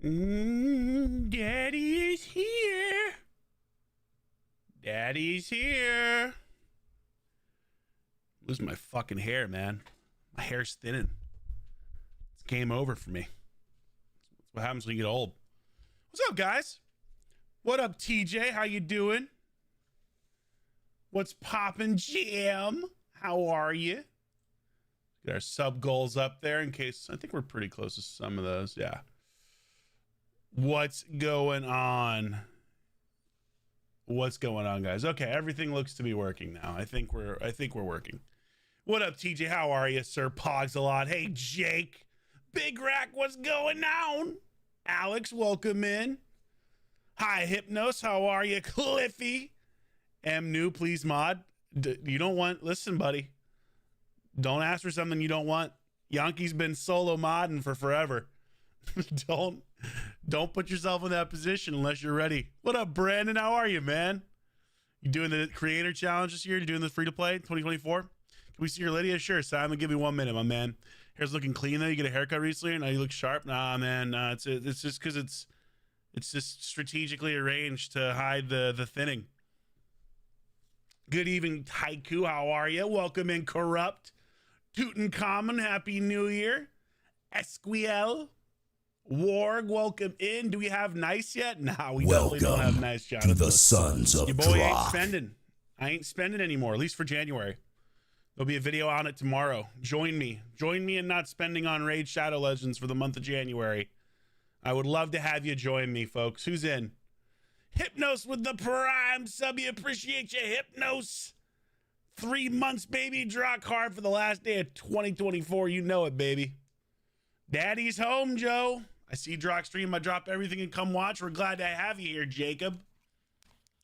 Daddy is here. Daddy's here. Losing my fucking hair, man. My hair's thinning. It's game over for me. That's what happens when you get old. What's up, guys? What up, TJ? How you doing? What's poppin', Jam? How are you? Get our sub goals up there in case. I think we're pretty close to some of those. Yeah. What's going on? What's going on, guys? Okay, everything looks to be working now. I think we're working. What up, TJ? How are you, sir? Pogs a lot. Hey, Jake. Big Rack, what's going on? Alex, welcome in. Hi, Hypnos. How are you? Cliffy. M new, please mod. You don't want, listen, buddy. Don't ask for something you don't want. Yankee's been solo modding for forever. Don't put yourself in that position unless you're ready. What up, Brandon? How are you, man? You doing the creator challenge this year? You doing the free to play 2024? Can we see your Lydia? Sure, Simon. Give me 1 minute, my man. Hair's looking clean though. You get a haircut recently, and now you look sharp. Nah, man. It's just because it's just strategically arranged to hide the thinning. Good evening, Haiku. How are you? Welcome in, Corrupt. Tutankhamun, Happy New Year. Esquiel. Warg, welcome in. Do we have nice yet? Nah, we definitely don't have nice, Jonathan. To the sons of Your boy ain't Drock. spending. I ain't spending anymore, at least for January. There'll be a video on it tomorrow. Join me. Join me in not spending on RaidShadowLegends for the month of January. I would love to have you join me, folks. Who's in? Hypnos with the prime sub. You appreciate you, Hypnos. 3 months, baby. Drock hard for the last day of 2024. You know it, baby. Daddy's home, Joe. I see Drock stream. I drop everything and come watch. We're glad to have you here, Jacob.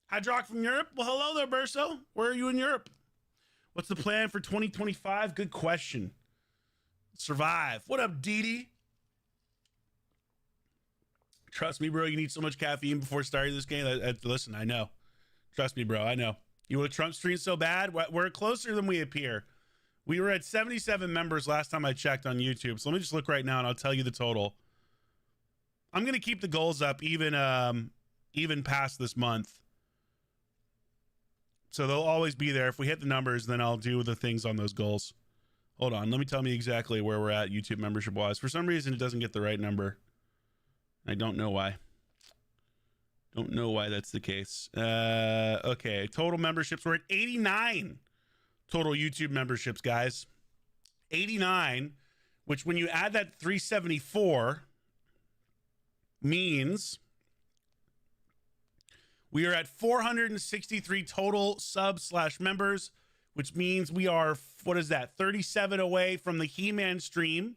Hi, Drock from Europe. Well, hello there, Burso. Where are you in Europe? What's the plan for 2025? Good question. Survive. What up, Dee? Trust me, bro. You need so much caffeine before starting this game. Listen, I know. Trust me, bro. I know. You want Trump stream so bad? We're closer than we appear. We were at 77 members last time I checked on YouTube. So let me just look right now and I'll tell you the total. I'm going to keep the goals up even past this month. So they'll always be there. If we hit the numbers, then I'll do the things on those goals. Hold on. Let me tell me exactly where we're at YouTube membership wise. For some reason, it doesn't get the right number. I don't know why. Don't know why that's the case. Okay. Total memberships. We're at 89 total YouTube memberships, guys. 89, which when you add that 374 means we are at 463 total subs/members, which means we are, what is that, 37 away from the He-Man stream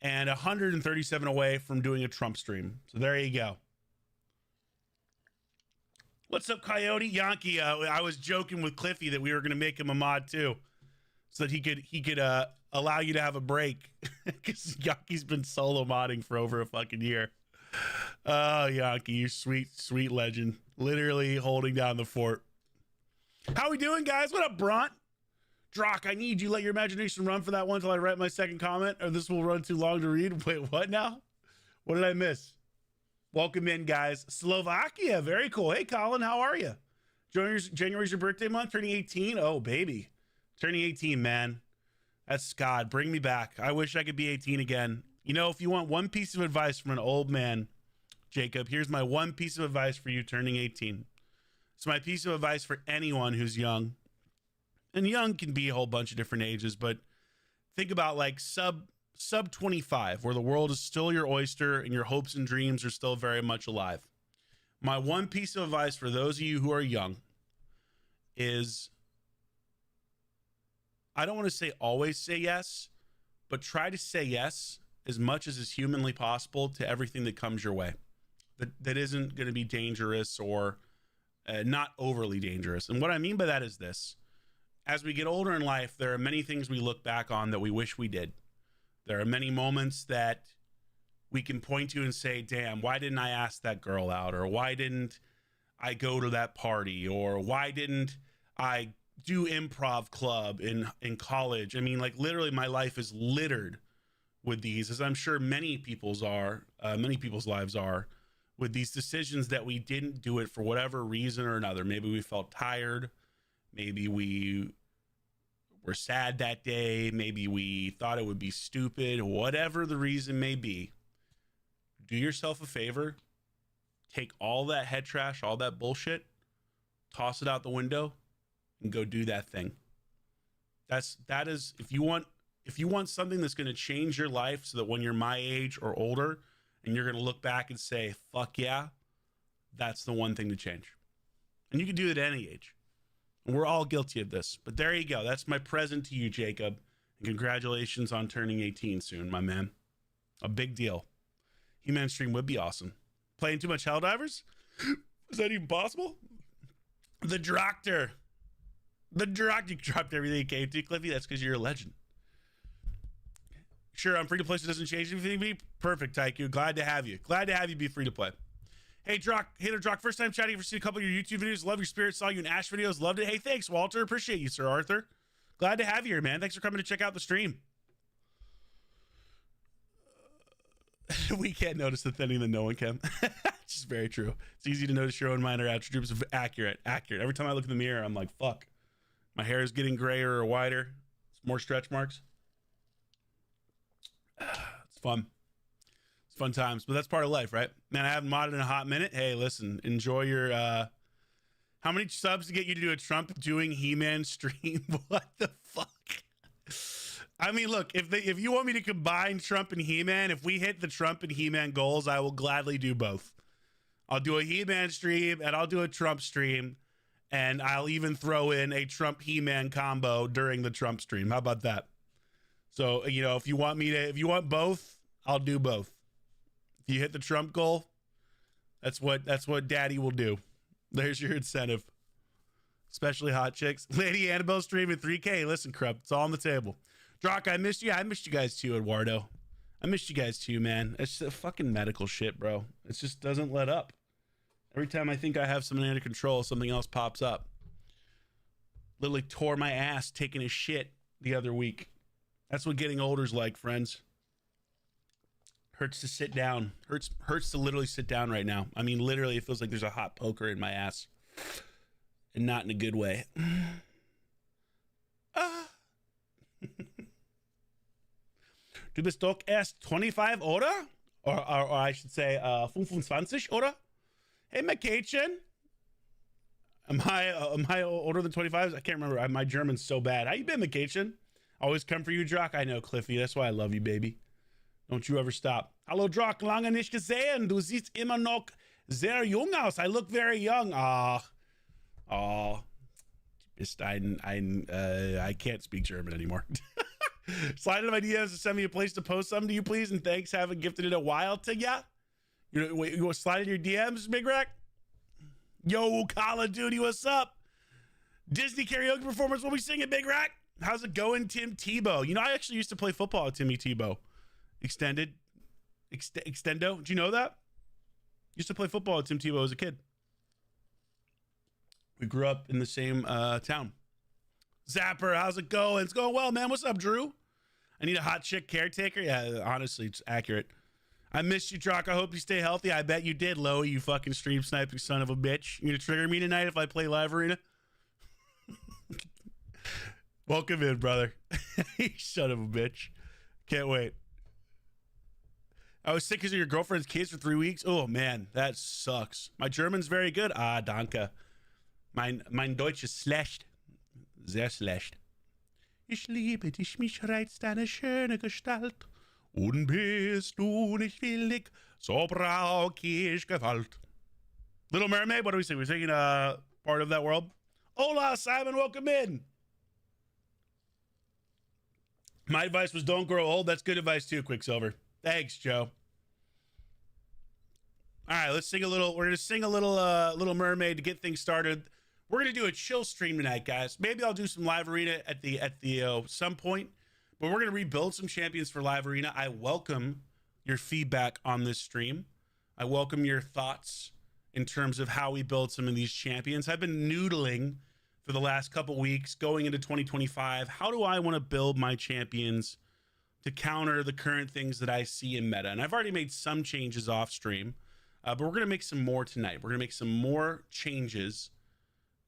and 137 away from doing a Trump stream. So there you go. What's up, Coyote? Yankee, I was joking with Cliffy that we were going to make him a mod too, so that he could allow you to have a break, because Yankee's been solo modding for over a fucking year. Oh, Yankee, you sweet legend. Literally holding down the fort. How we doing, guys? What up, Bront? Drock, I need you. Let your imagination run for that one until I write my second comment, or this will run too long to read. Wait, what now? What did I miss? Welcome in, guys. Slovakia, very cool. Hey, Colin, how are you? January's your birthday month, turning 18. Oh, baby. Turning 18, man. That's God. Bring me back. I wish I could be 18 again. You know, if you want one piece of advice from an old man, Jacob, here's my one piece of advice for you turning 18. It's my piece of advice for anyone who's young. And young can be a whole bunch of different ages, but think about like sub 25, where the world is still your oyster and your hopes and dreams are still very much alive. My one piece of advice for those of you who are young is, I don't want to say always say yes, but try to say yes as much as is humanly possible to everything that comes your way. That isn't going to be dangerous or not overly dangerous. And what I mean by that is this. As we get older in life, there are many things we look back on that we wish we did. There are many moments that we can point to and say, damn, why didn't I ask that girl out? Or why didn't I go to that party? Or why didn't I do improv club in college? I mean, like literally my life is littered with these, as I'm sure many people's lives are, with these decisions that we didn't do it for whatever reason or another. Maybe we felt tired. Maybe we were sad that day. Maybe we thought it would be stupid. Whatever the reason may be, do yourself a favor. Take all that head trash, all that bullshit, toss it out the window, and go do that thing. That is if you want something that's going to change your life so that when you're my age or older and you're going to look back and say, fuck yeah, that's the one thing to change. And you can do it at any age. And we're all guilty of this. But there you go. That's my present to you, Jacob. And congratulations on turning 18 soon, my man. A big deal. He-Man stream would be awesome. Playing too much Helldivers? Is that even possible? The Drockter. The Drock, you dropped everything you came to, Cliffy. That's because you're a legend. Sure, I'm free to play, so it doesn't change anything to me. Perfect, Taiku. Glad to have you. Glad to have you be free to play. Hey, Drock. Hater Drock. First time chatting. I've seen a couple of your YouTube videos. Love your spirit. Saw you in Ash videos. Loved it. Hey, thanks, Walter. Appreciate you, Sir Arthur. Glad to have you here, man. Thanks for coming to check out the stream. We can't notice the thinning that no one can. Which is very true. It's easy to notice your own minor attributes. Accurate. Every time I look in the mirror, I'm like, fuck. My hair is getting grayer or wider. It's more stretch marks. It's fun. It's fun times, but that's part of life, right? Man, I haven't modded in a hot minute. Hey, listen, enjoy your, how many subs to get you to do a Trump doing He-Man stream? What the fuck? I mean, look, if you want me to combine Trump and He-Man, if we hit the Trump and He-Man goals, I will gladly do both. I'll do a He-Man stream and I'll do a Trump stream, and I'll even throw in a Trump He-Man combo during the Trump stream. How about that? So, you know, if you want both, I'll do both. If you hit the Trump goal, that's what daddy will do. There's your incentive. Especially hot chicks. Lady Annabelle streaming 3K. Listen, Krupp, it's all on the table. Drock, I missed you. I missed you guys too, Eduardo. I missed you guys too, man. It's just fucking medical shit, bro. It just doesn't let up. Every time I think I have something under control, something else pops up. Literally tore my ass taking a shit the other week. That's what getting older's like, friends. Hurts to sit down. Hurts to literally sit down right now. I mean, literally, it feels like there's a hot poker in my ass. And not in a good way. Du bist doch erst 25, oder? Or I should say 25, oder? Hey, Mädchen. Am I older than 25? I can't remember. My German's so bad. How you been, Mädchen? Always come for you, Drock. I know, Cliffy. That's why I love you, baby. Don't you ever stop. Hallo, Drock. Lange nicht gesehen. Du siehst immer noch sehr jung aus. I look very young. Bist I can't speak German anymore. Slide into my DMs to send me a place to post something to you, please. And thanks. Haven't gifted it a while to ya. You want to slide in your DMs, Big Rack? Yo, Call of Duty, what's up? Disney karaoke performance. What we singing, Big Rack? How's it going, Tim Tebow? You know, I actually used to play football with Timmy Tebow. Extendo. Did you know that? Used to play football with Tim Tebow as a kid. We grew up in the same town. Zapper, how's it going? It's going well, man. What's up, Drew? I need a hot chick caretaker. Yeah, honestly, it's accurate. I missed you, Drock. I hope you stay healthy. I bet you did, Loey, you fucking stream sniping son of a bitch. You gonna trigger me tonight if I play Live Arena? Welcome in, brother. You son of a bitch. Can't wait. I was sick because of your girlfriend's kids for 3 weeks. Oh, man, that sucks. My German's very good. Ah, danke. Mein Deutsch ist schlecht. Sehr schlecht. Ich liebe dich, mich reizt deine schöne Gestalt. Und bist du nicht willig, so brauch ich Gewalt. Little Mermaid, what do we say? We're singing part of that world. Hola, Simon, welcome in. My advice was don't grow old. That's good advice too, Quicksilver. Thanks, Joe. All right, let's sing a little. We're gonna sing a little Little Mermaid to get things started. We're gonna do a chill stream tonight, guys. Maybe I'll do some Live Arena at the some point, but we're gonna rebuild some champions for Live Arena. I welcome your feedback on this stream. I welcome your thoughts in terms of how we build some of these champions. I've been noodling for the last couple weeks going into 2025. How do I want to build my champions to counter the current things that I see in meta. And I've already made some changes off stream, but we're going to make some more tonight. We're going to make some more changes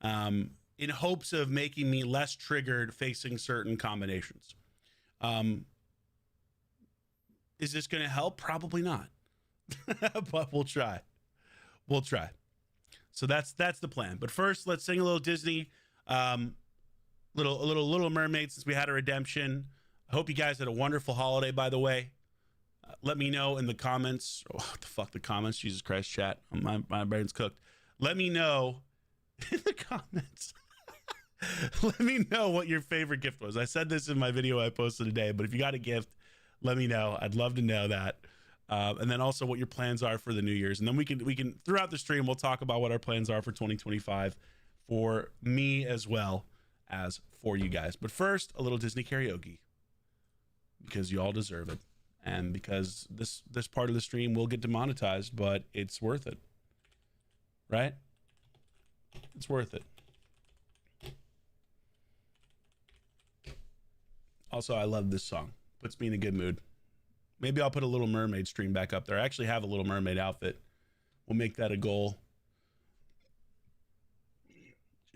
in hopes of making me less triggered facing certain combinations. Is this going to help? Probably not, but we'll try. We'll try. So that's the plan. But first, let's sing a little Disney, Little Mermaid, since we had a redemption. I hope you guys had a wonderful holiday, by the way. Let me know in the comments. Oh, what the fuck, the comments? Jesus Christ, chat. My brain's cooked. Let me know in the comments. Let me know what your favorite gift was. I said this in my video I posted today, but if you got a gift, let me know. I'd love to know that. And then also what your plans are for the New Year's. And then we can throughout the stream, we'll talk about what our plans are for 2025 for me as well as for you guys. But first, a little Disney karaoke, because you all deserve it. And because this part of the stream will get demonetized, but it's worth it. Right? It's worth it. Also, I love this song. Puts me in a good mood. Maybe I'll put a Little Mermaid stream back up there. I actually have a Little Mermaid outfit. We'll make that a goal.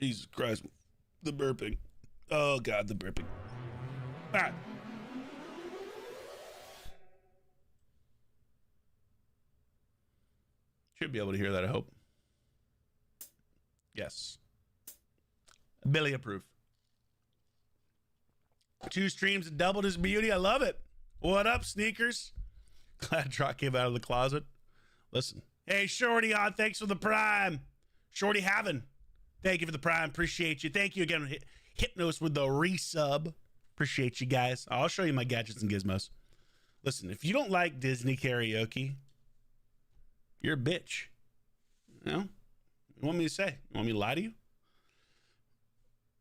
Jesus Christ. The burping. Oh, God, the burping. Ah. Should be able to hear that, I hope. Yes. Billy approve. 2 streams and doubled his beauty. I love it. What up, sneakers? Glad Drock came out of the closet. Listen. Hey, Shorty on. Thanks for the prime. Shorty Havin. Thank you for the prime. Appreciate you. Thank you again, Hypnos, with the resub. Appreciate you guys. I'll show you my gadgets and gizmos. Listen, if you don't like Disney karaoke, you're a bitch. You know? You want me to say? You want me to lie to you?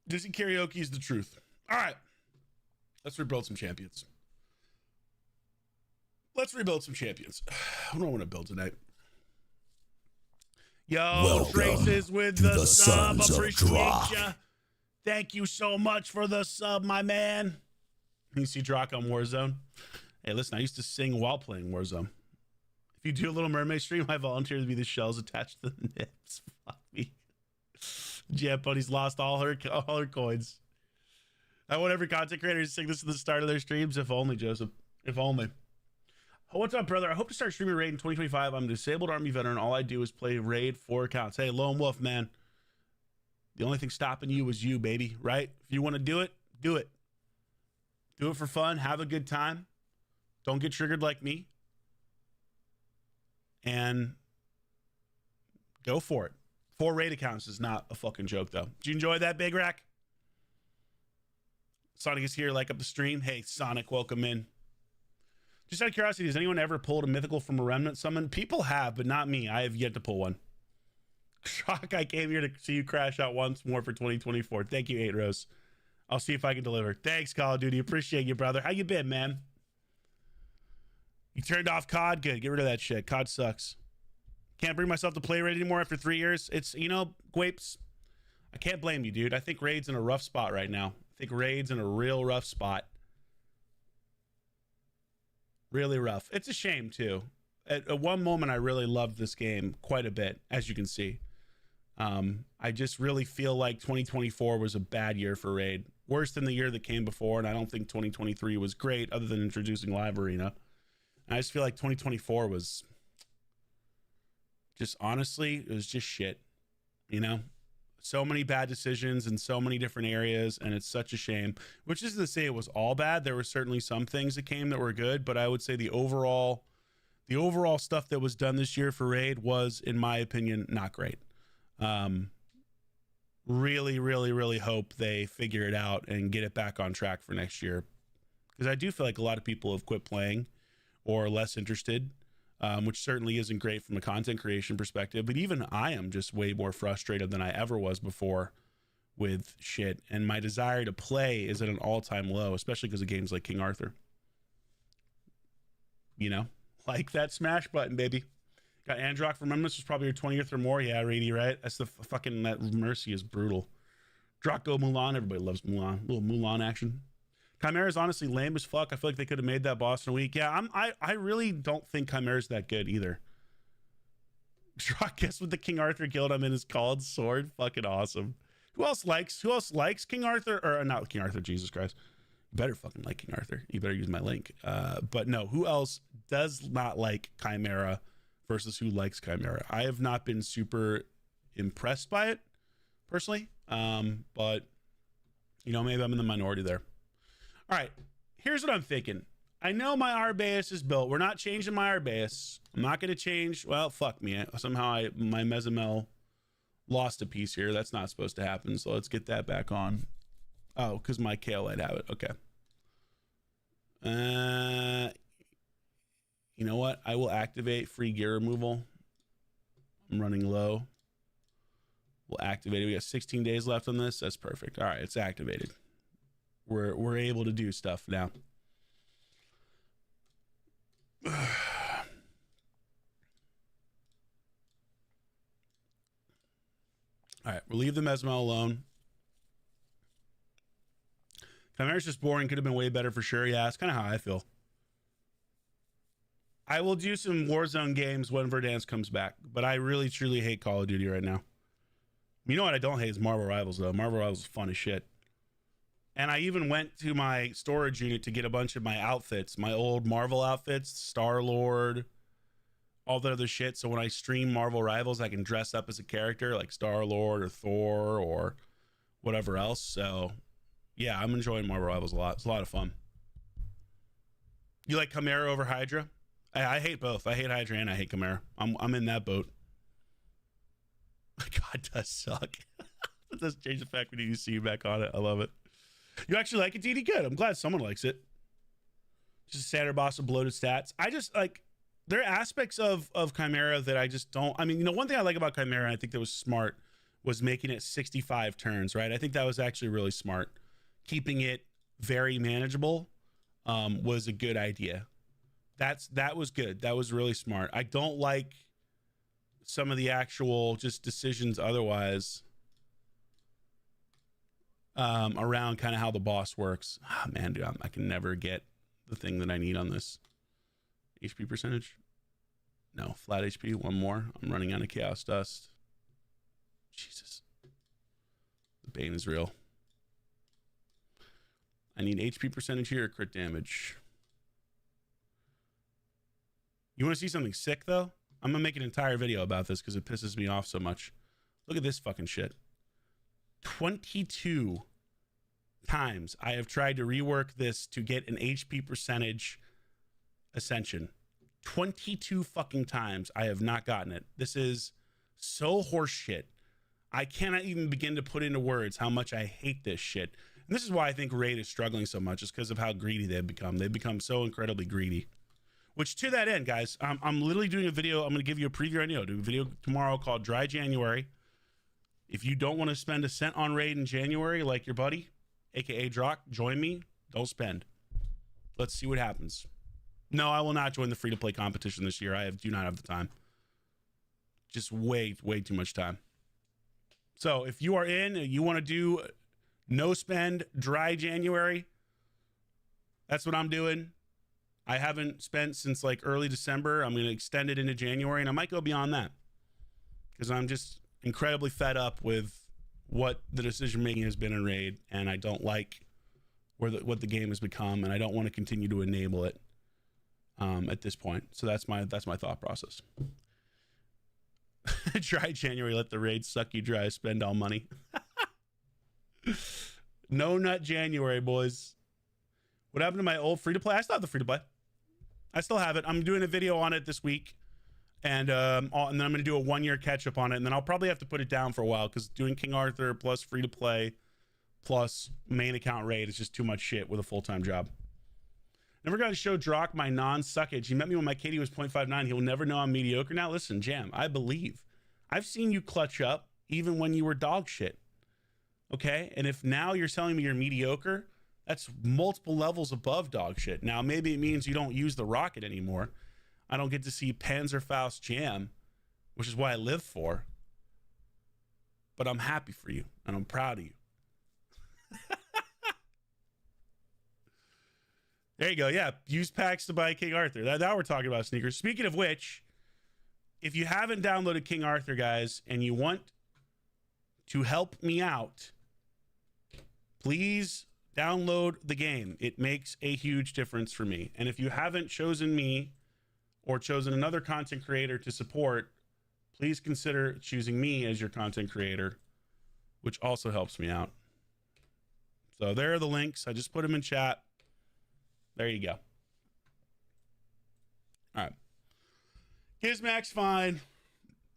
Disney karaoke is the truth. All right. Let's rebuild some champions. What do I want to build tonight? Yo, Traces with the sub. Appreciate ya. Thank you so much for the sub, my man. You see Drock on Warzone? Hey, listen, I used to sing while playing Warzone. If you do a Little Mermaid stream, I volunteer to be the shells attached to the nips. Fuck me. Jet Bunny's lost all her coins. I want every content creator to sing this at the start of their streams. If only, Joseph. If only. Oh, what's up, brother? I hope to start streaming Raid in 2025. I'm a disabled Army veteran. All I do is play Raid 4 accounts. Hey, Lone Wolf, man. The only thing stopping you is you, baby, right? If you want to do it, do it. Do it for fun. Have a good time. Don't get triggered like me. And go for it. 4 Raid accounts is not a fucking joke, though. Did you enjoy that, Big Rack? Sonic is here, like up the stream. Hey, Sonic, welcome in. Just out of curiosity, has anyone ever pulled a mythical from a remnant summon? People have, but not me. I have yet to pull one. Shock, I came here to see you crash out once more for 2024. Thank you, 8 Rose. I'll see if I can deliver. Thanks, Call of Duty. Appreciate you, brother. How you been, man? You turned off COD? Good. Get rid of that shit. COD sucks. Can't bring myself to play Raid anymore after 3 years. It's, you know, Gwapes, I can't blame you, dude. I think Raid's in a rough spot right now. I think Raid's in a real rough spot. Really rough. It's a shame, too. At one moment, I really loved this game quite a bit, as you can see. I just really feel like 2024 was a bad year for Raid. Worse than the year that came before, and I don't think 2023 was great, other than introducing Live Arena. And I just feel like 2024 was just, honestly, it was just shit, you know? So many bad decisions in so many different areas, and it's such a shame. Which isn't to say it was all bad. There were certainly some things that came that were good, but I would say the overall stuff that was done this year for Raid was, in my opinion, not great. Really, really, really hope they figure it out and get it back on track for next year, because I do feel like a lot of people have quit playing or are less interested. Which certainly isn't great from a content creation perspective, but even I am just way more frustrated than I ever was before with shit, and my desire to play is at an all-time low, especially because of games like King Arthur. You know, like that smash button, baby. Got Androck. Remember, this was probably your 20th or more. Yeah, Rady, right? That's the fucking, that Mercy is brutal. Drock go Mulan. Everybody loves Mulan. A little Mulan action. Chimera's honestly lame as fuck. I feel like they could have made that boss in a week. Yeah, I really don't think Chimera's that good either. Drock, guess what the King Arthur guild I'm in is called? Sword. Fucking awesome. Who else likes King Arthur? Or not King Arthur, Jesus Christ. You better fucking like King Arthur. You better use my link. But no, who else does not like Chimera versus who likes Chimera? I have not been super impressed by it personally. But you know, maybe I'm in the minority there. All right, here's what I'm thinking. I know my Arbaeus is built. We're not changing my Arbaeus. I'm not going to change. Well, fuck me. Somehow my Mezamel lost a piece here. That's not supposed to happen. So let's get that back on. Oh, because my Kaolite habit. Okay. You know what? I will activate free gear removal. I'm running low. We'll activate it. We got 16 days left on this. That's perfect. All right, it's activated. We're able to do stuff now. All right, we'll leave the Mesmel alone. Chimera's just boring. Could have been way better for sure. Yeah, it's kind of how I feel. I will do some Warzone games when Verdansk comes back, but I really, truly hate Call of Duty right now. You know what I don't hate is Marvel Rivals, though. Marvel Rivals is fun as shit. And I even went to my storage unit to get a bunch of my outfits, my old Marvel outfits, Star-Lord, all the other shit. So when I stream Marvel Rivals, I can dress up as a character like Star-Lord or Thor or whatever else. So yeah, I'm enjoying Marvel Rivals a lot. It's a lot of fun. You like Chimera over Hydra? I hate both. I hate Hydra and I hate Chimera. I'm in that boat. God, it does suck. It does change the fact we need to see you back on it. I love it. You actually like it, DD? Good. I'm glad someone likes it. Just a standard boss of bloated stats. I just like, there are aspects of Chimera that I just don't. I mean, you know, one thing I like about Chimera, I think that was smart, was making it 65 turns, right? I think that was actually really smart. Keeping it very manageable was a good idea. That was good. That was really smart. I don't like some of the actual just decisions otherwise around kind of how the boss works. Oh, man, dude, I can never get the thing that I need on this. HP percentage? No, flat HP. One more. I'm running out of Chaos Dust. Jesus. The Bane is real. I need HP percentage here or crit damage. You want to see something sick, though? I'm going to make an entire video about this because it pisses me off so much. Look at this fucking shit. 22 times I have tried to rework this to get an HP percentage ascension. 22 fucking times I have not gotten it. This is so horseshit. I cannot even begin to put into words how much I hate this shit. And this is why I think Raid is struggling so much, is because of how greedy they've become. They've become so incredibly greedy. Which, to that end, guys, I'm literally doing a video. I'm going to give you a preview right now. I'll do a video tomorrow called Dry January. If you don't want to spend a cent on Raid in January like your buddy, aka Drock, join me. Don't spend. Let's see what happens. No, I will not join the free-to-play competition this year. I do not have the time. Just way too much time. So if you are in and you want to do no spend, dry January, that's what I'm doing. I haven't spent since like early December. I'm going to extend it into January, and I might go beyond that because I'm just incredibly fed up with what the decision making has been in Raid, and I don't like what the game has become, and I don't want to continue to enable it at this point. So that's my thought process. Dry January, let the Raid suck you dry, spend all money. No nut January, boys. What happened to my old free-to-play? I still have the free-to-play. I still have it. I'm doing a video on it this week, and then I'm going to do a 1-year catch-up on it, and then I'll probably have to put it down for a while because doing King Arthur plus free-to-play plus main account Raid is just too much shit with a full-time job. Never got to show Drock my non-suckage. He met me when my KD was 0.59. He'll never know I'm mediocre. Now, listen, Jam, I believe. I've seen you clutch up even when you were dog shit. Okay? And if now you're telling me you're mediocre, that's multiple levels above dog shit. Now, maybe it means you don't use the rocket anymore. I don't get to see Panzerfaust Jam, which is what I live for. But I'm happy for you, and I'm proud of you. There you go. Yeah, use packs to buy King Arthur. Now we're talking about sneakers. Speaking of which, if you haven't downloaded King Arthur, guys, and you want to help me out, please download the game. It makes a huge difference for me. And if you haven't chosen me or chosen another content creator to support, please consider choosing me as your content creator, which also helps me out. So there are the links. I just put them in chat. There you go. All right. Gizmack's fine.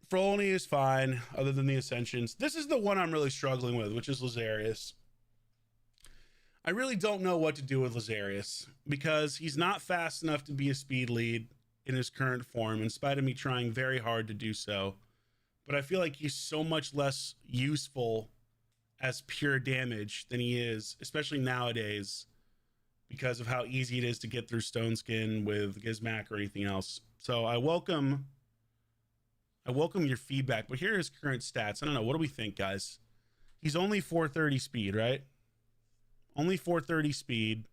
Frolny is fine, other than the Ascensions. This is the one I'm really struggling with, which is Lazarius. I really don't know what to do with Lazarius because he's not fast enough to be a speed lead in his current form, in spite of me trying very hard to do so. But I feel like he's so much less useful as pure damage than he is, especially nowadays, because of how easy it is to get through Stone Skin with Gizmack or anything else. So I welcome your feedback, but here are his current stats. I don't know. What do we think, guys? He's only 430 speed, right? Only 430 speed,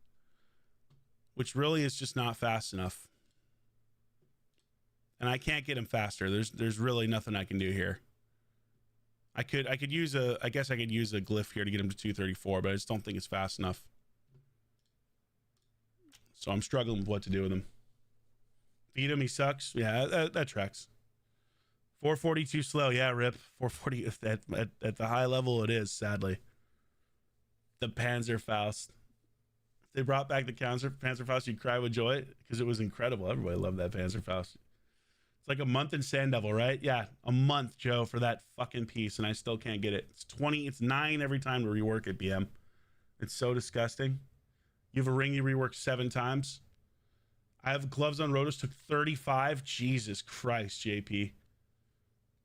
which really is just not fast enough. And I can't get him faster. There's really nothing I can do here. I could use I guess I could use a glyph here to get him to 234, but I just don't think it's fast enough. So I'm struggling with what to do with him. Feed him, he sucks. Yeah, that tracks. 442 slow. Yeah, rip. 440 at the high level it is, sadly. The Panzerfaust. If they brought back the Panzerfaust, you'd cry with joy because it was incredible. Everybody loved that Panzerfaust. It's like a month in Sand Devil, right? Yeah, a month, Joe, for that fucking piece, and I still can't get it. It's 9 every time to rework it, BM. It's so disgusting. You have a ring you rework 7 times. I have gloves on Rotos, took 35. Jesus Christ, JP.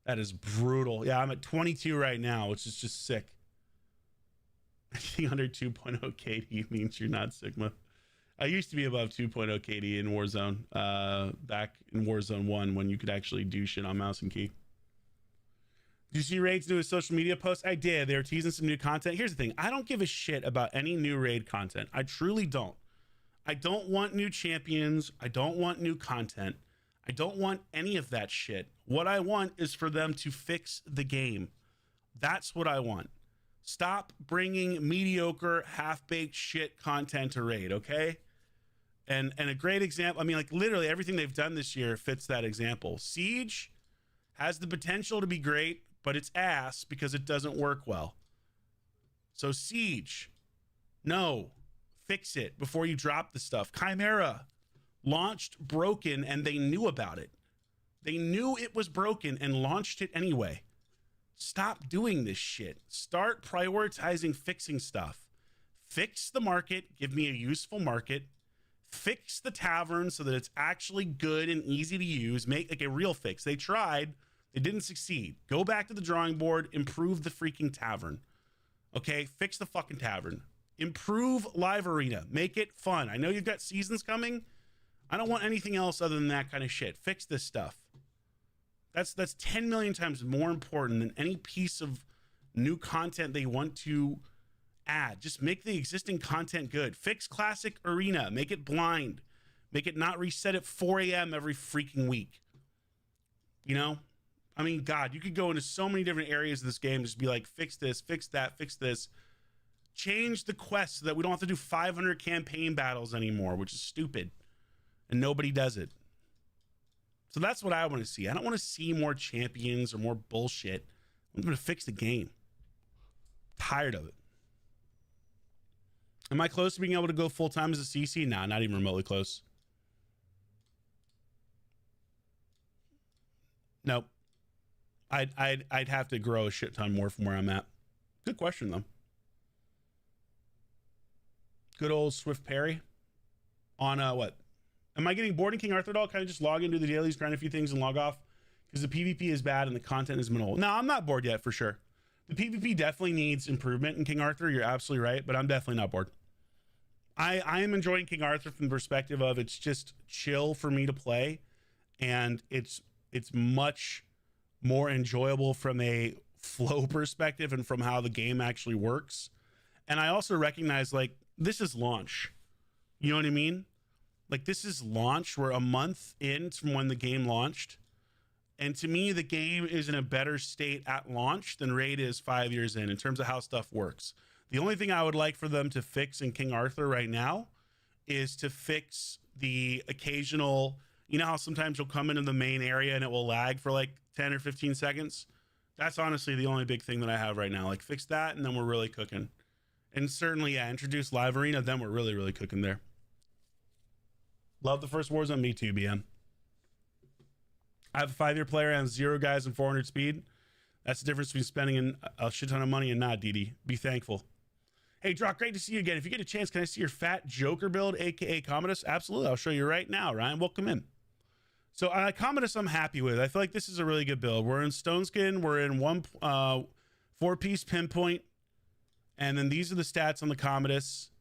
That is brutal. Yeah, I'm at 22 right now, which is just sick. Anything under 2.0 KD means you're not Sigma. I used to be above 2.0 KD in Warzone, back in Warzone 1 when you could actually do shit on mouse and key. Did you see Raid's newest social media post? I did. They were teasing some new content. Here's the thing. I don't give a shit about any new Raid content. I truly don't. I don't want new champions. I don't want new content. I don't want any of that shit. What I want is for them to fix the game. That's what I want. Stop bringing mediocre, half-baked shit content to Raid, okay? And a great example, I mean, like literally everything they've done this year fits that example. Siege has the potential to be great, but it's ass because it doesn't work well. So Siege, no, fix it before you drop the stuff. Chimera launched broken and they knew about it. They knew it was broken and launched it anyway. Stop doing this shit. Start prioritizing fixing stuff. Fix the market. Give me a useful market. Fix the tavern so that it's actually good and easy to use. Make like a real fix. They tried. They didn't succeed. Go back to the drawing board. Improve the freaking tavern. Okay? Fix the fucking tavern. Improve live arena. Make it fun. I know you've got seasons coming. I don't want anything else other than that kind of shit. Fix this stuff. That's 10 million times more important than any piece of new content they want to add. Just make the existing content good. Fix classic arena. Make it blind. Make it not reset at 4 a.m. every freaking week. You know? I mean, God, you could go into so many different areas of this game. Just be like, fix this, fix that, fix this. Change the quest so that we don't have to do 500 campaign battles anymore, which is stupid. And nobody does it. So that's what I want to see. I don't want to see more champions or more bullshit. I'm going to fix the game. Tired of it. Am I close to being able to go full time as a CC? Nah, not even remotely close. Nope. I'd have to grow a shit ton more from where I'm at. Good question though. Good old Swift Parry. On what? Am I getting bored in King Arthur at all? Kind of just log into the dailies, grind a few things, and log off? Because the PvP is bad and the content is minimal. No, I'm not bored yet, for sure. The PvP definitely needs improvement in King Arthur. You're absolutely right, but I'm definitely not bored. I am enjoying King Arthur from the perspective of it's just chill for me to play, and it's much more enjoyable from a flow perspective and from how the game actually works. And I also recognize, like, this is launch. You know what I mean? Like, this is launch. We're a month in from when the game launched. And to me, the game is in a better state at launch than Raid is 5 years in terms of how stuff works. The only thing I would like for them to fix in King Arthur right now is to fix the occasional, you know how sometimes you'll come into the main area and it will lag for like 10 or 15 seconds? That's honestly the only big thing that I have right now. Like, fix that, and then we're really cooking. And certainly, yeah, introduce live arena, then we're really, really cooking there. Love the first Warzone. Me too, BM. I have a 5-year player and 0 guys and 400 speed. That's the difference between spending a shit ton of money and not, DD. Be thankful. Hey, Drock, great to see you again. If you get a chance, can I see your fat Joker build, aka Commodus? Absolutely. I'll show you right now, Ryan. Welcome in. So Commodus I'm happy with. I feel like this is a really good build. We're in Stone Skin. We're in 4-piece pinpoint. And then these are the stats on the Commodus,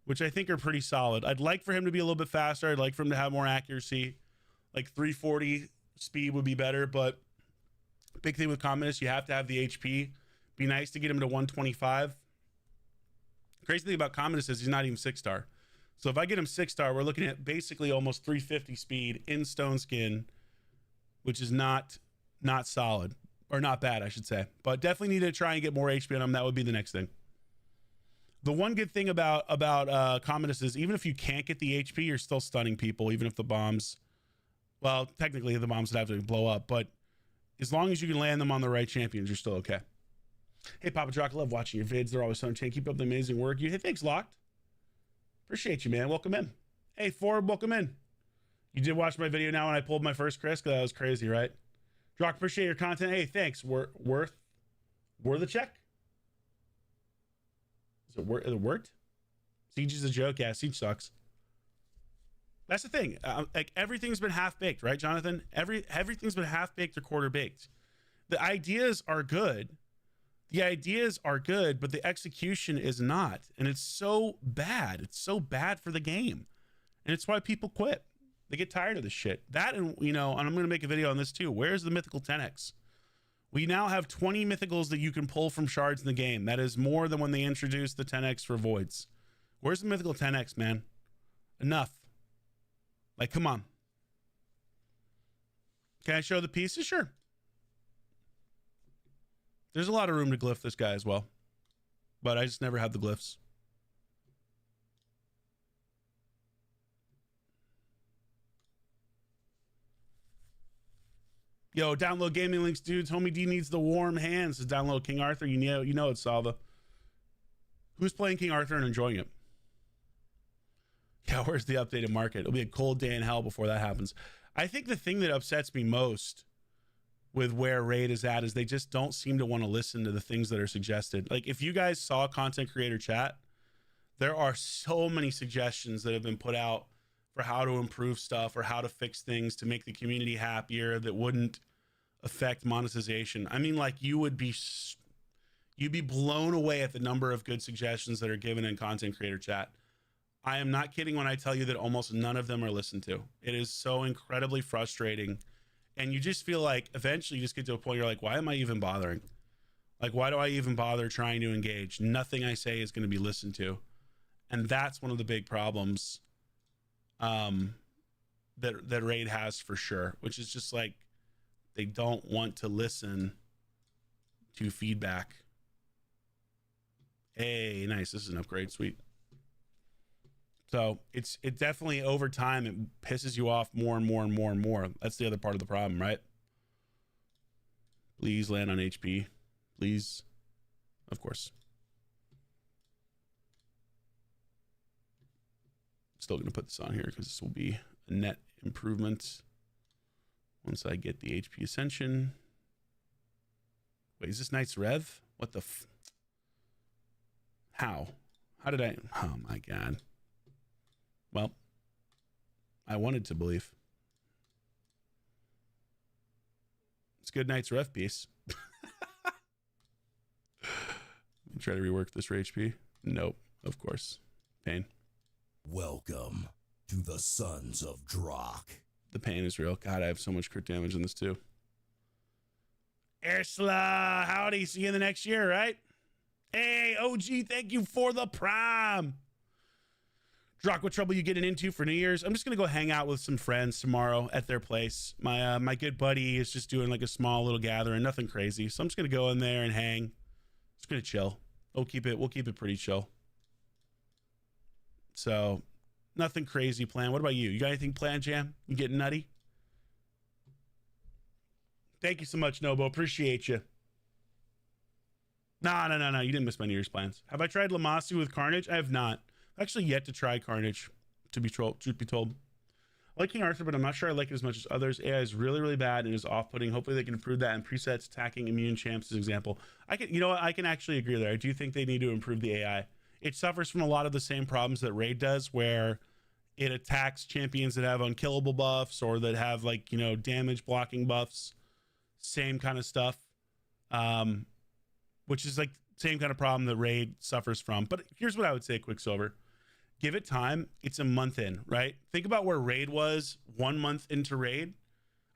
which I think are pretty solid. I'd like for him to be a little bit faster. I'd like for him to have more accuracy. Like 340 speed would be better, but big thing with Commodus, you have to have the HP. Be nice to get him to 125. Crazy thing about Commodus is he's not even 6-star. So if I get him 6-star, we're looking at basically almost 350 speed in Stone Skin, which is not solid, or not bad, I should say. But definitely need to try and get more HP on him. That would be the next thing. The one good thing about Commodus is even if you can't get the HP, you're still stunning people, even if the bombs, well, technically the bombs would have to blow up, but as long as you can land them on the right champions, you're still okay. Hey, Papa Drock, I love watching your vids. They're always so entertaining. Keep up the amazing work. Hey, thanks, Locked. Appreciate you, man. Welcome in. Hey, Ford, welcome in. You did watch my video now when I pulled my first Chris, because that was crazy, right? Drock, appreciate your content. Hey, thanks. Worth a check? Is it worked? Siege is a joke. Yeah, Siege sucks. That's the thing. Like, everything's been half-baked, right, Jonathan? Everything's been half-baked or quarter-baked. The ideas are good. The ideas are good, but the execution is not. And it's so bad. It's so bad for the game. And it's why people quit. They get tired of this shit. That, and, you know, and I'm going to make a video on this too. Where's the mythical 10x? We now have 20 mythicals that you can pull from shards in the game. That is more than when they introduced the 10x for voids. Where's the mythical 10x, man? Enough. Like, come on. Can I show the pieces? Sure. There's a lot of room to glyph this guy as well. But I just never have the glyphs. Yo, download gaming links, dudes. Homie D needs the warm hands to download King Arthur. You know it's Salva. Who's playing King Arthur and enjoying it? Yeah, where's the updated market? It'll be a cold day in hell before that happens. I think the thing that upsets me most with where Raid is at is they just don't seem to want to listen to the things that are suggested. Like, if you guys saw content creator chat, there are so many suggestions that have been put out for how to improve stuff or how to fix things to make the community happier that wouldn't affect monetization. I mean, like, you'd be blown away at the number of good suggestions that are given in content creator chat. I am not kidding when I tell you that almost none of them are listened to. It is so incredibly frustrating. And you just feel like eventually you just get to a point you're like, why am I even bothering? Like, why do I even bother trying to engage? Nothing I say is going to be listened to. And that's one of the big problems that Raid has for sure, which is just like they don't want to listen to feedback. Hey, nice. This is an upgrade. Sweet. So it definitely over time, it pisses you off more and more and more and more. That's the other part of the problem, right? Please land on HP. Please. Of course. Still going to put this on here because this will be a net improvement once I get the HP Ascension. Wait, is this Knight's Rev? What the How did I? Oh my God. Well, I wanted to believe. It's good Knight's Rev piece. Try to rework this for HP. Nope, of course. Pain. Welcome to the Sons of Drock. The pain is real. God, I have so much crit damage in this too. Ursula, howdy. See you in the next year, right? Hey, OG, thank you for the prime. Drock, what trouble you getting into for New Year's? I'm just gonna go hang out with some friends tomorrow at their place. My good buddy is just doing like a small little gathering, nothing crazy. So I'm just gonna go in there and hang. Just gonna chill. We'll keep it pretty chill. So nothing crazy planned. What about you? You got anything planned, Jam? You getting nutty? Thank you so much, Nobo. Appreciate you. No. You didn't miss my New Year's plans. Have I tried Lamasu with Carnage? I have not. I've actually yet to try Carnage, truth be told. I like King Arthur, but I'm not sure I like it as much as others. AI is really, really bad and is off-putting. Hopefully they can improve that. And presets, attacking immune champs as example. You know what? I can actually agree there. I do think they need to improve the AI. It suffers from a lot of the same problems that Raid does, where it attacks champions that have unkillable buffs or that have, like, you know, damage blocking buffs. Same kind of stuff. Which is like same kind of problem that Raid suffers from. But here's what I would say, Quicksilver. Give it time. It's a month in, right? Think about where Raid was 1 month into Raid.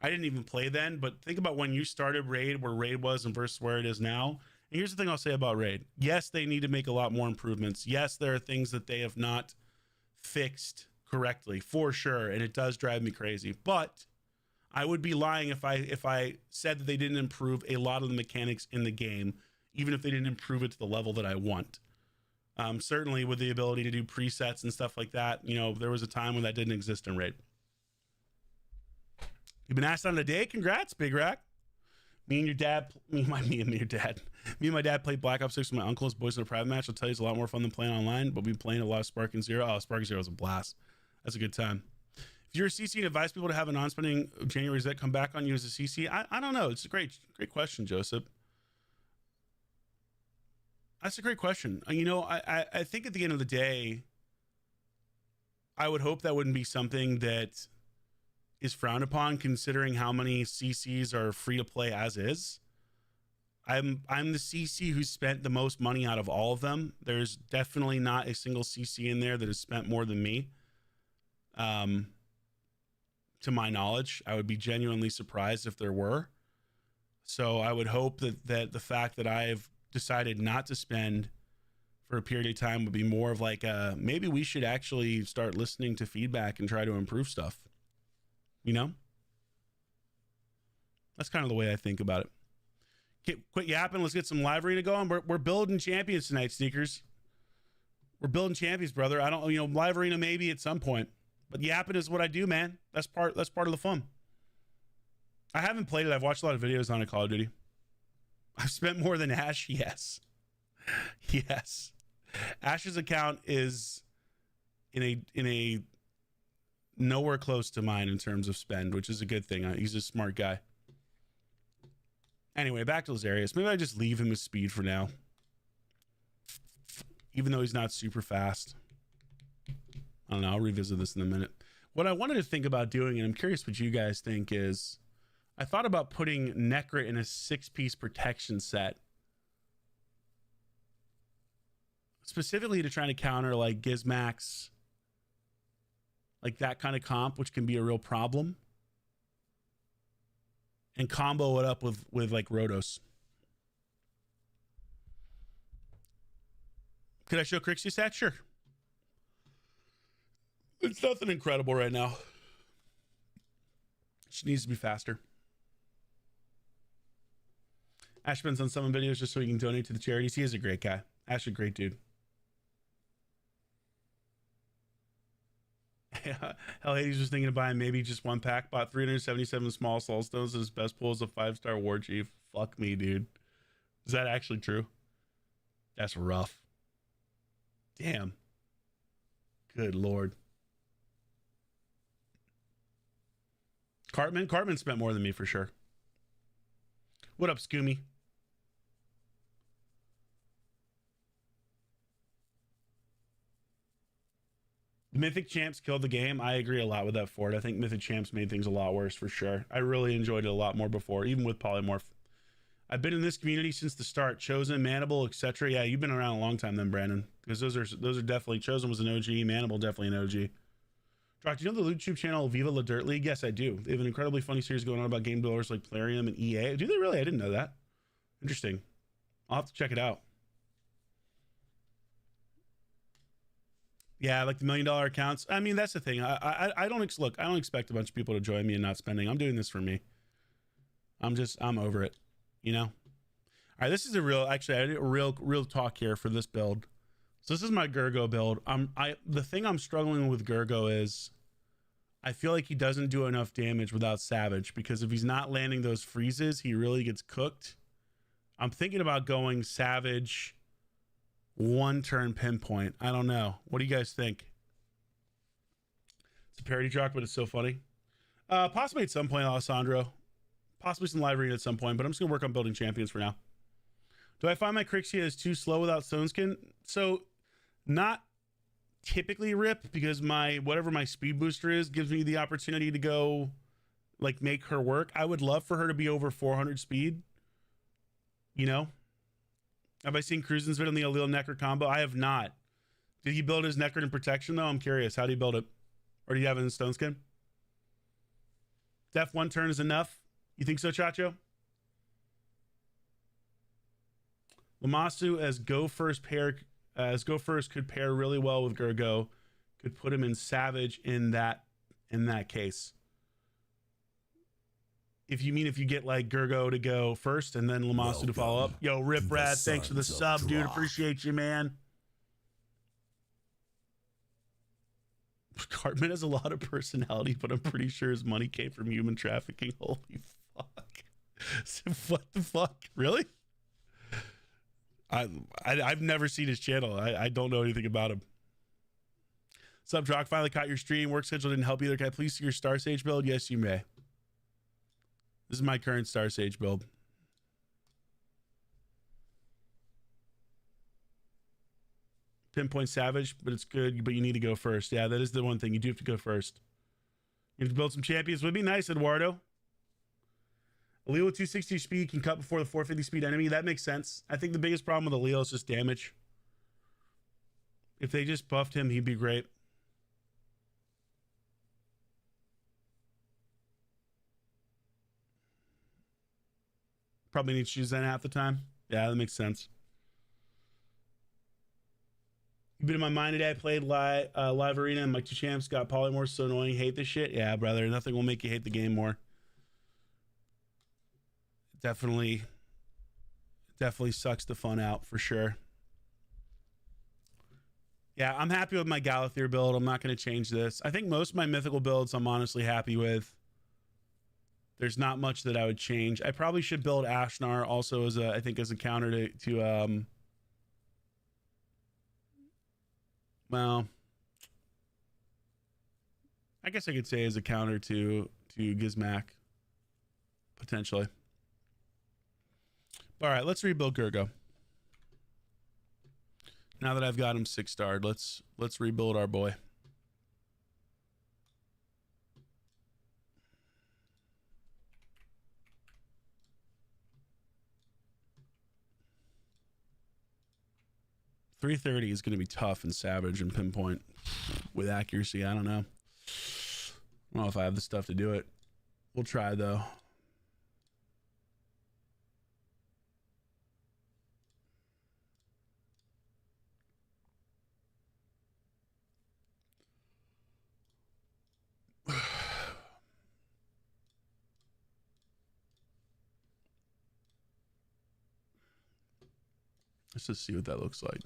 I didn't even play then, but think about when you started Raid, where Raid was and versus where it is now. And here's the thing I'll say about Raid. Yes, they need to make a lot more improvements. Yes, there are things that they have not fixed correctly, for sure. And it does drive me crazy. But I would be lying if I said that they didn't improve a lot of the mechanics in the game, even if they didn't improve it to the level that I want. Certainly with the ability to do presets and stuff like that, you know, there was a time when that didn't exist in Raid. You've been asked on a day. Congrats, Big Rack. Me and your dad played Black Ops 6 with my uncle's boys in a private match. I'll tell you, it's a lot more fun than playing online, but we've been playing a lot of Spark and Zero. Oh, Spark and Zero was a blast. That's a good time. If you're a CC and advise people to have a non-spending January, does that come back on you as a CC? I don't know. It's a great question, Joseph. That's a great question. You know, I think at the end of the day, I would hope that wouldn't be something that is frowned upon, considering how many CCs are free to play as is. I'm the CC who spent the most money out of all of them. There's definitely not a single CC in there that has spent more than me. To my knowledge, I would be genuinely surprised if there were. So I would hope that the fact that I've decided not to spend for a period of time would be more of like maybe we should actually start listening to feedback and try to improve stuff, you know. That's kind of the way I think about it. Quit yapping. Let's get some live arena going. We're building champions tonight, Sneakers. We're building champions, brother. I don't, you know, live arena maybe at some point, but yapping is what I do, man. That's part of the fun. I haven't played it. I've watched a lot of videos on it, Call of Duty. I've spent more than Ash. Yes. Ash's account is in a nowhere close to mine in terms of spend, which is a good thing. He's a smart guy. Anyway, back to Lazarius. Maybe I just leave him with speed for now, even though he's not super fast. I don't know. I'll revisit this in a minute. What I wanted to think about doing, and I'm curious what you guys think, is I thought about putting Necra in a 6-piece protection set, specifically to try to counter like Gizmax, like that kind of comp, which can be a real problem, and combo it up with like Rhodos. Could I show Crixie stat? Sure. It's nothing incredible right now. She needs to be faster. Ash spends on some videos just so he can donate to the charities. He is a great guy. Ash is a great dude. Hell, Hades was thinking of buying maybe just one pack. Bought 377 small soul stones. His best pull is a 5-star war chief. Fuck me, dude. Is that actually true? That's rough. Damn. Good Lord. Cartman spent more than me for sure. What up, Scoomy? Mythic Champs killed the game. I agree a lot with that, Ford. I think Mythic Champs made things a lot worse for sure. I really enjoyed it a lot more before, even with Polymorph. I've been in this community since the start. Chosen, Manable, etc. Yeah, you've been around a long time then, Brandon. Because those are definitely, Chosen was an OG, Manable definitely an OG. Drock, do you know the YouTube channel Viva La Dirt League? Yes, I do. They have an incredibly funny series going on about game developers like Plarium and EA. Do they really? I didn't know that. Interesting. I'll have to check it out. Yeah, like the $1 million accounts. I mean, that's the thing. I don't look. I don't expect a bunch of people to join me and not spending. I'm doing this for me. I'm over it. You know. All right, this is a real. Actually, I did a real talk here for this build. So this is my Gurgo build. The thing I'm struggling with Gurgo is, I feel like he doesn't do enough damage without Savage, because if he's not landing those freezes, he really gets cooked. I'm thinking about going Savage, 1-turn Pinpoint. I don't know. What do you guys think? It's a parody Drock, but it's so funny. Possibly at some point, Alessandro. Possibly some live arena at some point, but I'm just going to work on building champions for now. Do I find my Crixia is too slow without Stone Skin? So, not typically Rip, because whatever my speed booster is gives me the opportunity to go, like, make her work. I would love for her to be over 400 speed. You know? Have I seen Cruisin's vid on the Allele Necro combo? I have not. Did he build his Necro in protection, though? I'm curious. How do you build it? Or do you have it in Stone Skin? Def 1 turn is enough? You think so, Chacho? Lamasu as go first could pair really well with Gurgo. Could put him in Savage in that case. If you get like Gurgo to go first and then Lamasu to follow up. Yo, Rip Rad, thanks for the sub, dude. Appreciate you, man. Cartman has a lot of personality, but I'm pretty sure his money came from human trafficking. Holy fuck. What the fuck? Really? I've never seen his channel. I don't know anything about him. Sup, Drock? Finally caught your stream. Work schedule didn't help either. Can I please see your Star Sage build? Yes, you may. This is my current Star Sage build. Pinpoint Savage, but it's good, but you need to go first. Yeah, that is the one thing. You do have to go first. You have to build some champions. Would be nice, Eduardo. Allele with 260 speed can cut before the 450 speed enemy. That makes sense. I think the biggest problem with Allele is just damage. If they just buffed him, he'd be great. Probably needs to use that half the time. Yeah, that makes sense. You've been in my mind today. I played live arena and my 2 champs got polymorphs. So annoying. Hate this shit. Yeah, brother. Nothing will make you hate the game more. Definitely sucks the fun out for sure. Yeah, I'm happy with my Galathir build. I'm not going to change this. I think most of my mythical builds I'm honestly happy with. There's not much that I would change. I probably should build Ashnar also as a counter to well, I guess I could say as a counter to Gizmak potentially. All right, let's rebuild Gurgo. Now that I've got him 6-starred, let's rebuild our boy. .330 is going to be tough in Savage and Pinpoint with accuracy. I don't know. I don't know if I have the stuff to do it. We'll try though. Let's just see what that looks like.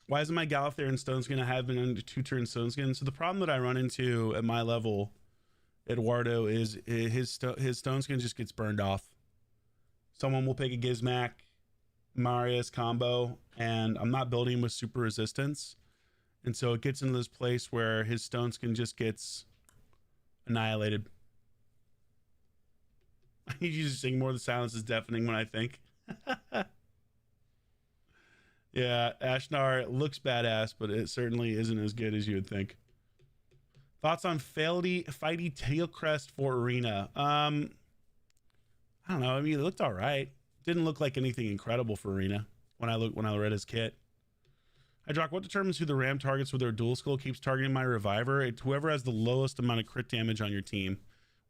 Why isn't my Galathir and Stone Skin? I have been under 2-turn Stone Skin. So the problem that I run into at my level, Eduardo, is his Stone Skin just gets burned off. Someone will pick a Gizmak, Marius combo, and I'm not building him with super resistance. And so it gets into this place where his Stone Skin just gets annihilated. I need you to sing more. The silence is deafening when I think. Yeah, Ashnar looks badass, but it certainly isn't as good as you would think. Thoughts on Fighty Tailcrest for Arena? I don't know. I mean, it looked all right. Didn't look like anything incredible for Arena when I read his kit. Hi, Drock. What determines who the Ram targets with their dual skill keeps targeting my Reviver? It's whoever has the lowest amount of crit damage on your team,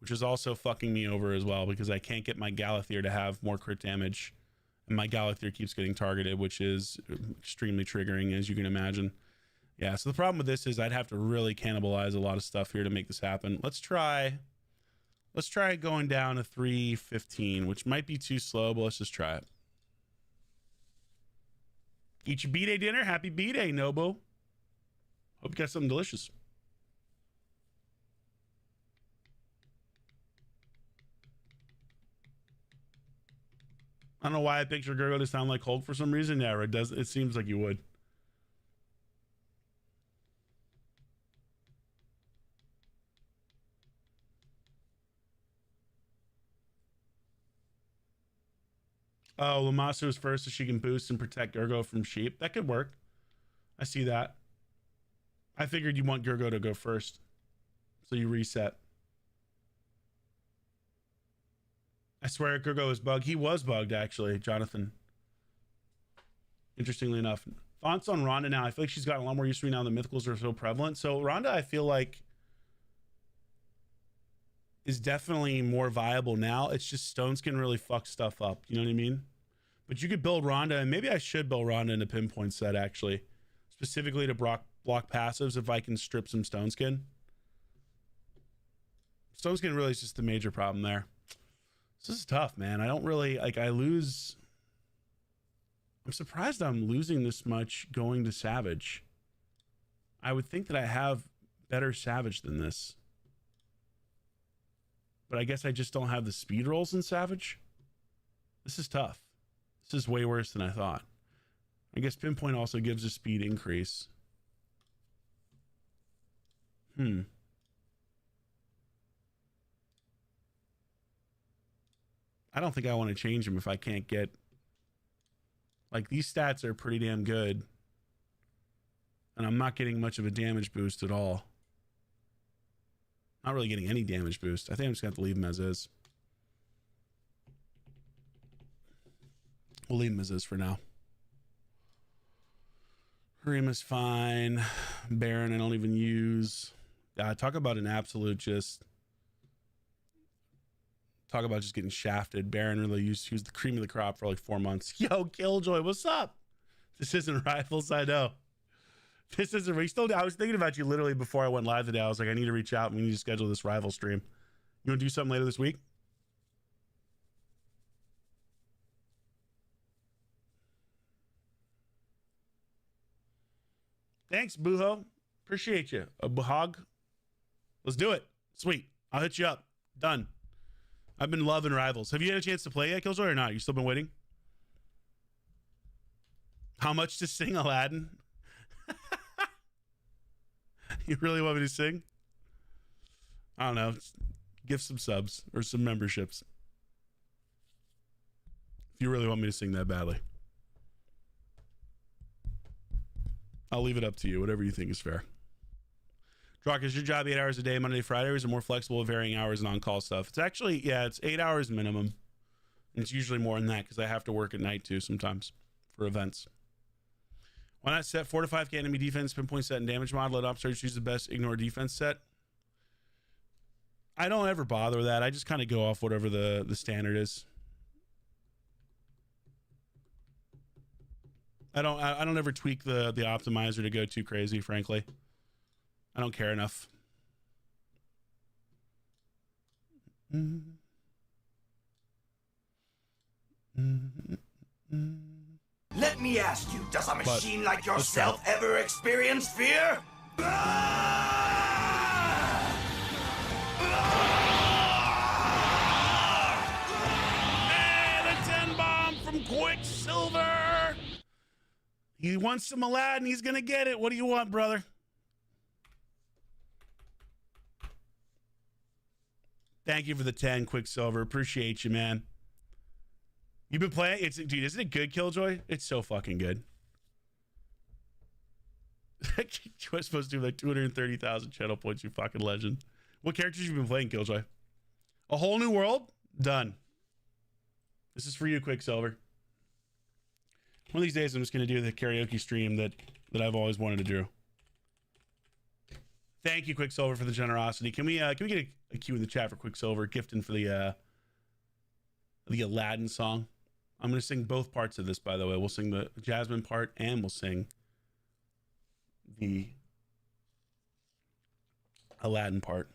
which is also fucking me over as well because I can't get my Galathir to have more crit damage And my Galacthier keeps getting targeted, which is extremely triggering, as you can imagine. Yeah, so the problem with this is I'd have to really cannibalize a lot of stuff here to make this happen. Let's try going down to 315, which might be too slow, but let's just try it. Eat your B-Day dinner. Happy B-Day, Nobo. Hope you got something delicious. I don't know why I picture Gurgo to sound like Hulk for some reason. Yeah, it does. It seems like you would. Oh, Lamasu is first so she can boost and protect Gurgo from sheep. That could work. I see that. I figured you want Gurgo to go first. So you reset. I swear Gurgo is bugged. He was bugged, actually, Jonathan. Interestingly enough. Thoughts on Rhonda now. I feel like she's gotten a lot more used to me now. The mythicals are so prevalent. So Rhonda, I feel like, is definitely more viable now. It's just stones can really fuck stuff up. You know what I mean? But you could build Rhonda, and maybe I should build Rhonda in a pinpoint set, actually. Specifically to block passives if I can strip some stone skin. Stone skin really is just the major problem there. This is tough, man. I don't really, like, I lose. I'm surprised I'm losing this much going to Savage. I would think that I have better Savage than this. But I guess I just don't have the speed rolls in Savage. This is tough. This is way worse than I thought. I guess Pinpoint also gives a speed increase. I don't think I want to change him if I can't get... Like, these stats are pretty damn good. And I'm not getting much of a damage boost at all. Not really getting any damage boost. I think I'm just going to have to leave him as is. We'll leave him as is for now. Harima's fine. Baron I don't even use. Talk about an absolute just... Talk about just getting shafted. Baron really used the cream of the crop for like 4 months. Yo, Killjoy, what's up? This isn't Rivals, I know. This isn't. I was thinking about you literally before I went live today. I was like, I need to reach out and we need to schedule this rival stream. You want to do something later this week? Thanks, Buho. Appreciate you. Buhog. Let's do it. Sweet. I'll hit you up. Done. I've been loving Rivals. Have you had a chance to play yet, Killjoy, or not? You still been waiting? How much to sing Aladdin? You really want me to sing? I don't know. Give some subs or some memberships. If you really want me to sing that badly. I'll leave it up to you. Whatever you think is fair. Drock, is your job 8 hours a day, Monday to Friday, or is it more flexible with varying hours and on-call stuff? It's actually, yeah, it's 8 hours minimum. And it's usually more than that because I have to work at night too sometimes for events. Why not set 4 to 5k enemy defense, pinpoint set, and damage mod? Let operators use the best ignore defense set. I don't ever bother with that. I just kind of go off whatever the standard is. I don't ever tweak the optimizer to go too crazy, frankly. I don't care enough. Let me ask you, does a machine like yourself ever experience fear? Hey, the 10 bomb from Quicksilver. He wants some Aladdin. He's going to get it. What do you want, brother? Thank you for the 10, Quicksilver. Appreciate you, man. You've been playing? Dude, isn't it good, Killjoy? It's so fucking good. You're supposed to do like 230,000 channel points, you fucking legend. What characters you been playing, Killjoy? A Whole New World? Done. This is for you, Quicksilver. One of these days, I'm just going to do the karaoke stream that I've always wanted to do. Thank you, Quicksilver, for the generosity. Can we get a cue in the chat for Quicksilver gifting for the Aladdin song? I'm going to sing both parts of this, by the way. We'll sing the Jasmine part and we'll sing the Aladdin part.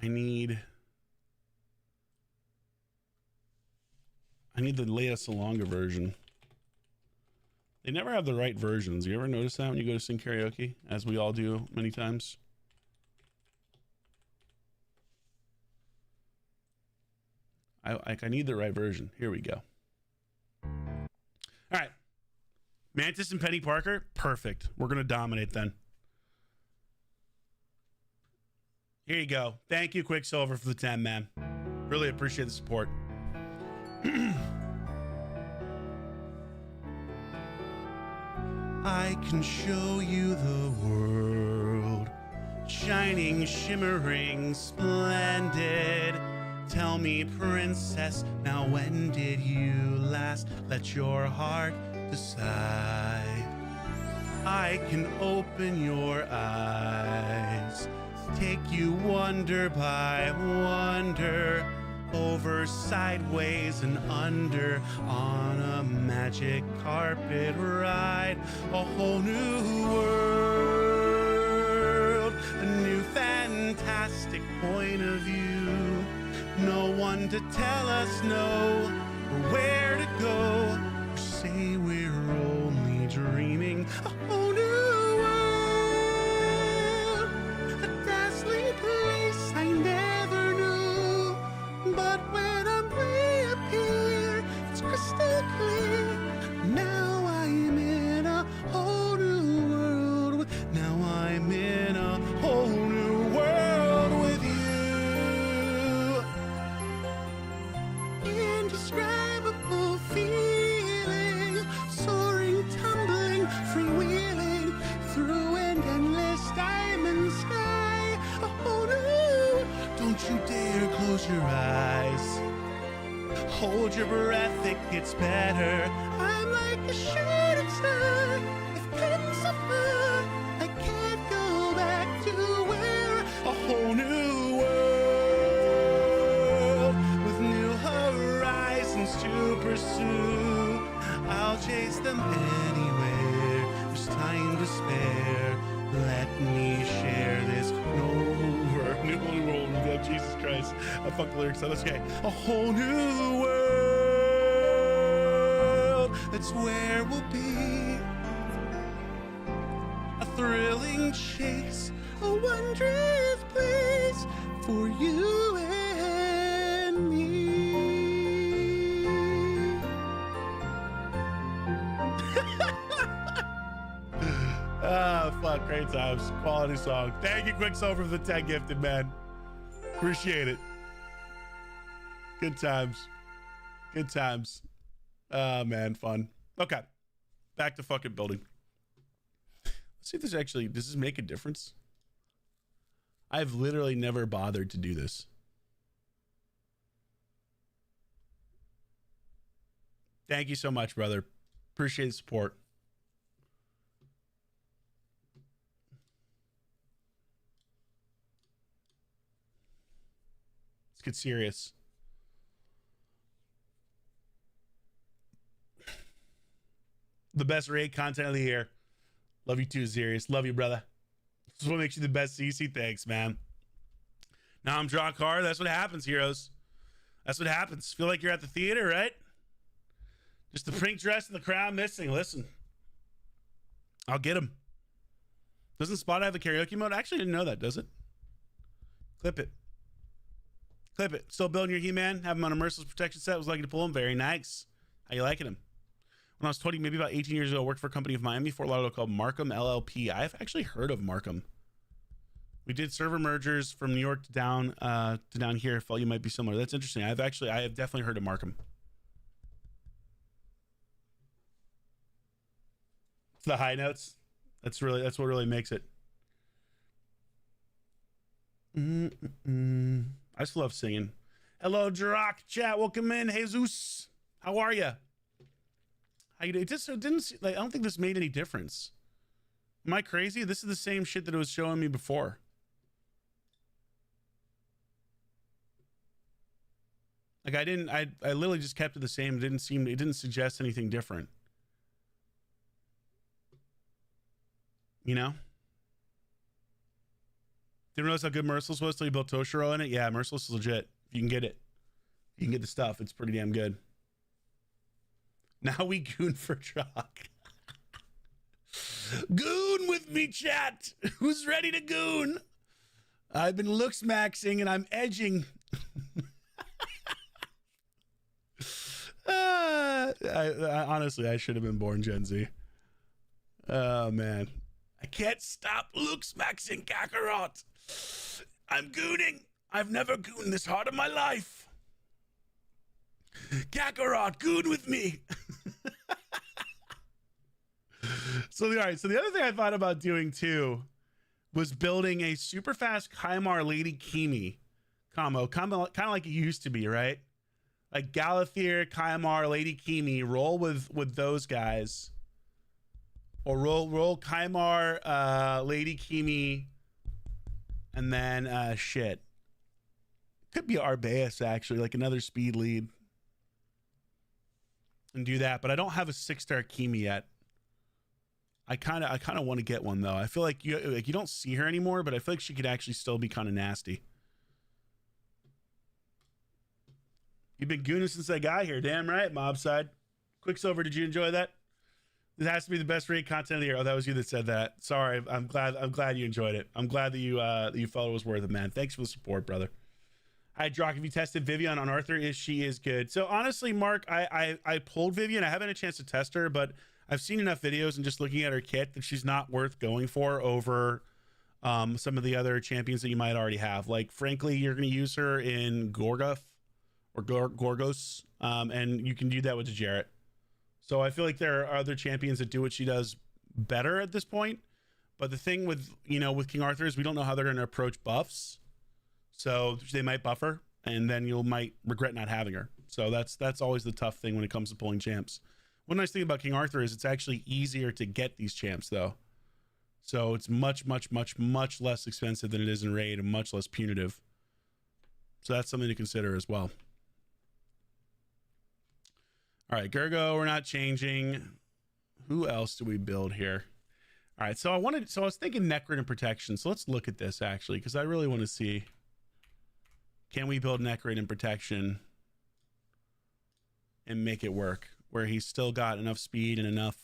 I need the Lea Salonga version. They never have the right versions. You ever notice that when you go to sing karaoke, as we all do many times? I need the right version. Here we go. All right. Mantis and Penny Parker. Perfect. We're going to dominate then. Here you go. Thank you, Quicksilver, for the 10, man. Really appreciate the support. I can show you the world, shining, shimmering, splendid. Tell me, princess, now when did you last let your heart decide? I can open your eyes, take you wonder by wonder, over, sideways, and under, on a magic carpet ride, a whole new world, a new fantastic point of view. No one to tell us no, or where to go, or say we're only dreaming. A whole new world, a dazzling place I never knew. But when I reappear, it's crystal clear. Now I'm in a whole new world. Now I'm in a whole new world with you. Indescribable feeling, soaring, tumbling, freewheeling through an endless diamond sky. A whole new. Don't you dare close your eyes. Hold your breath, it gets better. I'm like a shooting star. If pins so far, I can't go back to where. A whole new world with new horizons to pursue. I'll chase them anywhere. There's time to spare. Let me share this new world. Oh, Jesus Christ. I fucked the lyrics up. That's okay. A whole new world. That's where we'll be. A thrilling chase. A wondrous place for you and me. Ah, fuck. Great times. Quality song. Thank you, Quicksilver, for the 10 gifted, man. Appreciate it. Good times. Good times. Oh, man. Fun. Okay. Back to fucking building. Let's see if this actually, does this make a difference? I've literally never bothered to do this. Thank you so much, brother. Appreciate the support. Let's get serious. The best raid content of the year. Love you too, Zerius. Love you, brother. This is what makes you the best CC. Thanks, man. Now I'm Drock hard. That's what happens, heroes. That's what happens. Feel like you're at the theater, right? Just the pink dress and the crown missing. Listen, I'll get him. Doesn't Spot have a karaoke mode? I actually didn't know that, does it? Clip it. Clip it. Still building your He-Man. Have him on a merciless protection set. Was lucky to pull him. Very nice. How you liking him? When I was 20, maybe about 18 years ago, I worked for a company of Miami, Fort Lauderdale called Markham LLP. I've actually heard of Markham. We did server mergers from New York to down here. I felt you might be similar. That's interesting. I have definitely heard of Markham. It's the high notes. That's what really makes it. I just love singing. Hello, Drock chat. Welcome in, Jesus. How are you? How you doing? It just didn't like. I don't think this made any difference. Am I crazy? This is the same shit that it was showing me before. Like I literally just kept it the same. It didn't suggest anything different. You know? Didn't realize how good Merciless was till you built Toshiro in it. Yeah, Merciless is legit. If you can get it. If you can get the stuff, it's pretty damn good. Now we goon for Drock. Goon with me, chat. Who's ready to goon? I've been looks maxing and I'm edging. Honestly, I should have been born Gen Z. Oh, man. I can't stop looks maxing Kakarot. I'm gooning. I've never gooned this hard in my life. Kakarot, goon with me. So, all right. So the other thing I thought about doing too was building a super fast Kaimar Lady Kimi combo, kind of like it used to be, right? Like Galathier, Kaimar, Lady Kimi, roll with those guys, or roll Kaimar, Lady Kimi, and then shit. Could be Arbaeus actually, like another speed lead, and do that. But I don't have a 6-star Kimi yet. I kind of want to get one though. I feel like you don't see her anymore, but I feel like she could actually still be kind of nasty. You've been gooning since I got here. Damn right, Mobside. Quicksilver, did you enjoy that? This has to be the best raid content of the year. Oh, that was you that said that. Sorry, I'm glad you enjoyed it. I'm glad that you felt it was worth it, man. Thanks for the support, brother. Hi, Drock. Have you tested Vivian on Arthur? She is good. So honestly, Mark, I pulled Vivian. I haven't had a chance to test her, but I've seen enough videos and just looking at her kit that she's not worth going for over some of the other champions that you might already have. Like, frankly, you're going to use her in Gorgoth or Gorgos, and you can do that with Jarrett. So I feel like there are other champions that do what she does better at this point. But the thing with King Arthur is we don't know how they're going to approach buffs. So they might buff her, and then you might regret not having her. So that's always the tough thing when it comes to pulling champs. One nice thing about King Arthur is it's actually easier to get these champs, though. So it's much, much, much, much less expensive than it is in Raid and much less punitive. So that's something to consider as well. All right, Gergo, we're not changing. Who else do we build here? All right, so I was thinking Necrid and Protection. So let's look at this, actually, because I really want to see, can we build Necrid and Protection and make it work? Where he's still got enough speed and enough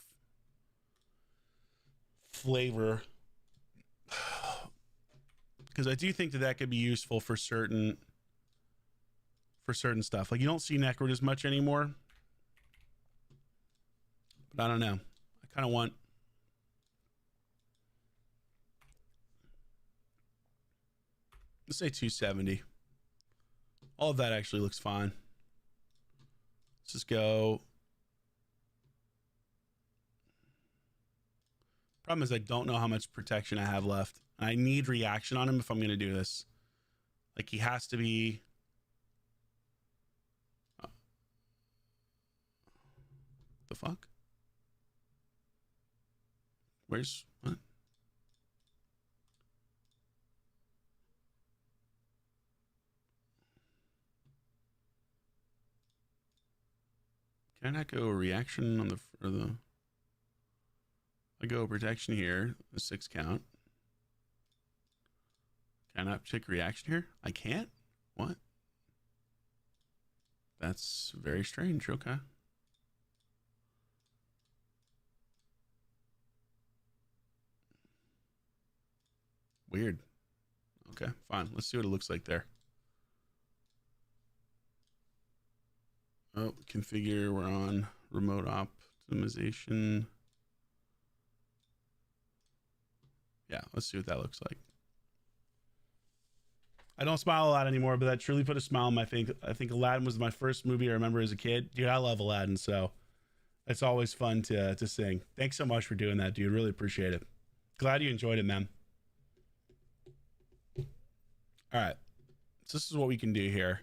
flavor, because I do think that could be useful for certain stuff. Like you don't see Necrid as much anymore, but I don't know. I kind of want. Let's say 270. All of that actually looks fine. Let's just go. Problem is I don't know how much protection I have left. I need reaction on him if I'm going to do this. Like he has to be. The fuck? Where's what? Can I not go reaction on the? I go protection here, the 6 count. Can I pick reaction here? I can't? What? That's very strange. Okay. Weird. Okay, fine. Let's see what it looks like there. Oh, configure. We're on remote optimization. Yeah, let's see what that looks like. I don't smile a lot anymore, but that truly put a smile on my face. I think Aladdin was my first movie I remember as a kid. Dude, I love Aladdin, so it's always fun to sing. Thanks so much for doing that, dude. Really appreciate it. Glad you enjoyed it, man. All right. So this is what we can do here.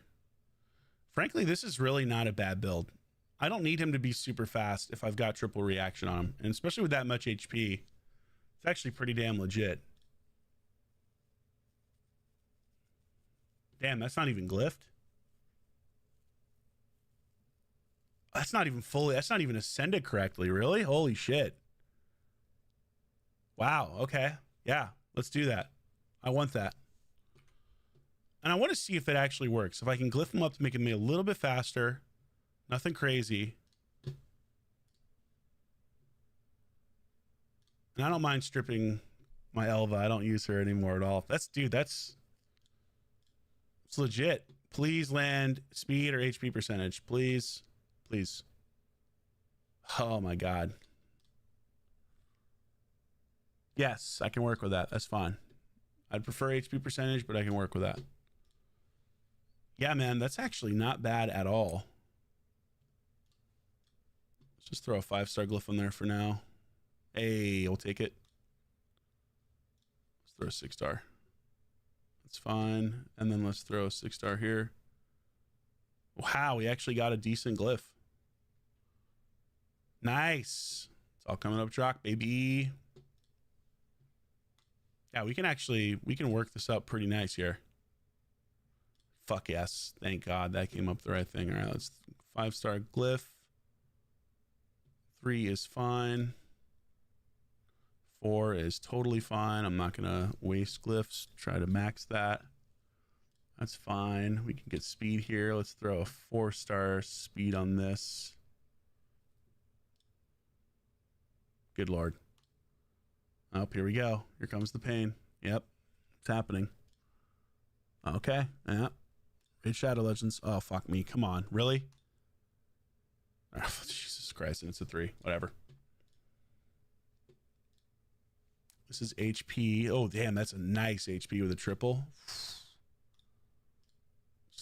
Frankly, this is really not a bad build. I don't need him to be super fast if I've got triple reaction on him. And especially with that much HP, it's actually pretty damn legit. Damn, that's not even glyphed. That's not even fully, that's not even ascended correctly, really? Holy shit. Wow, okay. Yeah, let's do that. I want that. And I want to see if it actually works. If I can glyph them up to make them a little bit faster. Nothing crazy. And I don't mind stripping my Elva. I don't use her anymore at all. That's, dude, it's legit. Please land speed or HP percentage. Please. Please. Oh my God. Yes, I can work with that. That's fine. I'd prefer HP percentage, but I can work with that. Yeah, man, that's actually not bad at all. Let's just throw a 5-star glyph on there for now. Hey, we'll take it. Let's throw a 6-star. That's fine. And then let's throw a 6-star here. Wow, we actually got a decent glyph. Nice. It's all coming up, Drock, baby. Yeah, we can work this up pretty nice here. Fuck yes. Thank God that came up the right thing. All right, let's 5-star glyph. 3 is fine. 4 is totally fine. I'm not going to waste glyphs. Try to max that. That's fine. We can get speed here. Let's throw a 4-star speed on this. Good Lord. Oh, here we go. Here comes the pain. Yep. It's happening. Okay. Yeah. RaidShadowLegends. Oh, fuck me. Come on. Really? Oh, Jesus Christ. And it's a 3. Whatever. This is HP. Oh, damn. That's a nice HP with a triple. Let's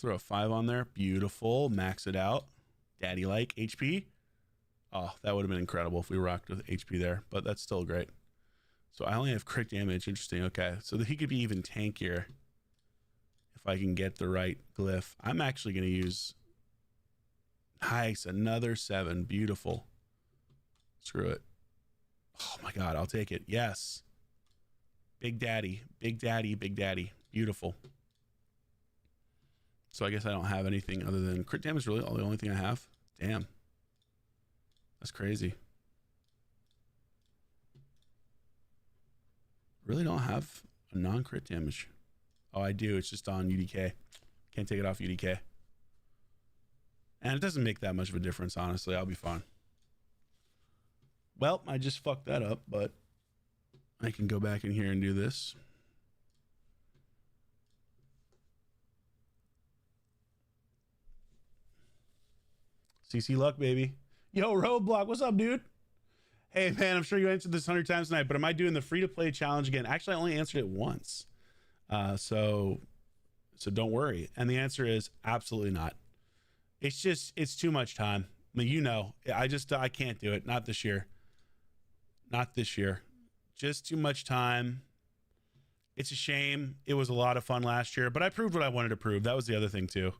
throw a 5 on there. Beautiful. Max it out. Daddy-like HP. Oh, that would have been incredible if we rocked with HP there, but that's still great. So I only have crit damage. Interesting. Okay. So that he could be even tankier if I can get the right glyph. I'm actually going to use... Nice. Another 7. Beautiful. Screw it. Oh my God. I'll take it. Yes. Big daddy. Big daddy. Big daddy. Beautiful. So I guess I don't have anything other than crit damage. Really the only thing I have. Damn. That's crazy. Really don't have a non-crit damage. Oh, I do. It's just on UDK. Can't take it off UDK. And it doesn't make that much of a difference, honestly. I'll be fine. Well, I just fucked that up, but I can go back in here and do this. CC luck, baby. Yo, Roadblock, what's up, dude? Hey, man, I'm sure you answered this 100 times tonight, but am I doing the free-to-play challenge again? Actually, I only answered it once. So don't worry. And the answer is absolutely not. It's too much time. I mean, you know, I can't do it. Not this year. Not this year. Just too much time. It's a shame. It was a lot of fun last year, but I proved what I wanted to prove. That was the other thing, too.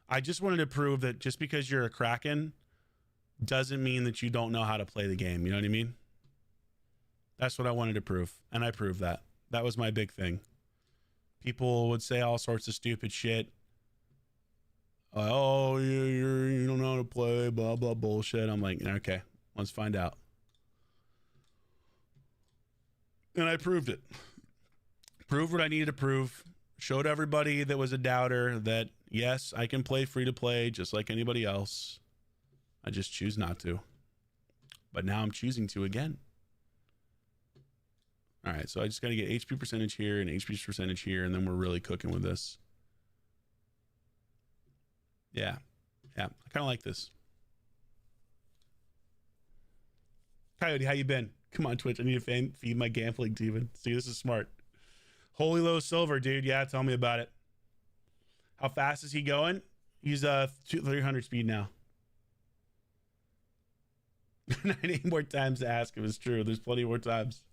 I just wanted to prove that just because you're a Kraken doesn't mean that you don't know how to play the game. You know what I mean? That's what I wanted to prove. And I proved that. That was my big thing. People would say all sorts of stupid shit. Oh, you don't know how to play, blah, blah, bullshit. I'm like, okay, let's find out. And I proved it. Proved what I needed to prove. Showed everybody that was a doubter that, yes, I can play free to play just like anybody else. I just choose not to. But now I'm choosing to again. All right, so I just got to get HP percentage here and HP percentage here, and then we're really cooking with this. Yeah. I kind of like this. Coyote, how you been? Come on, Twitch. I need to feed my gambling demon. See, this is smart. Holy low silver, dude. Yeah, tell me about it. How fast is he going? He's 300 speed now. 98 more times to ask if it's true. There's plenty more times.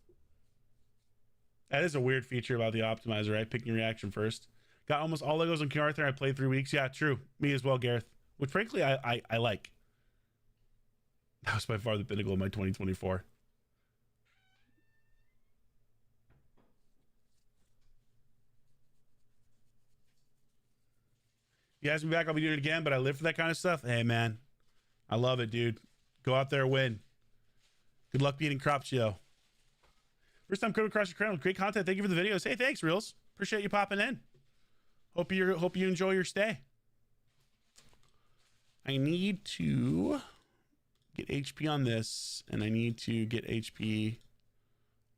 That is a weird feature about the optimizer, right? Picking reaction first. Got almost all Legos on King Arthur. I played 3 weeks. Yeah, true. Me as well, Gareth. Which frankly, I like. That was by far the pinnacle of my 2024. You ask me back, I'll be doing it again, but I live for that kind of stuff. Hey, man. I love it, dude. Go out there, win. Good luck beating Cropchio. First time coming across your channel. Great content. Thank you for the videos. Hey, thanks, Reels. Appreciate you popping in. Hope you enjoy your stay. I need to get HP on this, and I need to get HP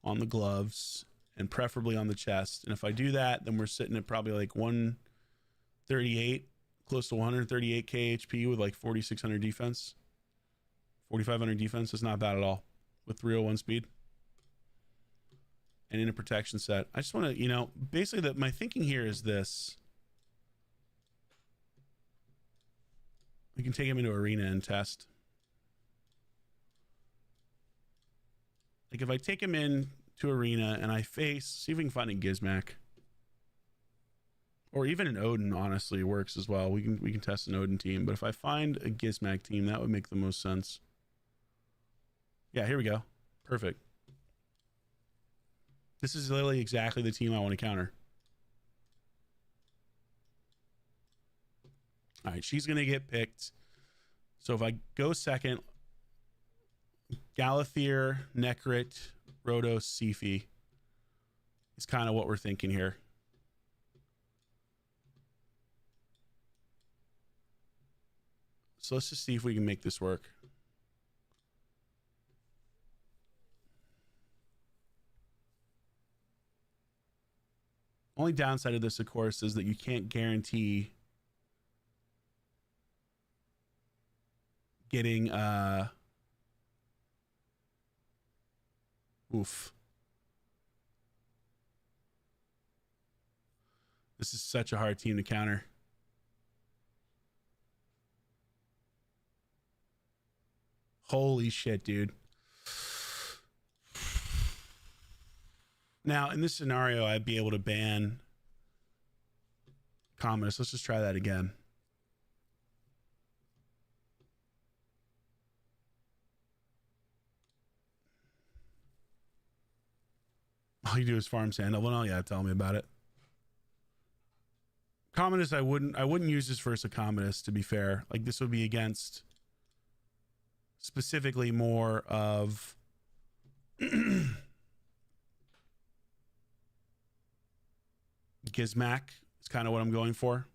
on the gloves, and preferably on the chest. And if I do that, then we're sitting at probably like 138, close to 138k HP with like 4600 defense. 4500 defense is not bad at all with 301 speed. And in a protection set. I just want to, you know, basically my thinking here is this. We can take him into arena and test. Like if I take him in to arena and I face, see if we can find a Gizmac. Or even an Odin, honestly, works as well. We can test an Odin team, but if I find a Gizmac team, that would make the most sense. Yeah, here we go. Perfect. This is literally exactly the team I want to counter. All right, she's going to get picked. So if I go second, Galathier, Necrit, Rhodos, Sifi is kind of what we're thinking here. So let's just see if we can make this work. Only downside of this, of course, is that you can't guarantee getting oof. This is such a hard team to counter. Holy shit, dude. Now, in this scenario, I'd be able to ban Commodus. Let's just try that again. All you do is farm Sandal. Well, yeah, tell me about it. Commodus, I wouldn't use this versus a Commodus, to be fair. Like, this would be against specifically more of Gizmac is kind of what I'm going for.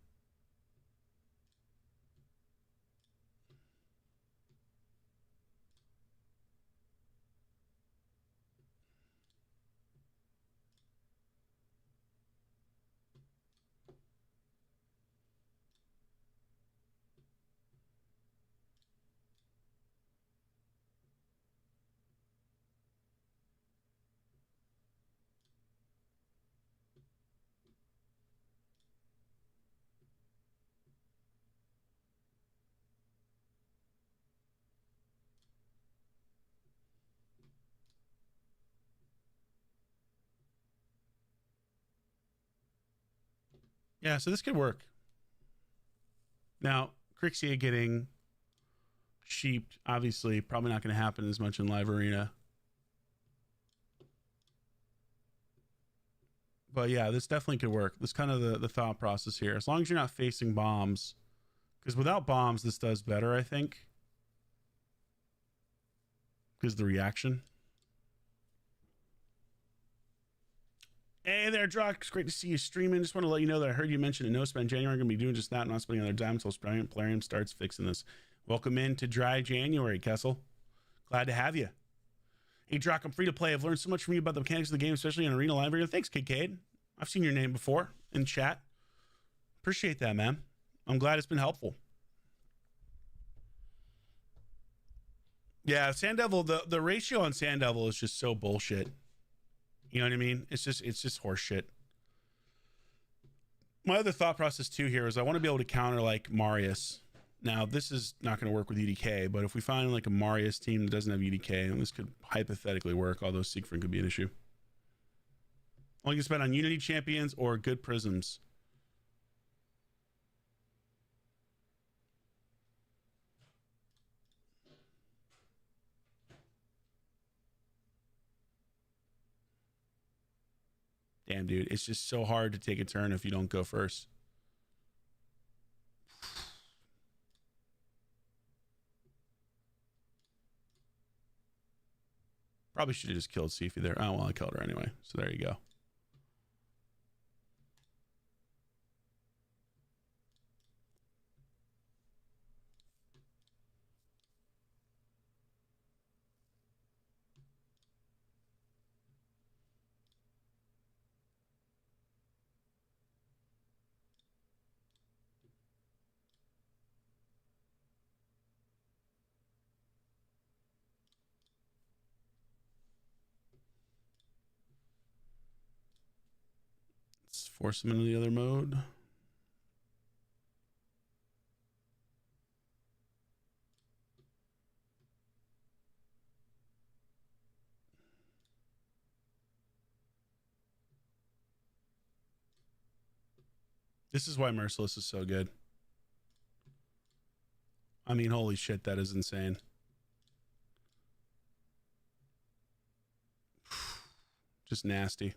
Yeah, so this could work. Now, Crixia getting sheeped, obviously, probably not going to happen as much in live arena. But yeah, this definitely could work. That's kind of the thought process here. As long as you're not facing bombs. Because without bombs, this does better, I think. Because the reaction. Hey there, Drock. It's great to see you streaming. Just want to let you know that I heard you mention a no spend January. I'm going to be doing just that, not spending another dime until Plarium starts fixing this. Welcome into Dry January, Kessel. Glad to have you. Hey, Drock, I'm free to play. I've learned so much from you about the mechanics of the game, especially in Arena Live Arena. Thanks, Kid. I've seen your name before in chat. Appreciate that, man. I'm glad it's been helpful. Yeah, Sand Devil, the ratio on Sand Devil is just so bullshit. You know what I mean? It's just horse shit. My other thought process too here is I want to be able to counter like Marius. Now this is not going to work with UDK, but if we find like a Marius team that doesn't have UDK, and this could hypothetically work, although Siegfried could be an issue. Only can spend on Unity champions or good prisms. Damn, dude, it's just so hard to take a turn if you don't go first. Probably should have just killed Sifi there. Oh, well, I killed her anyway. So there you go. Let's force him into the other mode. This is why Merciless is so good. I mean, holy shit, that is insane. Just nasty.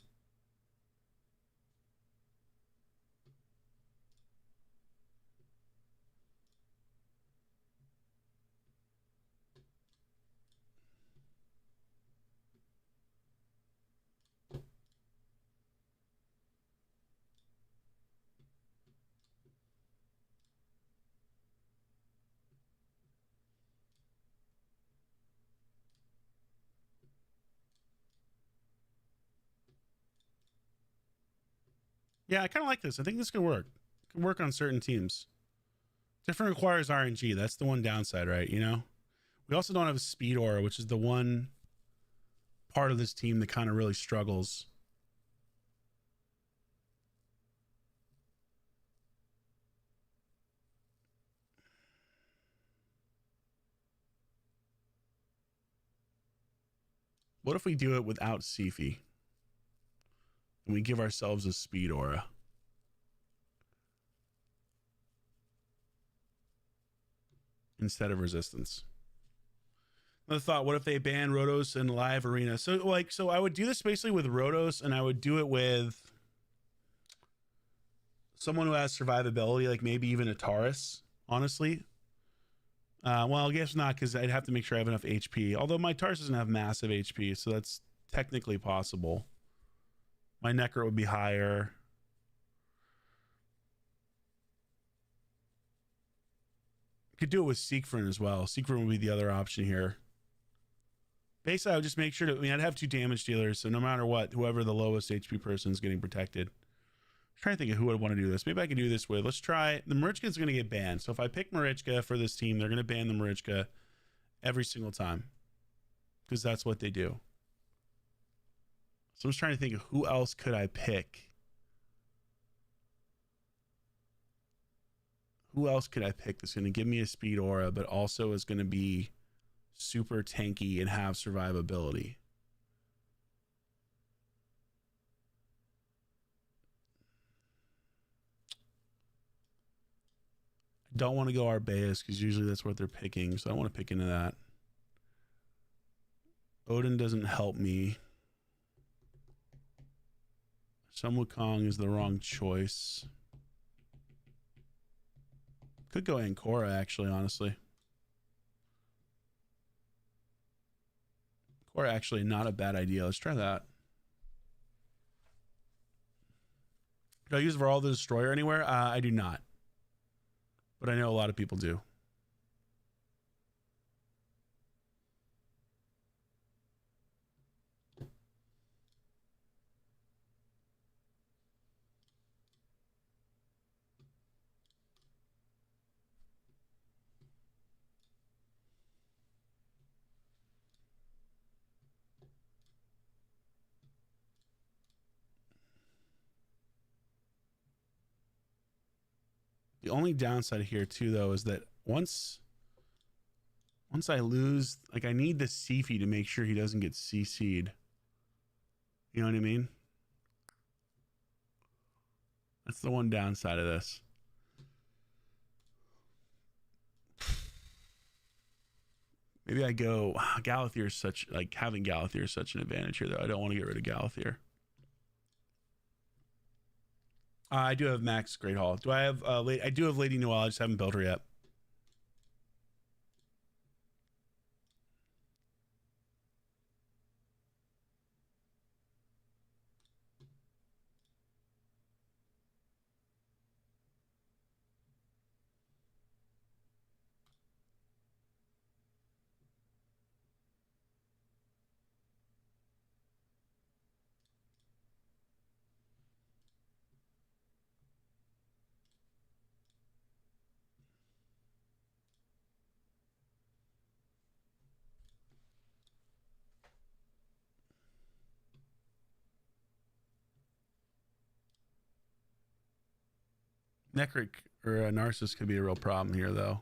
Yeah, I kind of like this. I think this could work. Could work on certain teams. Different requires RNG. That's the one downside, right? You know, we also don't have a speed aura, which is the one part of this team that kind of really struggles. What if we do it without Sifi? And we give ourselves a speed aura. Instead of resistance. Another thought, what if they ban Rotos in live arena? So I would do this basically with Rotos, and I would do it with someone who has survivability, like maybe even a Taurus, honestly. Well, I guess not, because I'd have to make sure I have enough HP. Although my Taurus doesn't have massive HP, so that's technically possible. My Necro would be higher. Could do it with Siegfried as well. Siegfried would be the other option here. Basically, I would just make sure to, I'd have 2 damage dealers, so no matter what, whoever the lowest HP person is getting protected. I'm trying to think of who would want to do this. Maybe I can do this with, let's try, the Marichka's going to get banned. So if I pick Marichka for this team, they're going to ban the Marichka every single time. Because that's what they do. So I'm just trying to think of who else could I pick. Who else could I pick that's going to give me a speed aura, but also is going to be super tanky and have survivability? I don't want to go Arbeus because usually that's what they're picking, so I don't want to pick into that. Odin doesn't help me. Sun Wukong is the wrong choice. Could go Ancora, actually, honestly. Ancora, actually, not a bad idea. Let's try that. Do I use Varl the Destroyer anywhere? I do not. But I know a lot of people do. The only downside here too, though, is that once I lose, like, I need the Sifi to make sure he doesn't get CC'd. You know what I mean? That's the one downside of this. Maybe I go Galathier is such, like, having Galathier is such an advantage here, though. I don't want to get rid of Galathier. I do have Max Great Hall. Do I have I do have Lady Noelle, I just haven't built her yet. Necroc or a Narcissus could be a real problem here, though.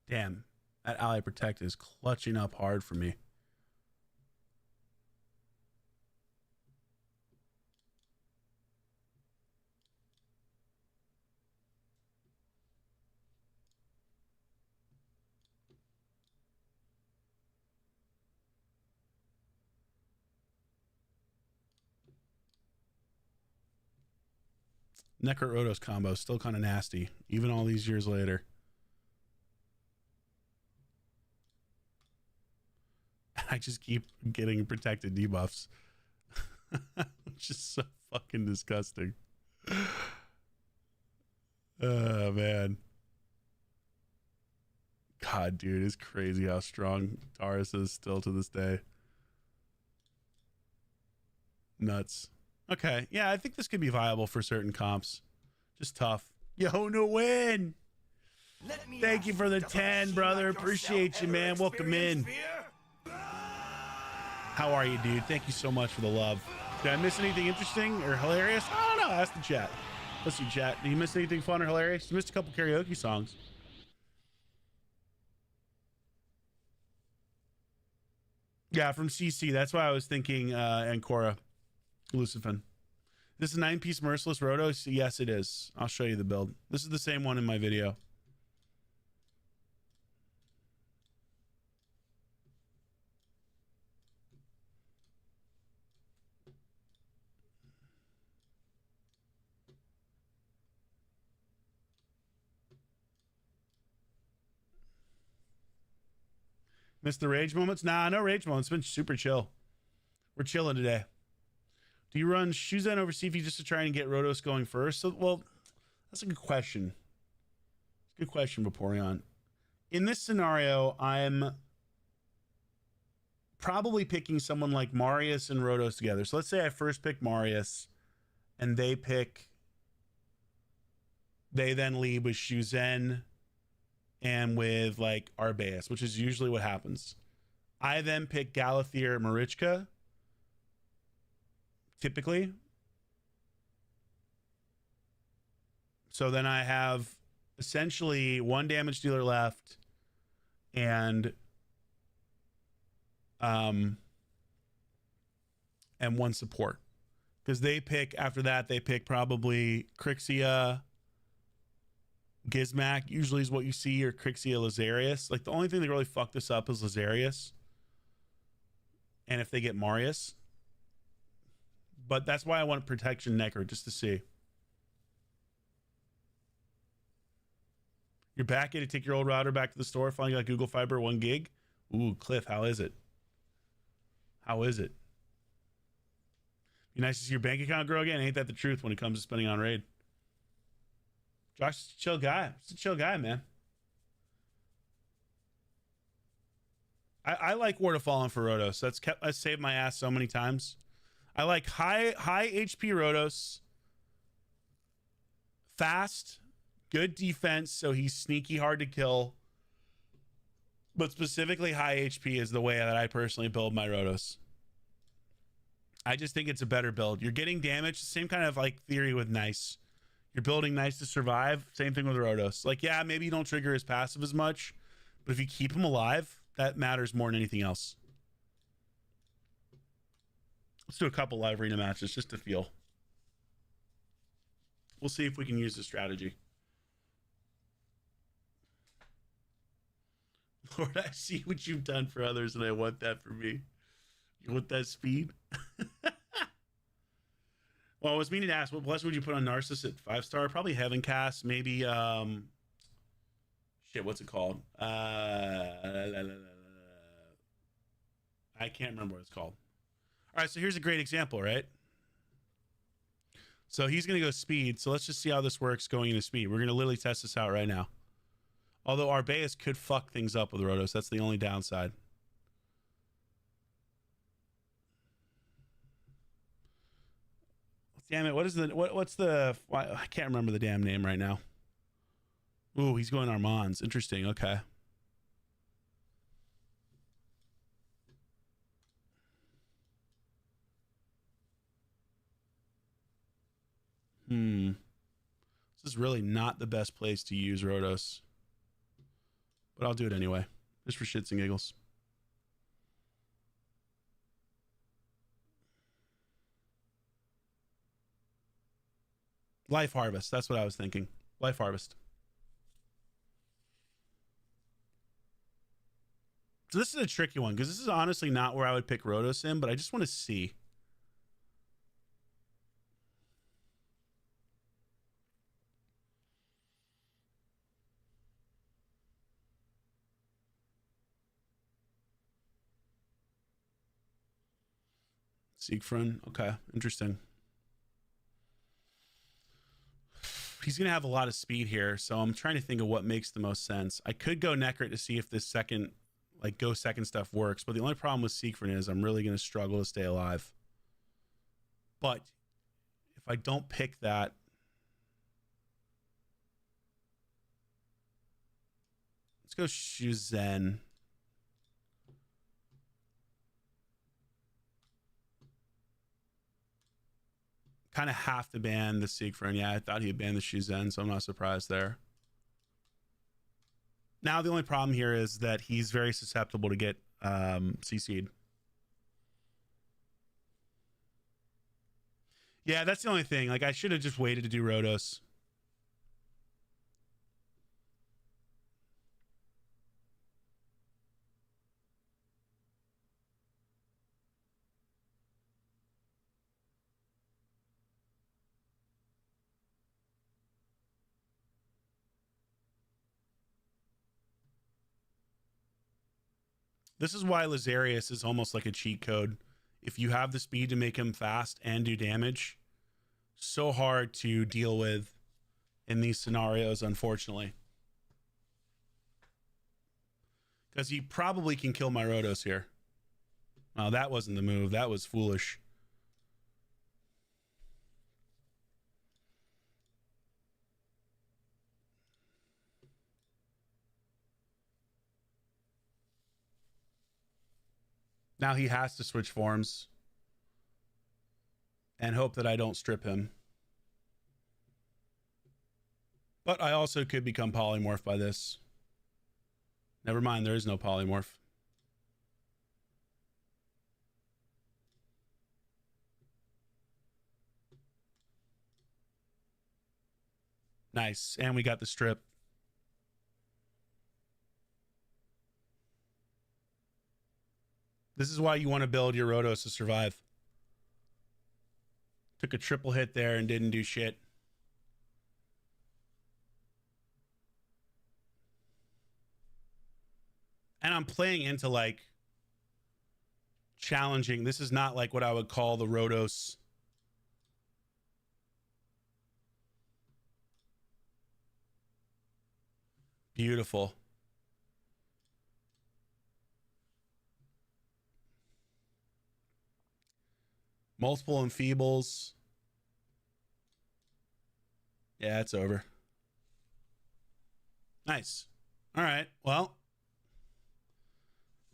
Damn, that Ally Protect is clutching up hard for me. Necro Rotos combo still kind of nasty, even all these years later. I just keep getting protected debuffs, which is so fucking disgusting. Oh man, God, dude, it's crazy how strong Taurus is still to this day. Nuts. Okay, yeah, I think this could be viable for certain comps. Just tough. Yo, no win. Thank you for the 10, brother. Appreciate you, man. Welcome in. How are you, dude? Thank you so much for the love. Did I miss anything interesting or hilarious? I don't know. Ask the chat. Let's see, chat. Did you miss anything fun or hilarious? You missed a couple karaoke songs. Yeah, from CC. That's why I was thinking Ancora. Lucifin. This is a 9-piece Merciless Rotos? Yes, it is. I'll show you the build. This is the same one in my video. Missed the rage moments? Nah, no rage moments. It's been super chill. We're chilling today. Do you run Shuzen over CV just to try and get Rotos going first? So, well, that's a good question. It's a good question, Vaporeon. In this scenario, I'm probably picking someone like Marius and Rotos together. So let's say I first pick Marius, and they then lead with Shuzen and with like Arbaeus, which is usually what happens. I then pick Galathier Marichka, typically. So then I have essentially one damage dealer left and one support. Because they pick, after that, they pick probably Crixia, Gizmac, usually is what you see, or Crixia Lazarius. Like, the only thing that really fucked this up is Lazarius. And if they get Marius. But that's why I want Protection Necro, just to see. You're back in to take your old router back to the store, finally got Google Fiber 1 gig. Ooh, Cliff, how is it? How is it? Be nice to see your bank account grow again. Ain't that the truth when it comes to spending on Raid? Josh is a chill guy. He's a chill guy, man. I like Ward of Fallen for Rotos. I saved my ass so many times. I like high HP Rotos. Fast, good defense, so he's sneaky, hard to kill. But specifically high HP is the way that I personally build my Rotos. I just think it's a better build. You're getting damage, same kind of like theory with Nice. You're building Nice to survive, same thing with Rotos. Like, yeah, maybe you don't trigger his passive as much, but if you keep him alive, that matters more than anything else. Let's do a couple live arena matches just to feel. We'll see if we can use the strategy. Lord, I see what you've done for others, and I want that for me. You want that speed? Well, I was meaning to ask, what bless would you put on Narcissus at 5-star? Probably Heaven Cast, maybe shit, what's it called? I can't remember what it's called. All right, so here's a great example, right? So he's going to go speed. So let's just see how this works going into speed. We're going to literally test this out right now. Although Arbaeus could fuck things up with Rotos. That's the only downside. Damn it! What is the what's the? I can't remember the damn name right now. Ooh, he's going Armands. Interesting. Okay. This is really not the best place to use Rotos, but I'll do it anyway, just for shits and giggles. Life Harvest. That's what I was thinking. Life Harvest. So this is a tricky one because this is honestly not where I would pick Rotos in, but I just want to see. Siegfried. Okay, interesting. He's going to have a lot of speed here, so I'm trying to think of what makes the most sense. I could go Necrit to see if this second, like, go second stuff works, but the only problem with Siegfried is I'm really going to struggle to stay alive. But if I don't pick that, let's go Shuzen. Kind of have to ban the Siegfried. Yeah, I thought he'd ban the Shuzen, so I'm not surprised there. Now, the only problem here is that he's very susceptible to get CC'd. Yeah, that's the only thing. Like, I should have just waited to do Rotos. This is why Lazarius is almost like a cheat code. If you have the speed to make him fast and do damage, so hard to deal with in these scenarios, unfortunately. Because he probably can kill my Rotos here. Oh, that wasn't the move. That was foolish. Now he has to switch forms and hope that I don't strip him. But I also could become polymorph by this. Never mind, there is no polymorph. Nice, and we got the strip. This is why you want to build your Rotos to survive. Took a triple hit there and didn't do shit. And I'm playing into, like, challenging. This is not like what I would call the Rotos. Beautiful. Multiple enfeebles. Yeah, it's over. Nice. All right. Well,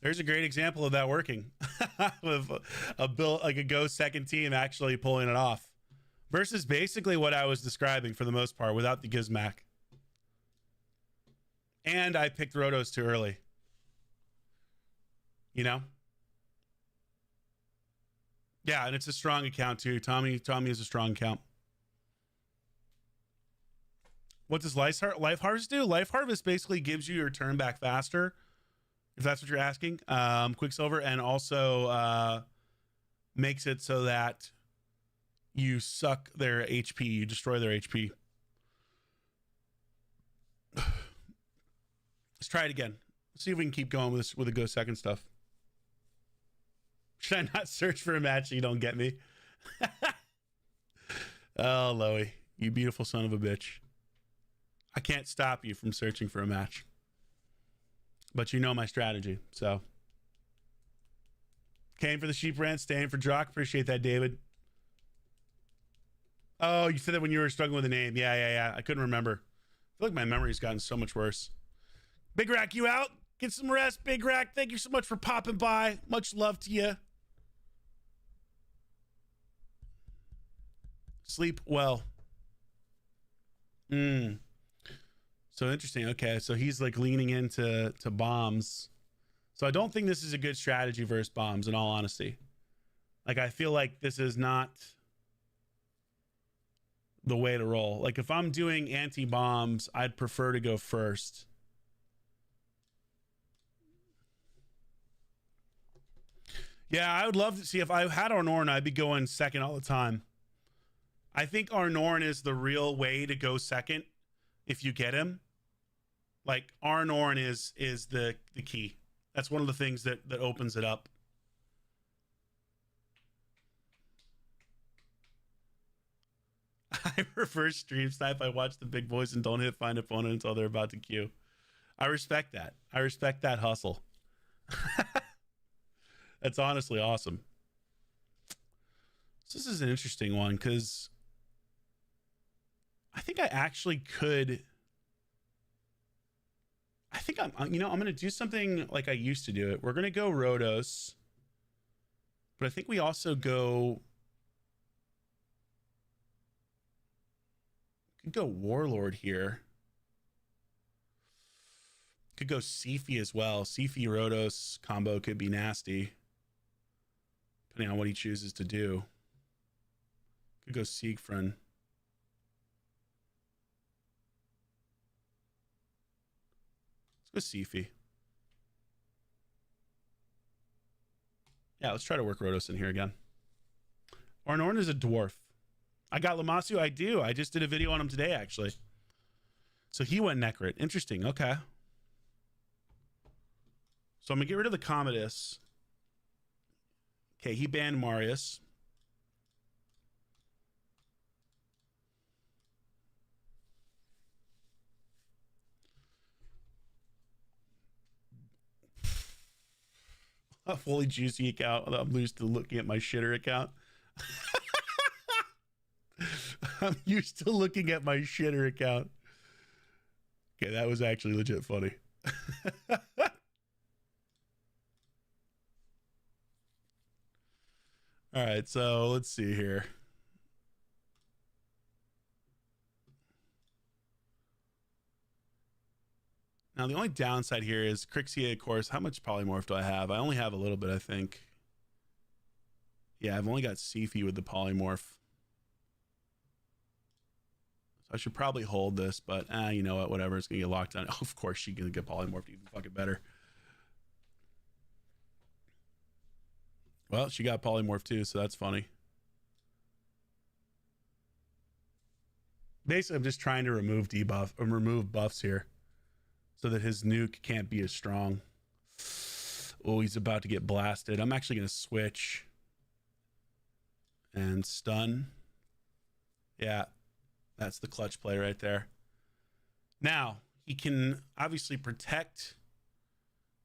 there's a great example of that working. With a build, like a go second team actually pulling it off. Versus basically what I was describing for the most part without the Gizmac. And I picked Rotos too early. You know? Yeah, and it's a strong account too. Tommy is a strong account. What does Life Harvest do? Life Harvest basically gives you your turn back faster, if that's what you're asking. Quicksilver, and also makes it so that you suck their HP, you destroy their HP. Let's try it again. Let's see if we can keep going with this with the go second stuff. Should I not search for a match so you don't get me? Oh, Loey, you beautiful son of a bitch. I can't stop you from searching for a match. But you know my strategy, so. Came for the sheep rant, staying for Drock. Appreciate that, David. Oh, you said that when you were struggling with the name. Yeah. I couldn't remember. I feel like my memory's gotten so much worse. Big Rack, you out? Get some rest, Big Rack. Thank you so much for popping by. Much love to you. Sleep well. So interesting. Okay, so he's like leaning into bombs. So I don't think this is a good strategy versus bombs, in all honesty. Like, I feel like this is not the way to roll. Like, if I'm doing anti-bombs, I'd prefer to go first. Yeah, I would love to see if I had Arnorn, I'd be going second all the time. I think Arnorn is the real way to go second if you get him. Like, Arnorn is the key. That's one of the things that opens it up. I prefer stream snipe. I watch the big boys and don't hit find opponent until they're about to queue. I respect that. I respect that hustle. That's honestly awesome. So this is an interesting one because I think I actually could. I think I'm going to do something like I used to do it. We're going to go Rotos, but I think we also could go Warlord here. Could go Sifi as well. Sifi Rotos combo could be nasty, depending on what he chooses to do. Could go Siegfried. Let's go Sifi. Yeah, let's try to work Rotos in here again. Arnorn is a dwarf. I got Lamassu. I do. I just did a video on him today, actually. So he went Necrit. Interesting. Okay. So I'm going to get rid of the Commodus. Okay, he banned Marius. A fully juicy account. I'm used to looking at my shitter account. I'm used to looking at my shitter account. Okay, that was actually legit funny. All right, so let's see here. Now, the only downside here is Crixia, of course. How much polymorph do I have? I only have a little bit, I think. Yeah, I've only got Sifi with the polymorph. So I should probably hold this, but you know what? Whatever. It's going to get locked down. Oh, of course, she's going to get polymorphed even fucking better. Well, she got polymorph too, so that's funny. Basically, I'm just trying to remove debuff or remove buffs here so that his nuke can't be as strong. Oh, he's about to get blasted. I'm actually going to switch and stun. Yeah, that's the clutch play right there. Now, he can obviously protect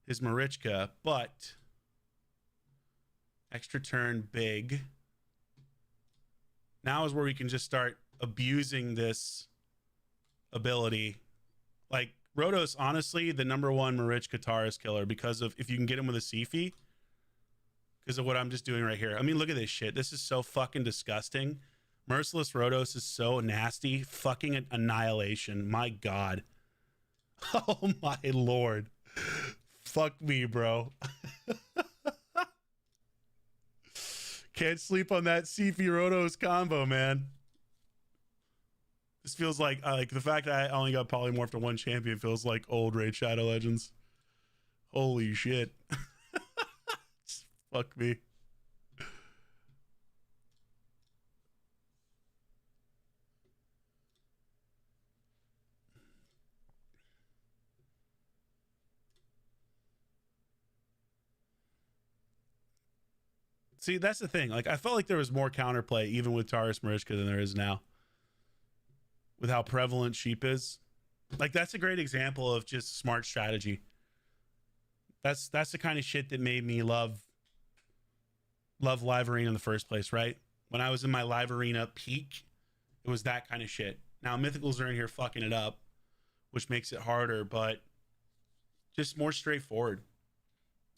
his Marichka, but extra turn big. Now is where we can just start abusing this ability. Like, Rotos, honestly, the #1 Marichka Taurus killer because of if you can get him with a Sifi. Because of what I'm just doing right here. I mean, look at this shit. This is so fucking disgusting. Merciless Rotos is so nasty. Fucking annihilation. My God. Oh my Lord. Fuck me, bro. Can't sleep on that Sifi Rotos combo, man. This feels like the fact that I only got polymorphed to one champion feels like old RaidShadowLegends. Holy shit. Fuck me. See, that's the thing. Like, I felt like there was more counterplay even with Taurus Marichka than there is now. With how prevalent sheep is. Like, that's a great example of just smart strategy. That's the kind of shit that made me love Live Arena in the first place, right? When I was in my Live Arena peak It was that kind of shit. Now mythicals are in here fucking it up, which makes it harder, but just more straightforward,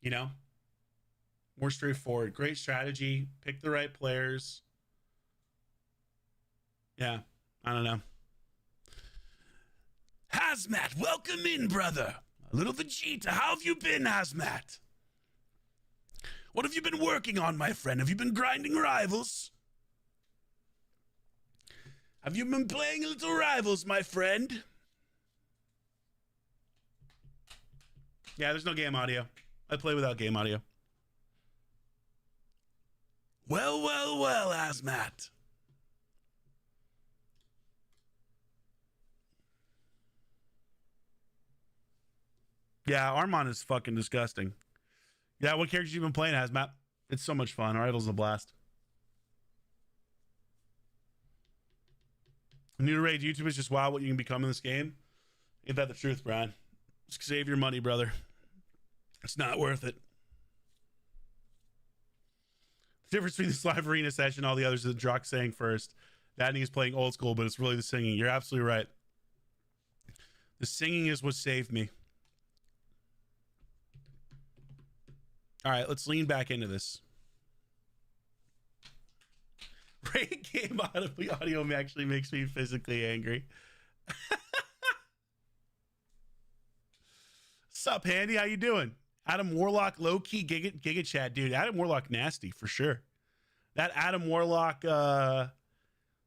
you know? More straightforward. Great strategy. Pick the right players. Yeah, I don't know. Hazmat, welcome in, brother. A little Vegeta. How have you been, Hazmat? What have you been working on, my friend? Have you been grinding Rivals? Have you been playing a little Rivals, my friend? Yeah, there's no game audio. I play without game audio. Well, well, well, Hazmat. Yeah, Armon is fucking disgusting. Yeah, what characters you been playing, Hazmat? It's so much fun. Rival's a blast. New to Raid, YouTube is just wow what you can become in this game. Ain't that the truth, Brian? Just save your money, brother. It's not worth it. The difference between this live arena session and all the others is Drock saying first. That he's playing old school, but it's really the singing. You're absolutely right. The singing is what saved me. All right, let's lean back into this. Raid game audio actually makes me physically angry. Sup, Handy? How you doing? Adam Warlock, low-key Giga Chat, dude. Adam Warlock nasty, for sure. That Adam Warlock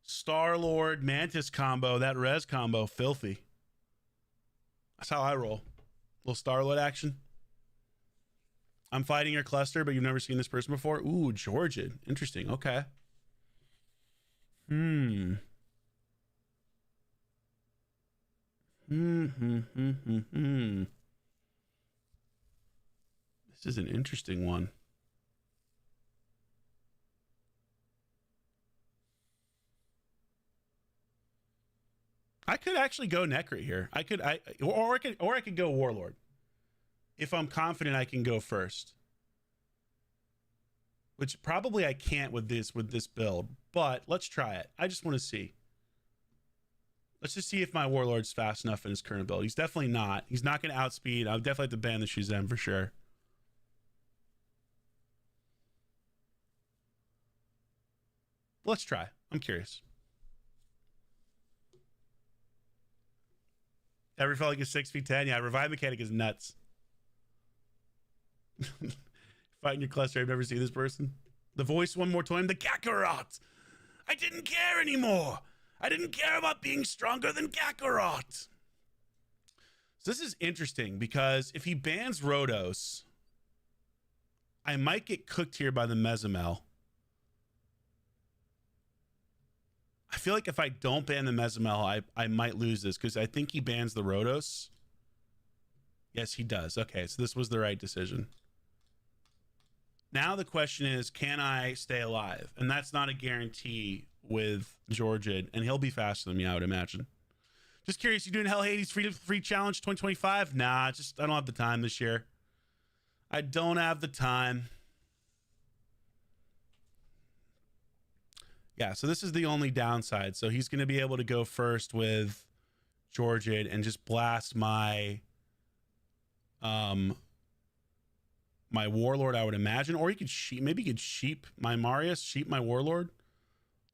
Star-Lord Mantis combo, that res combo, filthy. That's how I roll. Little Star-Lord action. I'm fighting your cluster, but you've never seen this person before? Ooh, Georgia. Interesting. Okay. This is an interesting one. I could actually go Necri here. I could go Warlord. If I'm confident I can go first. Which probably I can't with this build, but let's try it. I just want to see. Let's just see if my Warlord's fast enough in his current build. He's definitely not. He's not going to outspeed. I'll definitely have to ban the Shuzem for sure. Let's try. I'm curious. Ever felt like a 6'10"? Yeah, revive mechanic is nuts. Fighting your cluster. I've never seen this person. The voice one more time. The Kakarot. I didn't care anymore. I didn't care about being stronger than Kakarot. So this is interesting because if he bans Rhodos, I might get cooked here by the Mezimel. I feel like if I don't ban the Mezimel, I might lose this because I think he bans the Rhodos. Yes, he does. Okay, so this was the right decision. Now the question is, can I stay alive? And that's not a guarantee with Georgid, and he'll be faster than me, I would imagine. Just curious, you doing Hell Hades free challenge 2025? Nah, just I don't have the time this year. I don't have the time. Yeah, so this is the only downside. So he's going to be able to go first with Georgid and just blast my my Warlord, I would imagine. Or he could maybe he could sheep my Marius, sheep my Warlord.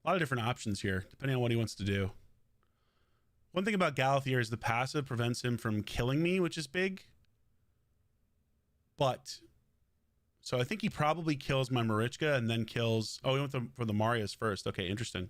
A lot of different options here, depending on what he wants to do. One thing about Galathier is the passive prevents him from killing me, which is big. But, so I think he probably kills my Marichka and then kills... Oh, he went for the Marius first. Okay, interesting.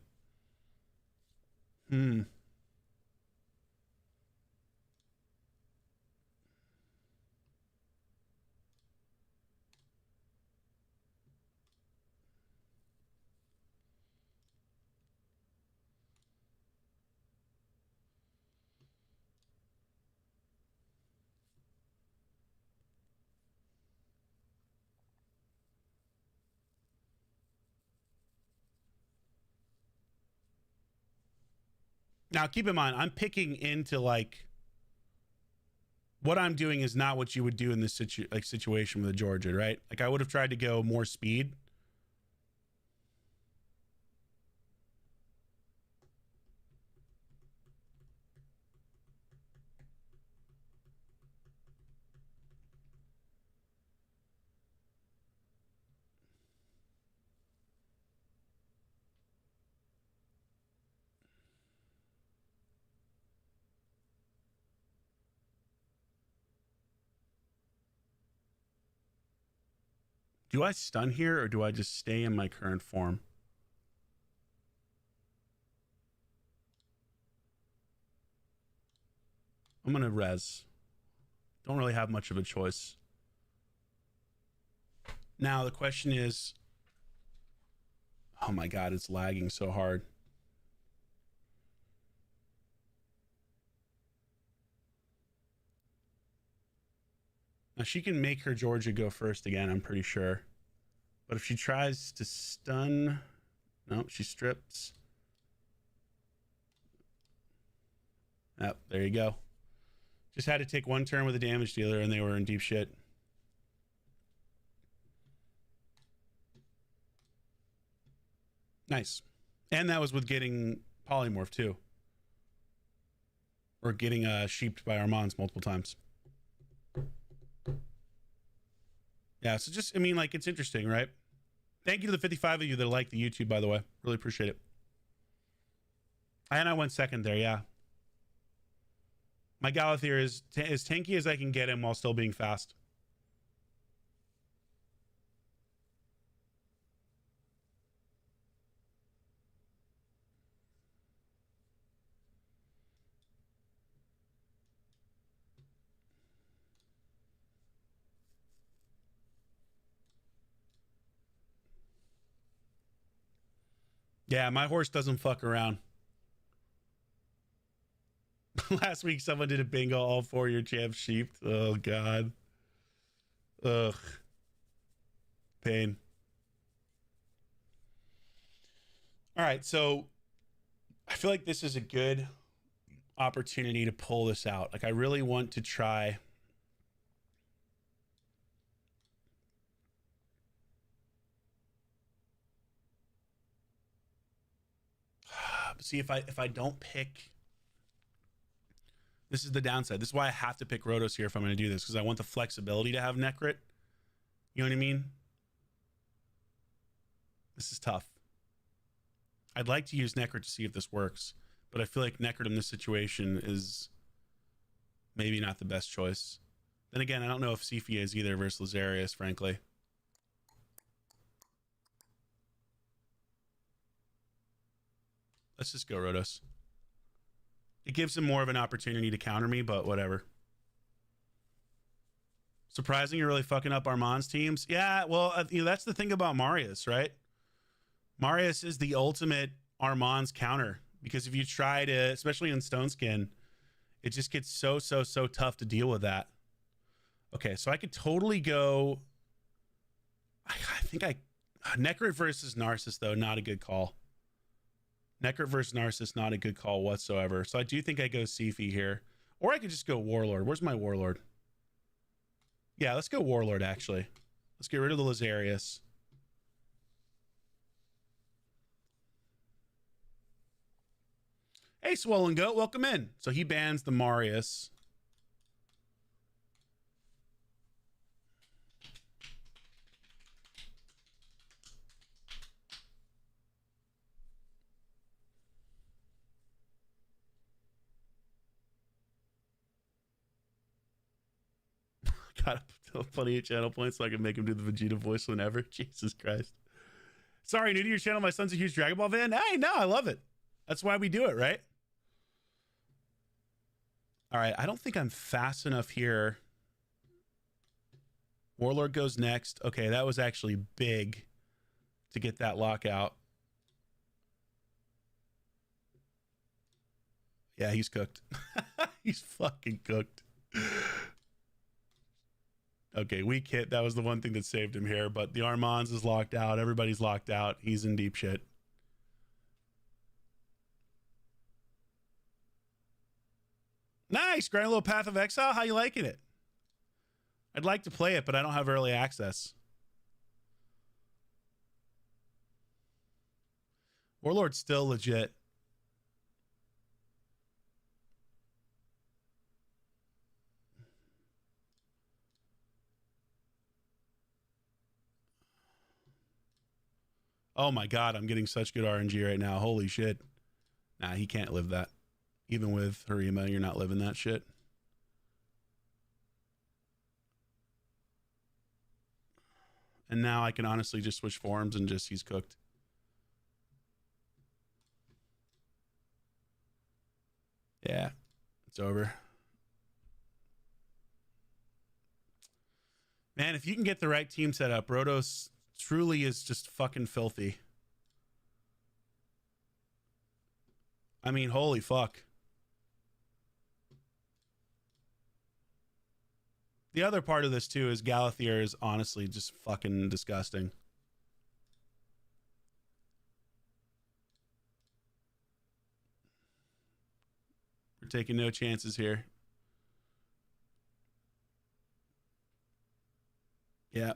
Now, keep in mind, I'm picking into like what I'm doing is not what you would do in this situation with a Georgia, right? Like I would have tried to go more speed. Do I stun here or do I just stay in my current form? I'm going to res. Don't really have much of a choice. Now, the question is... Oh my god, it's lagging so hard. Now, she can make her Georgia go first again, I'm pretty sure. But if she tries to stun... No, she strips. Yep, there you go. Just had to take one turn with a damage dealer and they were in deep shit. Nice. And that was with getting polymorph too. Or getting sheeped by Armands multiple times. Yeah, so just, I mean, like, it's interesting, right? Thank you to the 55 of you that like the YouTube, by the way. Really appreciate it. And I went second there, yeah. My Galathir is as tanky as I can get him while still being fast. Yeah, my horse doesn't fuck around. Last week, someone did a bingo, all 4 of your champs sheep. Oh, God. Ugh. Pain. All right, so I feel like this is a good opportunity to pull this out. Like, I really want to try... See, if I don't pick... This is the downside. This is why I have to pick Rotos here if I'm going to do this, because I want the flexibility to have Necrit. You know what I mean? This is tough. I'd like to use Necrit to see if this works, but I feel like Necrit in this situation is maybe not the best choice. Then again, I don't know if Sifia is either versus Lazarius, frankly. Let's just go Rotos. It gives him more of an opportunity to counter me, but whatever. Surprising you're really fucking up Armand's teams. Yeah, well, you know, that's the thing about Marius, right? Marius is the ultimate Armand's counter, because if you try to, especially in Stone Skin, it just gets so tough to deal with that. Okay, so I could totally go... I think Necrit versus Narcissus, though, not a good call. Necrit versus Narcissus, not a good call whatsoever. So I do think I go Sifi here. Or I could just go Warlord. Where's my Warlord? Yeah, let's go Warlord, actually. Let's get rid of the Lazarius. Hey, Swollen Goat, welcome in. So he bans the Marius. Got plenty of channel points so I can make him do the Vegeta voice whenever. Jesus Christ. Sorry, new to your channel. My son's a huge Dragon Ball fan. Hey, no, I love it. That's why we do it, right? All right, I don't think I'm fast enough here. Warlord goes next. Okay, that was actually big to get that lockout. Yeah, he's cooked. He's fucking cooked. Okay, weak hit. That was the one thing that saved him here, but the Armands is locked out. Everybody's locked out. He's in deep shit. Nice! Grand little Path of Exile. How you liking it? I'd like to play it, but I don't have early access. Warlord's still legit. Oh my god, I'm getting such good RNG right now. Holy shit. Nah, he can't live that. Even with Harima, you're not living that shit. And now I can honestly just switch forms and just he's cooked. Yeah, it's over. Man, if you can get the right team set up, Rotos truly is just fucking filthy. I mean, holy fuck. The other part of this too is Galathier is honestly just fucking disgusting. We're taking no chances here. Yeah.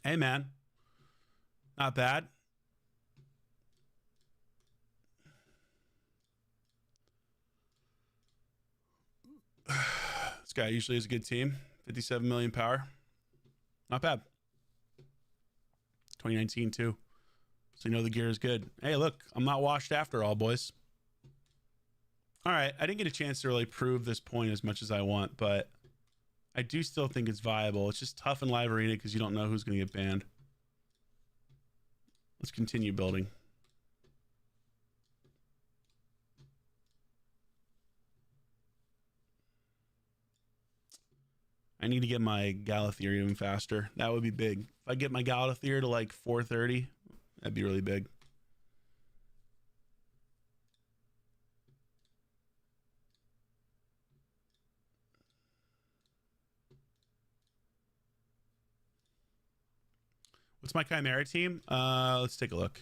Hey, man. Not bad. This guy usually has a good team. 57 million power. Not bad. 2019 too. So you know the gear is good. Hey, look, I'm not washed after all, boys. All right, I didn't get a chance to really prove this point as much as I want, but I do still think it's viable. It's just tough in live arena because you don't know who's going to get banned. Let's continue building. I need to get my Galathier even faster. That would be big. If I get my Galathier to like 430, that'd be really big. What's my Chimera team? Let's take a look.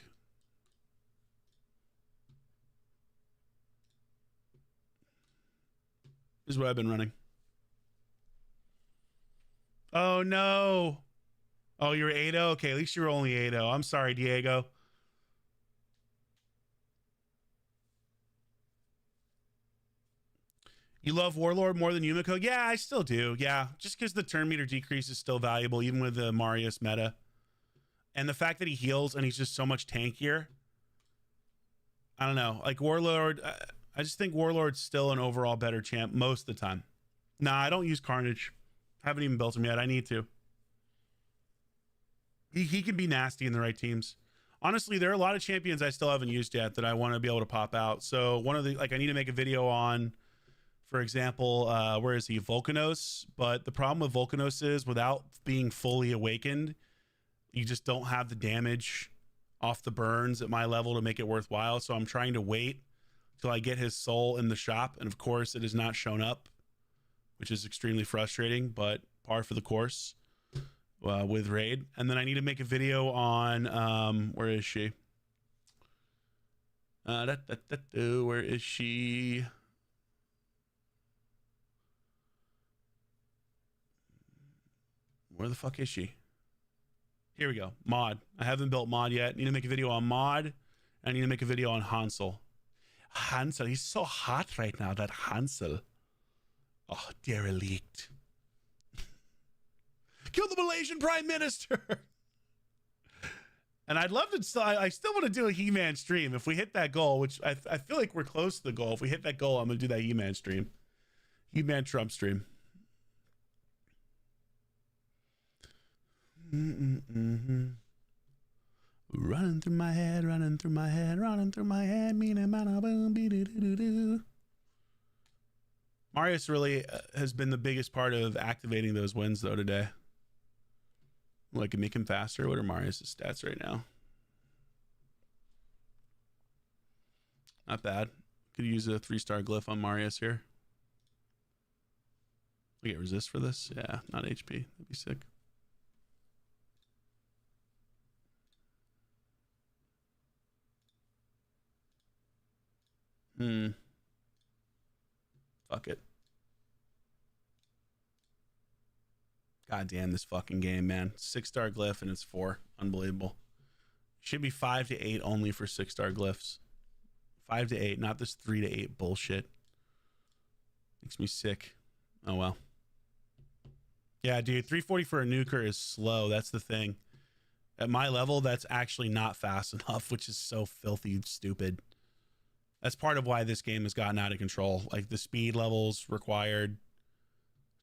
This is what I've been running. Oh, no. Oh, you're 8-0? Okay, at least you were only 8-0. I'm sorry, Diego. You love Warlord more than Yumiko? Yeah, I still do. Yeah, just because the turn meter decrease is still valuable, even with the Marius meta. And the fact that he heals and he's just so much tankier. I don't know. Like Warlord, I just think Warlord's still an overall better champ most of the time. Nah, I don't use Carnage. Haven't even built him yet. I need to. He can be nasty in the right teams. Honestly, there are a lot of champions I still haven't used yet that I want to be able to pop out. So one of the, like, I need to make a video on, for example, where is he? Volcanos. But the problem with Volcanos is without being fully awakened, you just don't have the damage off the burns at my level to make it worthwhile. So I'm trying to wait till I get his soul in the shop. And of course, it has not shown up, which is extremely frustrating, but par for the course with Raid. And then I need to make a video on, where is she? Where is she? Where the fuck is she? Here we go. Mod. I haven't built Mod yet. Need to make a video on Mod. I need to make a video on Hansel. Hansel, he's so hot right now, that Hansel. Oh, derelict. Kill the Malaysian Prime Minister. And I'd love to, I still want to do a He-Man stream. If we hit that goal, which I feel like we're close to the goal. If we hit that goal, I'm going to do that He-Man stream. He-Man Trump stream. Running through my head, running through my head, running through my head. Marius really has been the biggest part of activating those wins though today. Like, can make him faster. What are Marius' stats right now? Not bad. Could use a 3-star glyph on Marius here. We get resist for this? Yeah, not HP. That'd be sick. Fuck it. God damn this fucking game, man. 6-star glyph and it's 4. Unbelievable. Should be 5 to 8 only for 6-star glyphs. 5 to 8, not this 3 to 8 bullshit. Makes me sick. Oh well. Yeah, dude, 340 for a nuker is slow. That's the thing. At my level, that's actually not fast enough, which is so filthy stupid. That's part of why this game has gotten out of control. Like, the speed levels required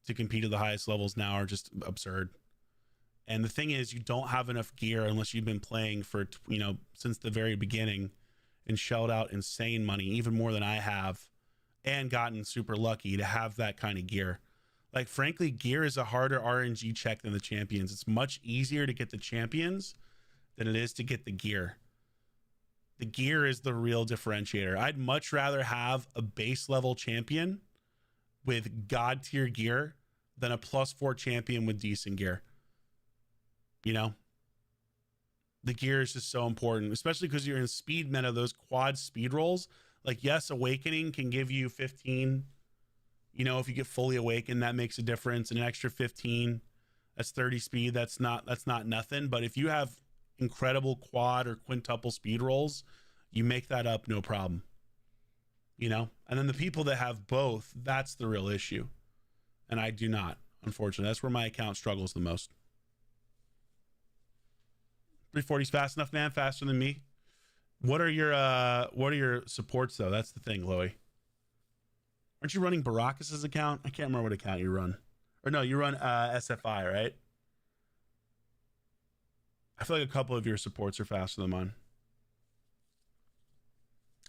to compete at the highest levels now are just absurd. And the thing is, you don't have enough gear unless you've been playing for, you know, since the very beginning and shelled out insane money, even more than I have, and gotten super lucky to have that kind of gear. Like, frankly, gear is a harder RNG check than the champions. It's much easier to get the champions than it is to get the gear. The gear is the real differentiator. I'd much rather have a base level champion with god tier gear than a +4 champion with decent gear. You know, the gear is just so important, especially because you're in speed meta, those quad speed rolls. Like, yes, awakening can give you 15. You know, if you get fully awakened, that makes a difference. And an extra 15, that's 30 speed. That's not nothing. But if you have incredible quad or quintuple speed rolls, you make that up no problem. You know, and then the people that have both, that's the real issue. And I do not, unfortunately. That's where my account struggles the most. 340's fast enough, man. Faster than me. What are your supports though? That's the thing, Loey. Aren't you running Baracus's account? I can't remember what account you run. Or no, you run SFI, right? I feel like a couple of your supports are faster than mine.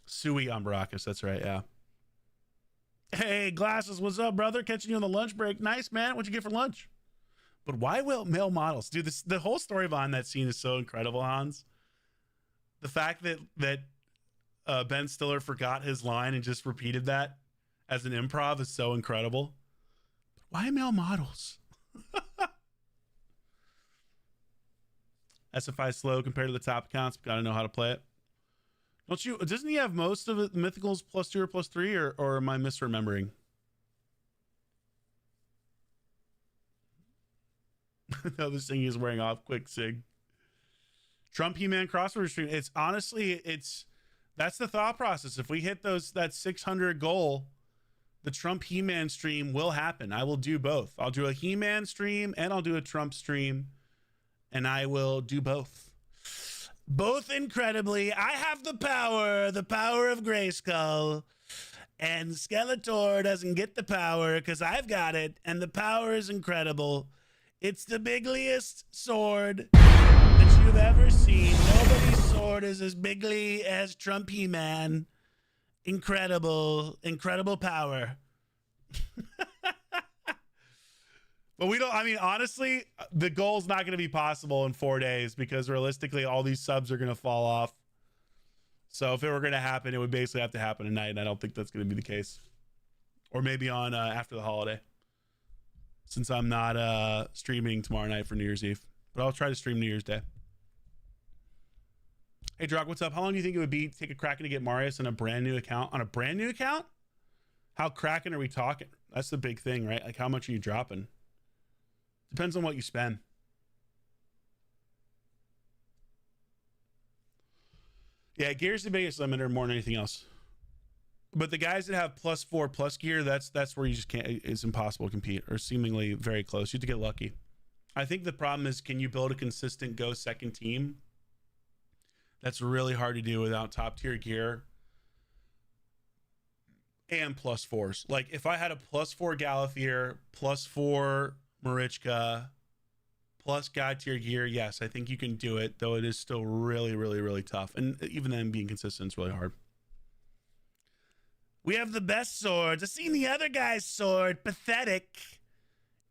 Sui on Baracus, that's right, yeah. Hey, Glasses, what's up, brother? Catching you on the lunch break. Nice, man. What'd you get for lunch? But why will male models? Dude, the whole story behind that scene is so incredible, Hans. The fact that Ben Stiller forgot his line and just repeated that as an improv is so incredible. But why male models? SFI is slow compared to the top accounts. Got to know how to play it. Don't you? Doesn't he have most of it mythicals +2 or +3, or am I misremembering? No, this thing is wearing off quick, Sig. Trump He-Man crossover stream. It's honestly, that's the thought process. If we hit that 600 goal, the Trump He-Man stream will happen. I will do both. I'll do a He-Man stream and I'll do a Trump stream, and I will do both. Both incredibly. I have the power of Grayskull, and Skeletor doesn't get the power because I've got it, and the power is incredible. It's the bigliest sword that you've ever seen. Nobody's sword is as bigly as Trump He-Man. Incredible, incredible power. But we don't, I mean, honestly, the goal's not going to be possible in 4 days because realistically, all these subs are going to fall off. So if it were going to happen, it would basically have to happen tonight, and I don't think that's going to be the case. Or maybe on after the holiday, since I'm not streaming tomorrow night for New Year's Eve. But I'll try to stream New Year's Day. Hey, Drock, what's up? How long do you think it would be to take a Kraken to get Marius on a brand new account? On a brand new account? How Kraken are we talking? That's the big thing, right? Like, how much are you dropping? Depends on what you spend. Yeah, gear's the biggest limiter more than anything else. But the guys that have +4+ gear, that's where you just can't, it's impossible to compete, or seemingly very close. You have to get lucky. I think the problem is, can you build a consistent go second team? That's really hard to do without top tier gear and +4s. Like, if I had a +4 Galathir, +4 Marichka, plus god tier gear, yes, I think you can do it, though it is still really, really, really tough. And even then, being consistent is really hard. We have the best swords. I've seen the other guy's sword. Pathetic.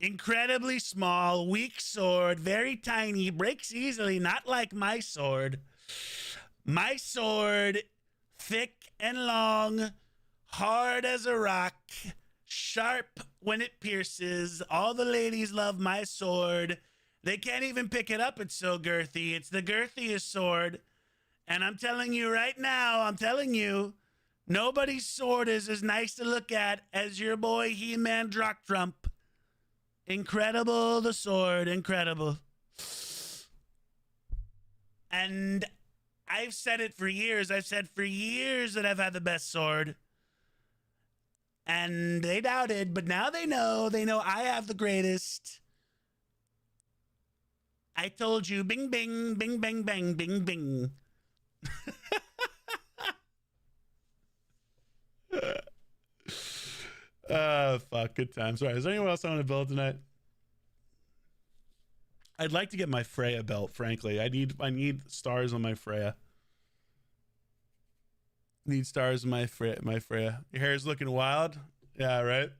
Incredibly small, weak sword, very tiny, breaks easily, not like my sword. My sword, thick and long, hard as a rock, sharp when it pierces. All the ladies love my sword. They can't even pick it up. It's so girthy. It's the girthiest sword. And I'm telling you right now, nobody's sword is as nice to look at as your boy He-Man Drock Trump. Incredible, the sword, incredible. And I've said it for years. I've said for years that I've had the best sword. And they doubted, but now they know. They know I have the greatest. I told you, bing, bing, bing, bang, bang, bing, bing. Fuck, good times. All right, is there anyone else I want to build tonight? I'd like to get my Freya belt, frankly. I need stars on my Freya. Need stars on my Freya. Your hair's looking wild. Yeah, right.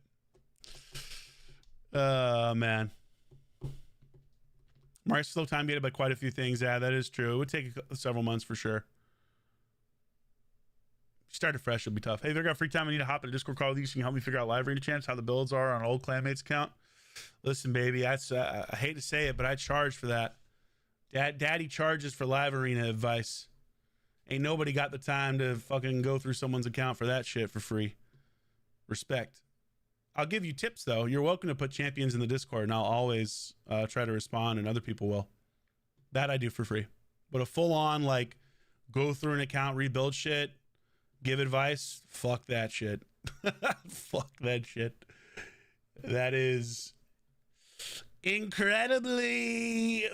Man. Mark's still time gated by quite a few things. Yeah, that is true. It would take several months for sure. Started fresh, it'll be tough. Hey, if I got free time, I need to hop in a Discord call with you so you can help me figure out live arena chance, how the builds are on old Clanmates account. Listen, baby, I hate to say it, but I charge for that. Daddy charges for live arena advice. Ain't nobody got the time to fucking go through someone's account for that shit for free. Respect. I'll give you tips though. You're welcome to put champions in the Discord, and I'll always try to respond, and other people will. That I do for free. But a full-on like go through an account, rebuild shit, give advice, fuck that shit. Fuck that shit. That is incredibly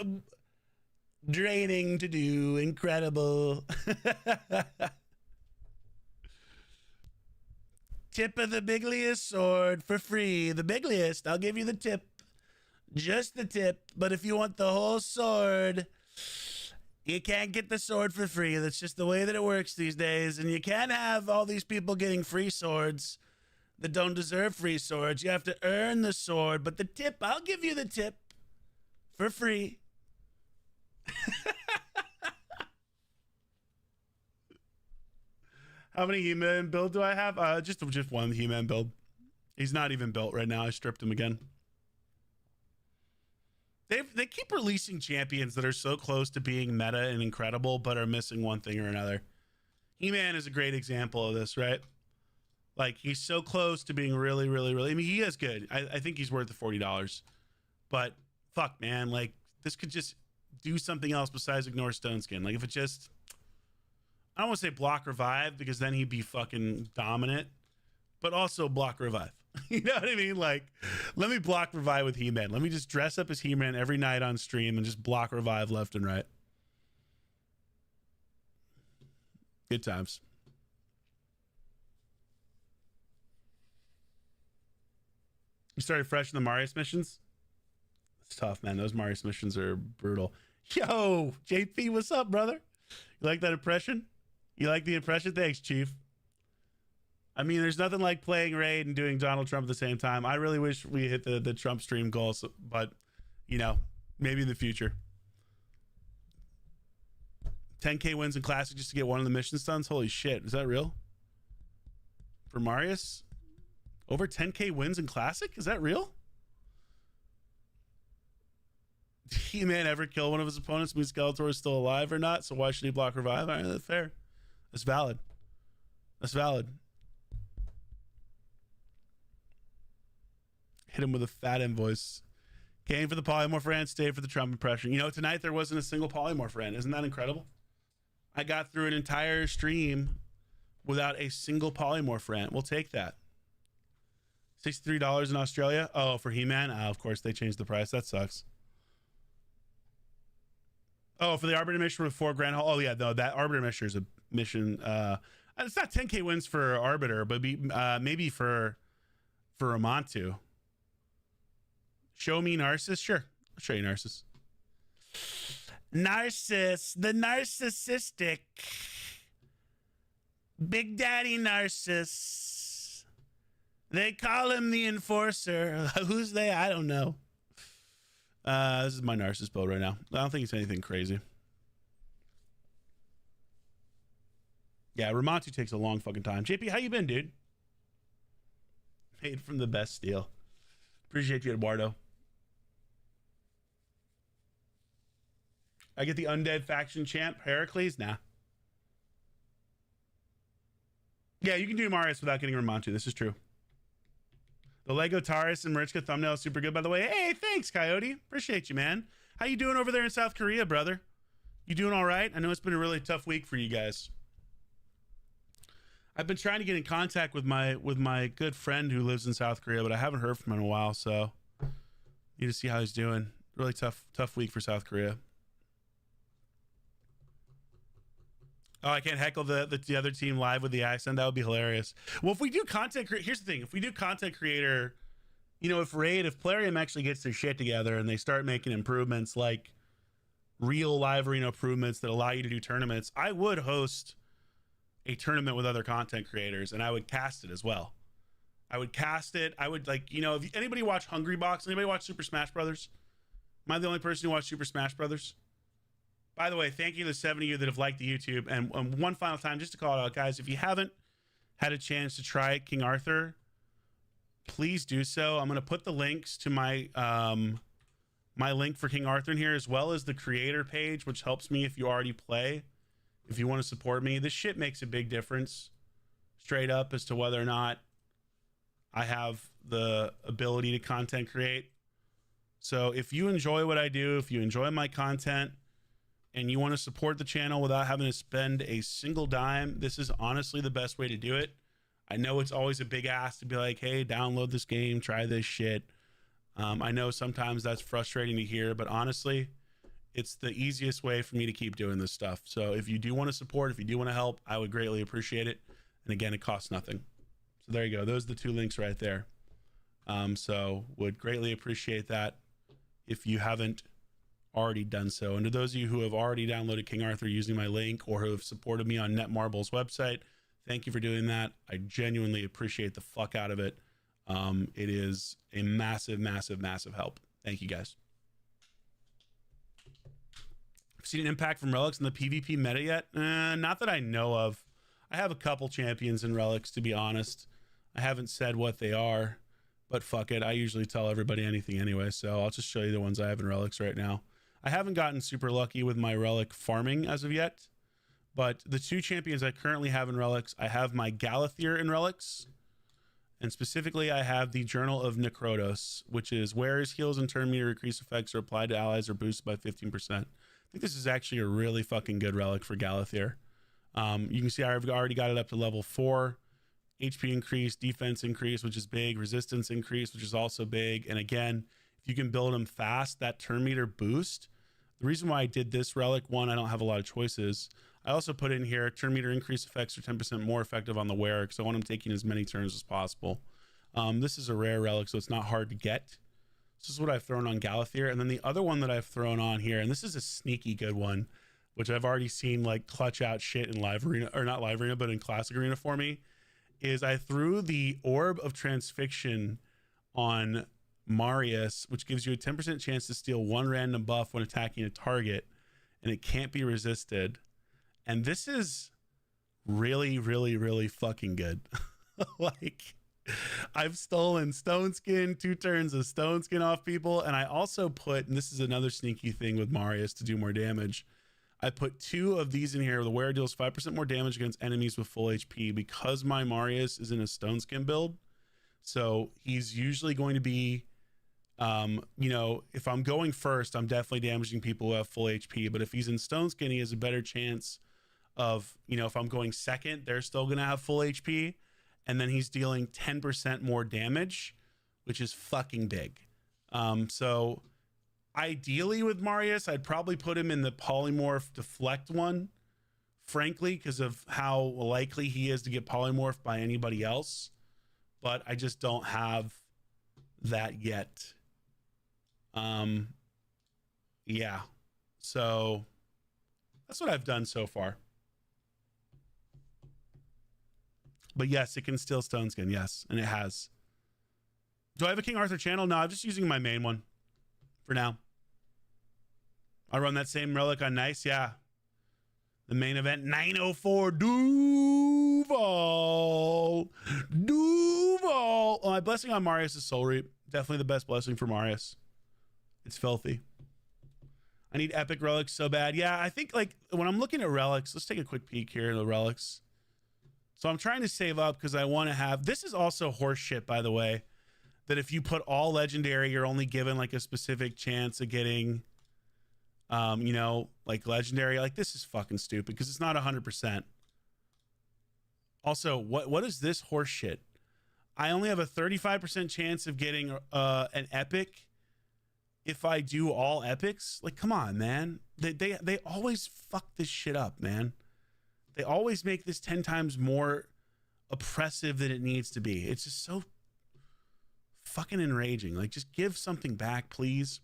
draining to do. Incredible. Tip of the bigliest sword for free. The bigliest. I'll give you the tip. Just the tip. But if you want the whole sword, you can't get the sword for free. That's just the way that it works these days. And you can't have all these people getting free swords that don't deserve free swords. You have to earn the sword. But the tip, I'll give you the tip for free. How many He-Man build do I have? Just one He-Man build. He's not even built right now. I stripped him again. They keep releasing champions that are so close to being meta and incredible, but are missing one thing or another. He-Man is a great example of this, right? Like, he's so close to being really, really, really... I mean, he is good. I think he's worth the $40. But, fuck, man. Like, this could just do something else besides ignore Stone Skin. Like, if it just... I don't want to say block revive, because then he'd be fucking dominant. But also block revive. You know what I mean? Like, let me block revive with He-Man. Let me just dress up as He-Man every night on stream and just block revive left and right. Good times. You started fresh in the Marius missions? It's tough, man. Those Marius missions are brutal. Yo, JP, what's up, brother? You like that impression? You like the impression? Thanks, Chief. I mean, there's nothing like playing Raid and doing Donald Trump at the same time. I really wish we hit the Trump stream goals, but, you know, maybe in the future. 10K wins in Classic just to get one of the mission stuns? Holy shit. Is that real? For Marius? Over 10K wins in Classic? Is that real? Did He-Man ever kill one of his opponents? Means Skeletor is still alive or not? So why should he block revive? All right, that's fair. That's valid. That's valid. Hit him with a fat invoice. Came for the polymorph rant, stayed for the Trump impression. You know, tonight there wasn't a single polymorph rant. Isn't that incredible? I got through an entire stream without a single polymorph rant. We'll take that. $63 in Australia. Oh, for He-Man? Oh, of course, they changed the price. That sucks. Oh, for the Arbiter mission with $4 grand. Oh, yeah, no, that Arbiter mission is a mission. It's not 10K wins for Arbiter, but maybe for Ramontu. Show me Narcissus? Sure. I'll show you Narcissus. Narcissus, the narcissistic. Big Daddy Narcissus. They call him the Enforcer. Who's they? I don't know. This is my Narcissus build right now. I don't think it's anything crazy. Yeah, Ramontu takes a long fucking time. JP, how you been, dude? Made from the best steel. Appreciate you, Eduardo. I get the undead faction champ, Heracles? Nah. Yeah, you can do Marius without getting Ramontu. This is true. The Lego Taurus and Marichka thumbnail is super good, by the way. Hey, thanks, Coyote. Appreciate you, man. How you doing over there in South Korea, brother? You doing all right? I know it's been a really tough week for you guys. I've been trying to get in contact with my good friend who lives in South Korea, but I haven't heard from him in a while, so need to see how he's doing. Really tough week for South Korea. Oh, I can't heckle the other team live with the accent. That would be hilarious. Well, if we do content, here's the thing: if we do content creator you know, if Plarium actually gets their shit together and they start making improvements like real live arena improvements that allow you to do tournaments, I would host a tournament with other content creators and I would cast it as well. I would cast it. I would, like, you know, if anybody watch Hungry Box, anybody watch Super Smash Brothers? Am I the only person who watched Super Smash Brothers? By the way, thank you to the 70 of you that have liked the YouTube. And one final time, just to call it out, guys, if you haven't had a chance to try King Arthur, please do so. I'm going to put the links to my my link for King Arthur in here, as well as the creator page, which helps me if you already play. If you want to support me, this shit makes a big difference, straight up, as to whether or not I have the ability to content create. So if you enjoy what I do, if you enjoy my content, and you want to support the channel without having to spend a single dime, this is honestly the best way to do it. I know it's always a big ask to be like, hey, download this game, try this shit. I know sometimes that's frustrating to hear, but honestly, it's the easiest way for me to keep doing this stuff. So if you do want to support, if you do want to help, I would greatly appreciate it. And again, it costs nothing. So there you go. Those are the two links right there. So would greatly appreciate that if you haven't already done so. And to those of you who have already downloaded King Arthur using my link or who have supported me on Netmarble's website, thank you for doing that. I genuinely appreciate the fuck out of it. It is a massive, massive, massive help. Thank you, guys. Seen an impact from Relics in the PvP meta yet? Not that I know of. I have a couple champions in Relics, to be honest. I haven't said what they are, but fuck it. I usually tell everybody anything anyway, so I'll just show you the ones I have in Relics right now. I haven't gotten super lucky with my Relic farming as of yet, but the two champions I currently have in Relics, I have my Galathier in Relics, and specifically I have the Journal of Necrodos, which is wears, heals, and turn meter increase effects are applied to allies or boosted by 15%. I think this is actually a really fucking good relic for Galathier. You can see I've already got it up to level 4. HP increase, defense increase, which is big, resistance increase, which is also big. And again, if you can build them fast, that turn meter boost. The reason why I did this relic, one, I don't have a lot of choices. I also put in here turn meter increase effects are 10% more effective on the wearer, because I want them taking as many turns as possible. This is a rare relic, so it's not hard to get. This is what I've thrown on Galathier. And then the other one that I've thrown on here, and this is a sneaky good one, which I've already seen like clutch out shit in live arena, or not live arena, but in classic arena for me, is I threw the Orb of Transfixion on Marius, which gives you a 10% chance to steal one random buff when attacking a target, and it can't be resisted. And this is really, really, really fucking good. Like, I've stolen Stone Skin, 2 turns of Stone Skin off people, and I also put, and this is another sneaky thing with Marius to do more damage, I put 2 of these in here. The wearer deals 5% more damage against enemies with full HP because my Marius is in a Stone Skin build. So he's usually going to be, you know, if I'm going first, I'm definitely damaging people who have full HP. But if he's in Stone Skin, he has a better chance of, you know, if I'm going second, they're still going to have full HP. And then he's dealing 10% more damage, which is fucking big. So ideally with Marius, I'd probably put him in the polymorph deflect one, frankly, because of how likely he is to get polymorphed by anybody else. But I just don't have that yet. Yeah. So that's what I've done so far. But yes, it can steal Stone Skin. Yes, and it has. Do I have a King Arthur channel? No, I'm just using my main one for now. I run that same relic on Nice. Yeah. The main event, 904 Duval. Duval. Oh, my blessing on Marius is Soul Reap. Definitely the best blessing for Marius. It's filthy. I need epic relics so bad. Yeah, I think like when I'm looking at relics, let's take a quick peek here at the relics. So I'm trying to save up because I want to have, this is also horse shit, by the way, that if you put all legendary, you're only given like a specific chance of getting, you know, like legendary. Like, this is fucking stupid because it's not 100%. Also, what is this horse shit? I only have a 35% chance of getting an epic if I do all epics. Like, come on, man. They always fuck this shit up, man. They always make this 10 times more oppressive than it needs to be. It's just so fucking enraging. Like, just give something back, please.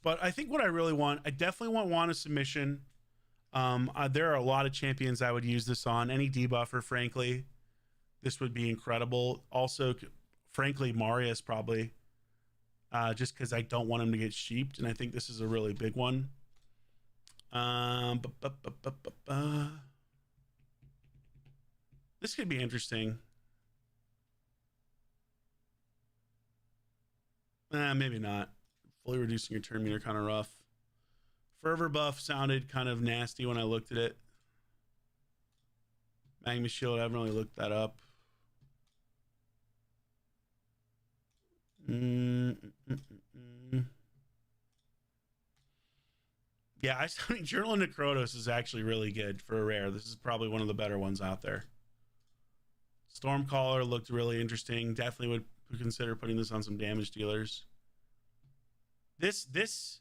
But I think what I really want, I definitely want a submission. There are a lot of champions I would use this on. Any debuffer, frankly, this would be incredible. Also, frankly, Marius probably, just because I don't want him to get sheeped, and I think this is a really big one. This could be interesting. Maybe not. Fully reducing your turn meter, kind of rough. Fervor buff sounded kind of nasty when I looked at it. Magma shield, I haven't really looked that up. Yeah, I think Journal into Krotos is actually really good for a rare. This is probably one of the better ones out there. Stormcaller looked really interesting. Definitely would consider putting this on some damage dealers. This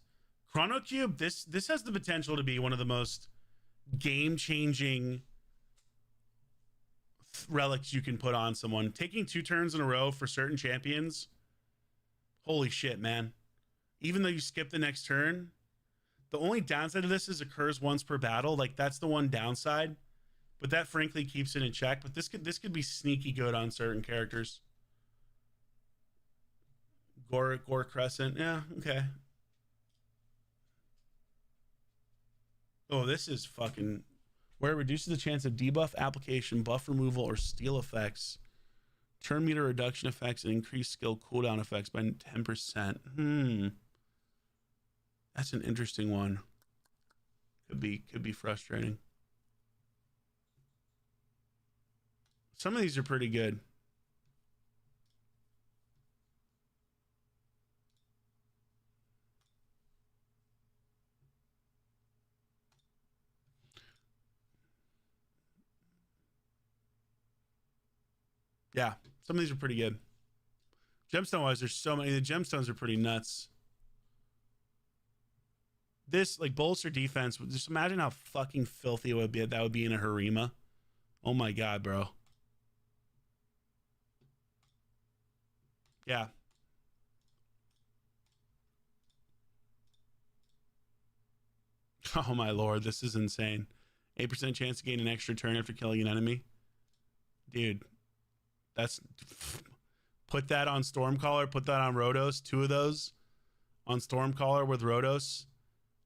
Chrono Cube, this has the potential to be one of the most game-changing relics you can put on someone. Taking 2 turns in a row for certain champions, holy shit, man. Even though you skip the next turn, the only downside of this is it occurs once per battle. Like, that's the one downside, but that frankly keeps it in check. But this could be sneaky good on certain characters. Gore Crescent, yeah, okay. Oh, this is fucking, where it reduces the chance of debuff application, buff removal, or steal effects, turn meter reduction effects, and increased skill cooldown effects by 10%. That's an interesting one. Could be frustrating. Some of these are pretty good. Yeah, some of these are pretty good. Gemstone wise, there's so many. The gemstones are pretty nuts. This, like, bolster defense, just imagine how fucking filthy it would be. That would be in a Harima. Oh my god, bro. Yeah. Oh my lord, this is insane. 8% chance to gain an extra turn after killing an enemy. Dude, that's, put that on Stormcaller, put that on Rhodos, 2 of those on Stormcaller with Rhodos,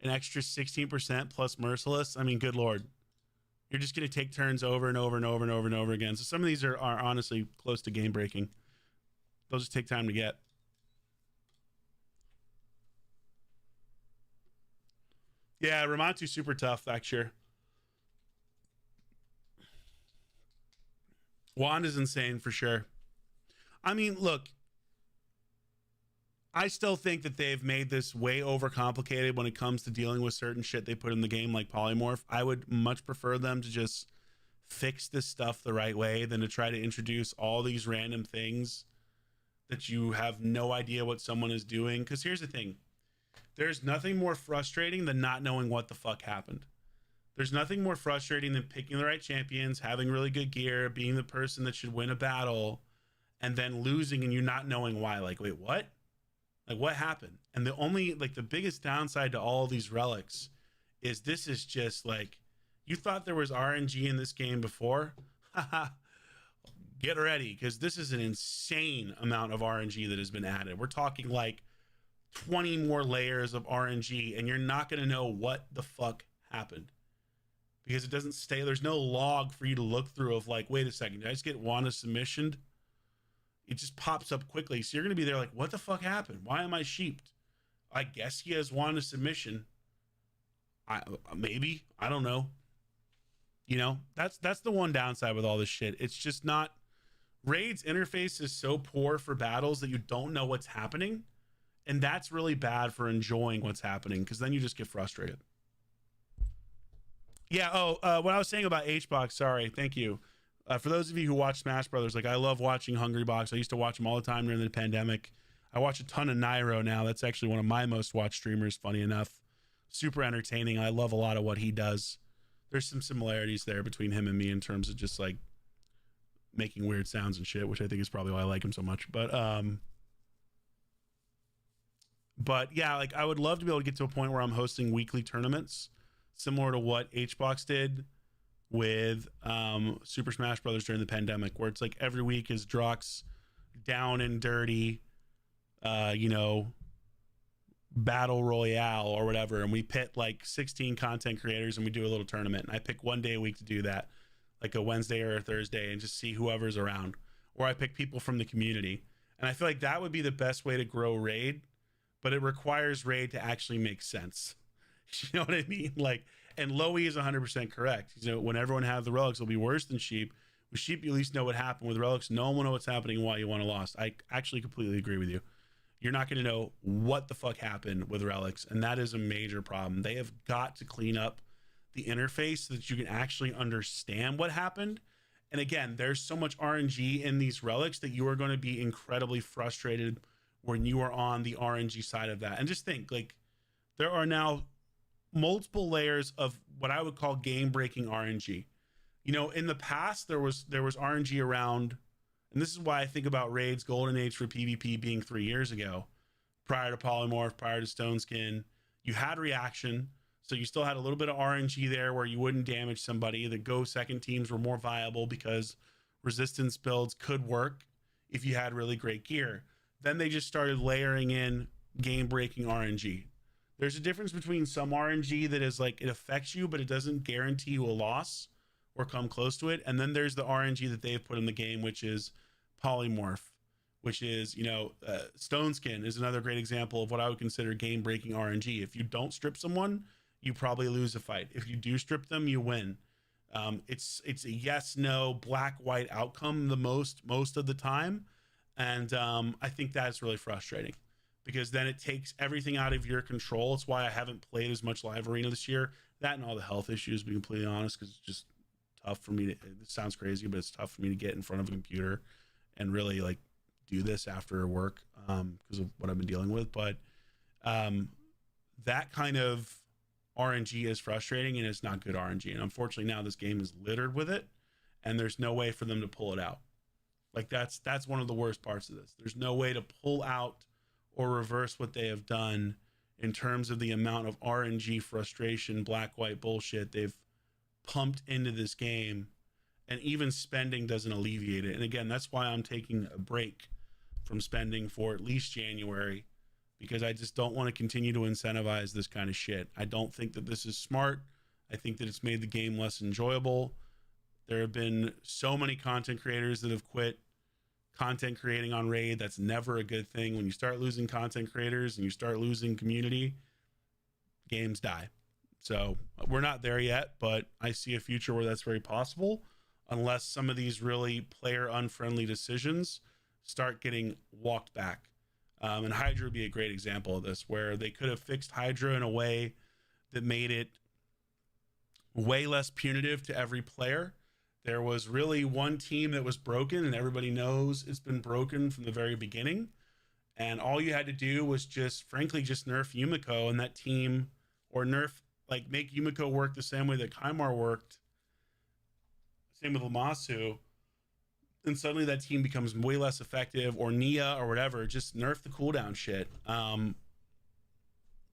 an extra 16% plus Merciless. I mean, good lord. You're just going to take turns over and over and over and over and over again. So some of these are honestly close to game breaking. They'll just take time to get. Yeah, Ramantu's super tough, actually. Wand is insane for sure. I mean, look, I still think that they've made this way overcomplicated when it comes to dealing with certain shit they put in the game, like polymorph. I would much prefer them to just fix this stuff the right way than to try to introduce all these random things that you have no idea what someone is doing. Because here's the thing. There's nothing more frustrating than not knowing what the fuck happened. There's nothing more frustrating than picking the right champions, having really good gear, being the person that should win a battle, and then losing and you not knowing why. Like, wait, what? Like, what happened? And the only, like, the biggest downside to all of these relics is this is just like, you thought there was RNG in this game before? Haha. Get ready, because this is an insane amount of RNG that has been added. We're talking like 20 more layers of RNG, and you're not going to know what the fuck happened. Because it doesn't stay, there's no log for you to look through of like, wait a second, did I just get Wanda submissioned? It just pops up quickly. So you're going to be there like, what the fuck happened? Why am I sheeped? I guess he has Wanda submission. Maybe, I don't know. You know, that's the one downside with all this shit. It's just not, Raid's interface is so poor for battles that you don't know what's happening. And that's really bad for enjoying what's happening, because then you just get frustrated. Yeah, what I was saying about HBox, sorry, thank you. For those of you who watch Smash Brothers, like, I love watching Hungrybox. I used to watch him all the time during the pandemic. I watch a ton of Nairo now. That's actually one of my most watched streamers, funny enough. Super entertaining. I love a lot of what he does. There's some similarities there between him and me in terms of just, like, making weird sounds and shit, which I think is probably why I like him so much. But But yeah, like I would love to be able to get to a point where I'm hosting weekly tournaments, similar to what HBox did with Super Smash Brothers during the pandemic, where it's like every week is Drock's down and dirty, you know, battle royale or whatever, and we pit like 16 content creators and we do a little tournament. And I pick one day a week to do that, like a Wednesday or a Thursday, and just see whoever's around. Or I pick people from the community, and I feel like that would be the best way to grow Raid, but it requires Raid to actually make sense. You know what I mean? Like, and Lowy is 100% correct. You know, when everyone has the relics, it'll be worse than sheep. With sheep, you at least know what happened. With relics, no one will know what's happening and why you won or lost. I actually completely agree with you. You're not going to know what the fuck happened with relics, and that is a major problem. They have got to clean up the interface so that you can actually understand what happened. And again, there's so much RNG in these relics that you are going to be incredibly frustrated when you are on the RNG side of that. And just think, like, there are now multiple layers of what I would call game-breaking RNG. You know, in the past, there was RNG around, and this is why I think about Raid's golden age for PvP being 3 years ago, prior to Polymorph, prior to Stone Skin. You had reaction, so you still had a little bit of RNG there where you wouldn't damage somebody. The go second teams were more viable because resistance builds could work if you had really great gear. Then they just started layering in game-breaking RNG. There's a difference between some RNG that is like, it affects you, but it doesn't guarantee you a loss or come close to it. And then there's the RNG that they've put in the game, which is Polymorph, which is, you know, Stone Skin is another great example of what I would consider game-breaking RNG. If you don't strip someone, you probably lose a fight. If you do strip them, you win. It's a yes, no, black, white outcome most of the time. And I think that's really frustrating because then it takes everything out of your control. It's why I haven't played as much live arena this year. That and all the health issues, to be completely honest, because it's just tough for me to, it sounds crazy, but it's tough for me to get in front of a computer and really like do this after work because of what I've been dealing with. But that kind of RNG is frustrating and it's not good RNG. And unfortunately now this game is littered with it and there's no way for them to pull it out. Like that's one of the worst parts of this. There's no way to pull out or reverse what they have done in terms of the amount of RNG frustration, black, white bullshit they've pumped into this game, and even spending doesn't alleviate it. And again, that's why I'm taking a break from spending for at least January, because I just don't want to continue to incentivize this kind of shit. I don't think that this is smart. I think that it's made the game less enjoyable. There have been so many content creators that have quit content creating on Raid. That's never a good thing. When you start losing content creators and you start losing community, games die. So we're not there yet, but I see a future where that's very possible unless some of these really player unfriendly decisions start getting walked back. And Hydra would be a great example of this, where they could have fixed Hydra in a way that made it way less punitive to every player. There was really one team that was broken, and everybody knows it's been broken from the very beginning. And all you had to do was just, frankly, just nerf Yumiko and that team, or nerf, like make Yumiko work the same way that Kaimar worked. Same with Lamasu. And suddenly that team becomes way less effective, or Nia or whatever. Just nerf the cooldown shit.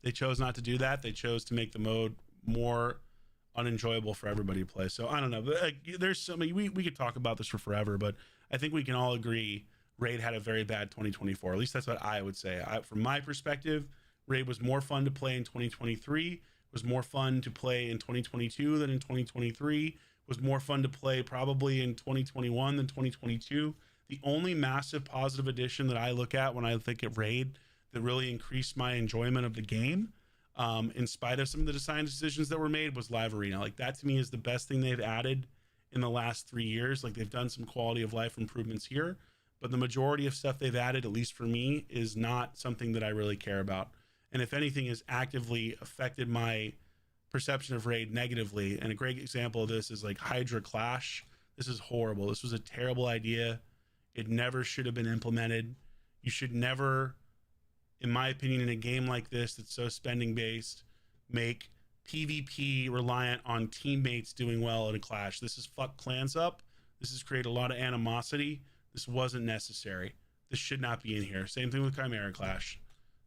They chose not to do that. They chose to make the mode more unenjoyable for everybody to play. So I don't know. There's so many, we could talk about this for forever, but I think we can all agree Raid had a very bad 2024. At least that's what I would say. From my perspective, Raid was more fun to play in 2023, was more fun to play in 2022 than in 2023, was more fun to play probably in 2021 than 2022. The only massive positive addition that I look at when I think of Raid that really increased my enjoyment of the game, in spite of some of the design decisions that were made, was Live Arena. Like that to me is the best thing they've added in the last 3 years. Like they've done some quality of life improvements here, but the majority of stuff they've added, at least for me, is not something that I really care about. And if anything, has actively affected my perception of Raid negatively. And a great example of this is like Hydra Clash. This is horrible. This was a terrible idea. It never should have been implemented. You should never, in my opinion, in a game like this that's so spending based, make PvP reliant on teammates doing well in a clash. This is fuck clans up. This has created a lot of animosity. This wasn't necessary. This should not be in here. Same thing with Chimera Clash.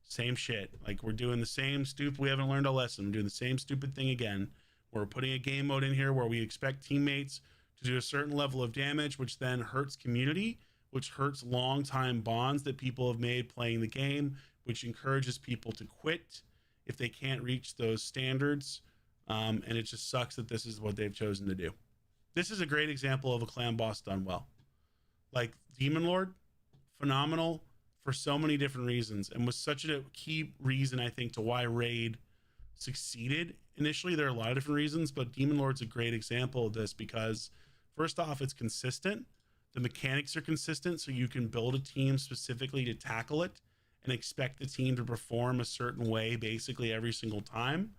Same shit. Like, we're doing the same stupid. We haven't learned a lesson. We're doing the same stupid thing again. We're putting a game mode in here where we expect teammates to do a certain level of damage, which then hurts community, which hurts long-time bonds that people have made playing the game, which encourages people to quit if they can't reach those standards. And it just sucks that this is what they've chosen to do. This is a great example of a clan boss done well. Like, Demon Lord, phenomenal for so many different reasons, and was such a key reason, I think, to why Raid succeeded initially. There are a lot of different reasons, but Demon Lord's a great example of this because, first off, it's consistent. The mechanics are consistent, so you can build a team specifically to tackle it and expect the team to perform a certain way basically every single time.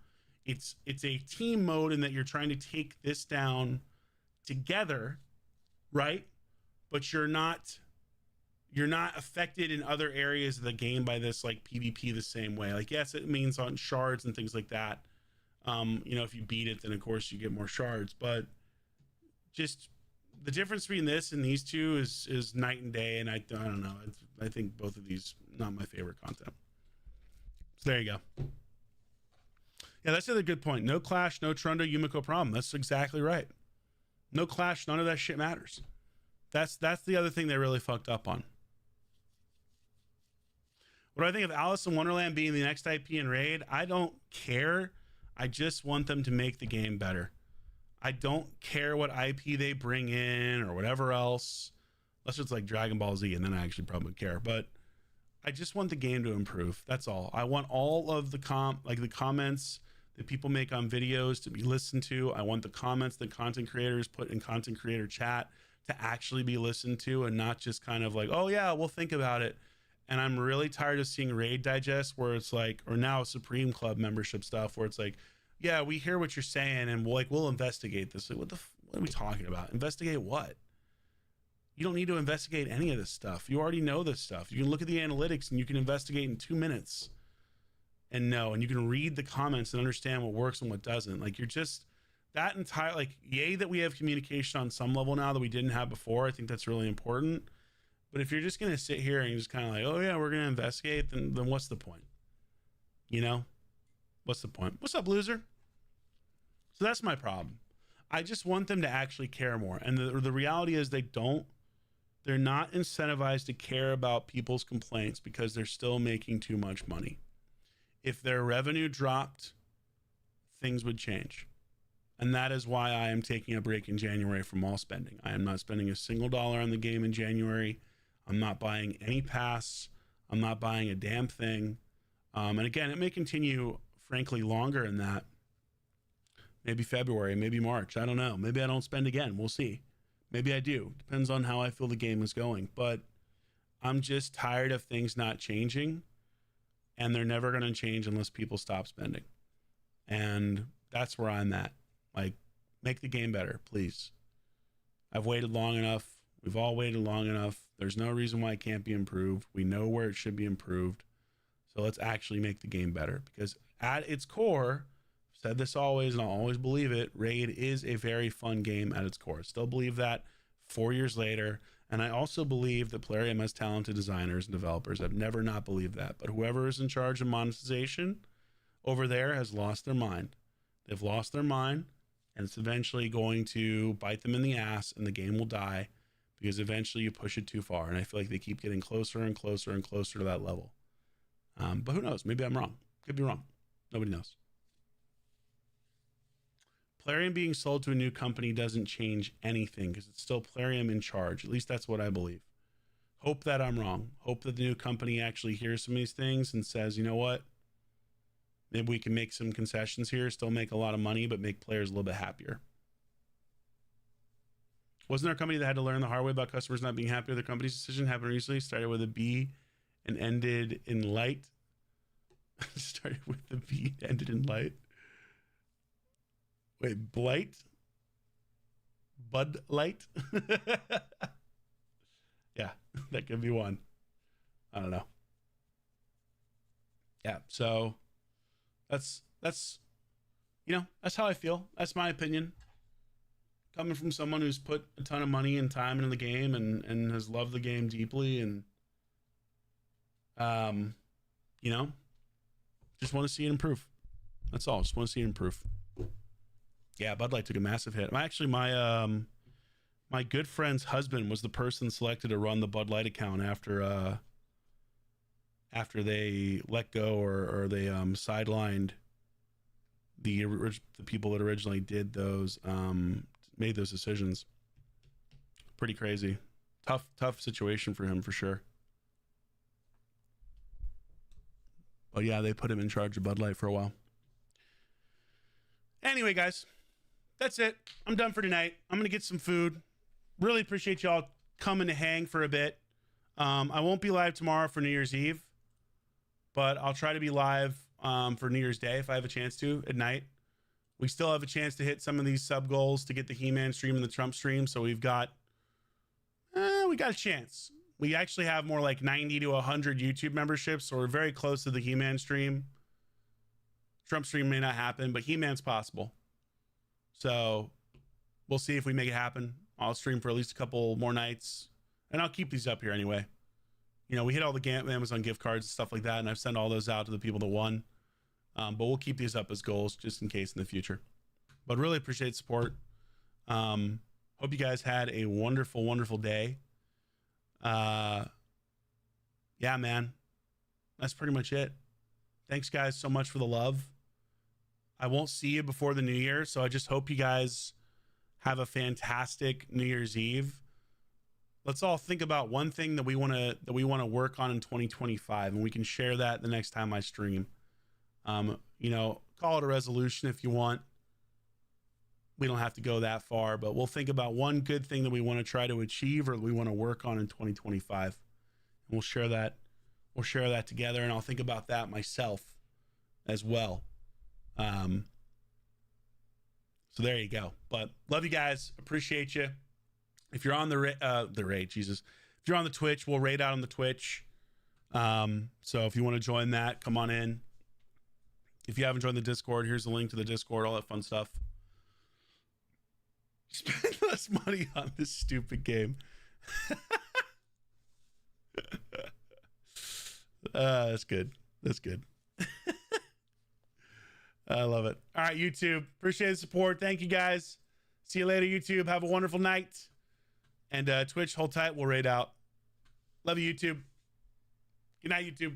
It's a team mode in that you're trying to take this down together, right? But you're not affected in other areas of the game by this, like, PvP the same way. Like, yes, it means on shards and things like that. You know, if you beat it, then of course you get more shards, but just the difference between this and these two is night and day. And I don't know. I think both of these, not my favorite content. So there you go. Yeah, that's another good point. No Clash, no Trundle, Yumiko problem. That's exactly right. No Clash, none of that shit matters. That's the other thing they really fucked up on. What do I think of Alice in Wonderland being the next IP in Raid? I don't care. I just want them to make the game better. I don't care what IP they bring in or whatever else. Unless it's like Dragon Ball Z, and then I actually probably care. But I just want the game to improve. That's all. I want all of the comments that people make on videos to be listened to. I want the comments that content creators put in content creator chat to actually be listened to, and not just kind of like, oh yeah, we'll think about it. And I'm really tired of seeing Raid Digest where it's like, or now Supreme Club membership stuff where it's like, yeah, we hear what you're saying and we'll investigate this. Like, what are we talking about? Investigate what? You don't need to investigate any of this stuff. You already know this stuff. You can look at the analytics and you can investigate in 2 minutes and know, and you can read the comments and understand what works and what doesn't. Like, you're just that entire, like, yay that we have communication on some level now that we didn't have before. I think that's really important. But if you're just going to sit here and just kind of like, oh yeah, we're going to investigate, then what's the point? You know, what's the point? What's up, loser? So that's my problem. I just want them to actually care more. And the reality is they're not incentivized to care about people's complaints because they're still making too much money. If their revenue dropped, things would change. And that is why I am taking a break in January from all spending. I am not spending a single dollar on the game in January. I'm not buying any pass. I'm not buying a damn thing. And again, it may continue, frankly, longer than that. Maybe February, maybe March. I don't know. Maybe I don't spend again. We'll see. Maybe I do. Depends on how I feel the game is going. But I'm just tired of things not changing. And they're never going to change unless people stop spending. And that's where I'm at. Like, make the game better, please. I've waited long enough. We've all waited long enough. There's no reason why it can't be improved. We know where it should be improved. So let's actually make the game better. Because at its core, I've said this always and I'll always believe it, Raid is a very fun game at its core. I still believe that 4 years later. And I also believe that Plarium has talented designers and developers. I've never not believed that. But whoever is in charge of monetization over there has lost their mind. They've lost their mind, and it's eventually going to bite them in the ass, and the game will die because eventually you push it too far. And I feel like they keep getting closer and closer and closer to that level. But who knows? Maybe I'm wrong. Could be wrong. Nobody knows. Plarium being sold to a new company doesn't change anything because it's still Plarium in charge. At least that's what I believe. Hope that I'm wrong. Hope that the new company actually hears some of these things and says, you know what? Maybe we can make some concessions here, still make a lot of money, but make players a little bit happier. Wasn't there a company that had to learn the hard way about customers not being happy with their company's decision? Happened recently. Started with a B and ended in light. Started with the B, ended in light. Wait, Blight? Bud Light? Yeah, that could be one. I don't know. Yeah, so that's you know, that's how I feel. That's my opinion. Coming from someone who's put a ton of money and time into the game and has loved the game deeply, and you know, Just want to see it improve. That's all. Just want to see it improve. Yeah, Bud Light took a massive hit. Actually, my good friend's husband was the person selected to run the Bud Light account after they let go or they sidelined the people that originally did those, made those decisions. Pretty crazy. Tough situation for him for sure. But yeah, they put him in charge of Bud Light for a while. Anyway, guys, that's it. I'm done for tonight. I'm going to get some food. Really appreciate y'all coming to hang for a bit. I won't be live tomorrow for New Year's Eve, but I'll try to be live for New Year's Day if I have a chance to at night. We still have a chance to hit some of these sub goals to get the He-Man stream and the Trump stream. So we got a chance. We actually have more like 90 to 100 YouTube memberships. So we're very close to the He-Man stream. Trump stream may not happen, but He-Man's possible. So we'll see if we make it happen. I'll stream for at least a couple more nights, and I'll keep these up here anyway. You know, we hit all the Amazon gift cards and stuff like that, and I've sent all those out to the people that won. But we'll keep these up as goals just in case in the future. But really appreciate support. Hope you guys had a wonderful, wonderful day. Yeah, man, that's pretty much it. Thanks, guys, so much for the love. I won't see you before the new year, so I just hope you guys have a fantastic New Year's Eve. Let's all think about one thing that we want to work on in 2025, and we can share that the next time I stream. You know, call it a resolution if you want. We don't have to go that far, but we'll think about one good thing that we want to try to achieve or we want to work on in 2025. And we'll share that. We'll share that together, and I'll think about that myself as well. So there you go. But love you guys. Appreciate you. If you're on the raid, Jesus. If you're on the Twitch, we'll raid out on the Twitch. So if you want to join that, come on in. If you haven't joined the Discord, here's the link to the Discord, all that fun stuff. Spend less money on this stupid game. That's good. That's good. I love it. All right, YouTube. Appreciate the support. Thank you, guys. See you later, YouTube. Have a wonderful night. And Twitch, hold tight. We'll raid out. Love you, YouTube. Good night, YouTube.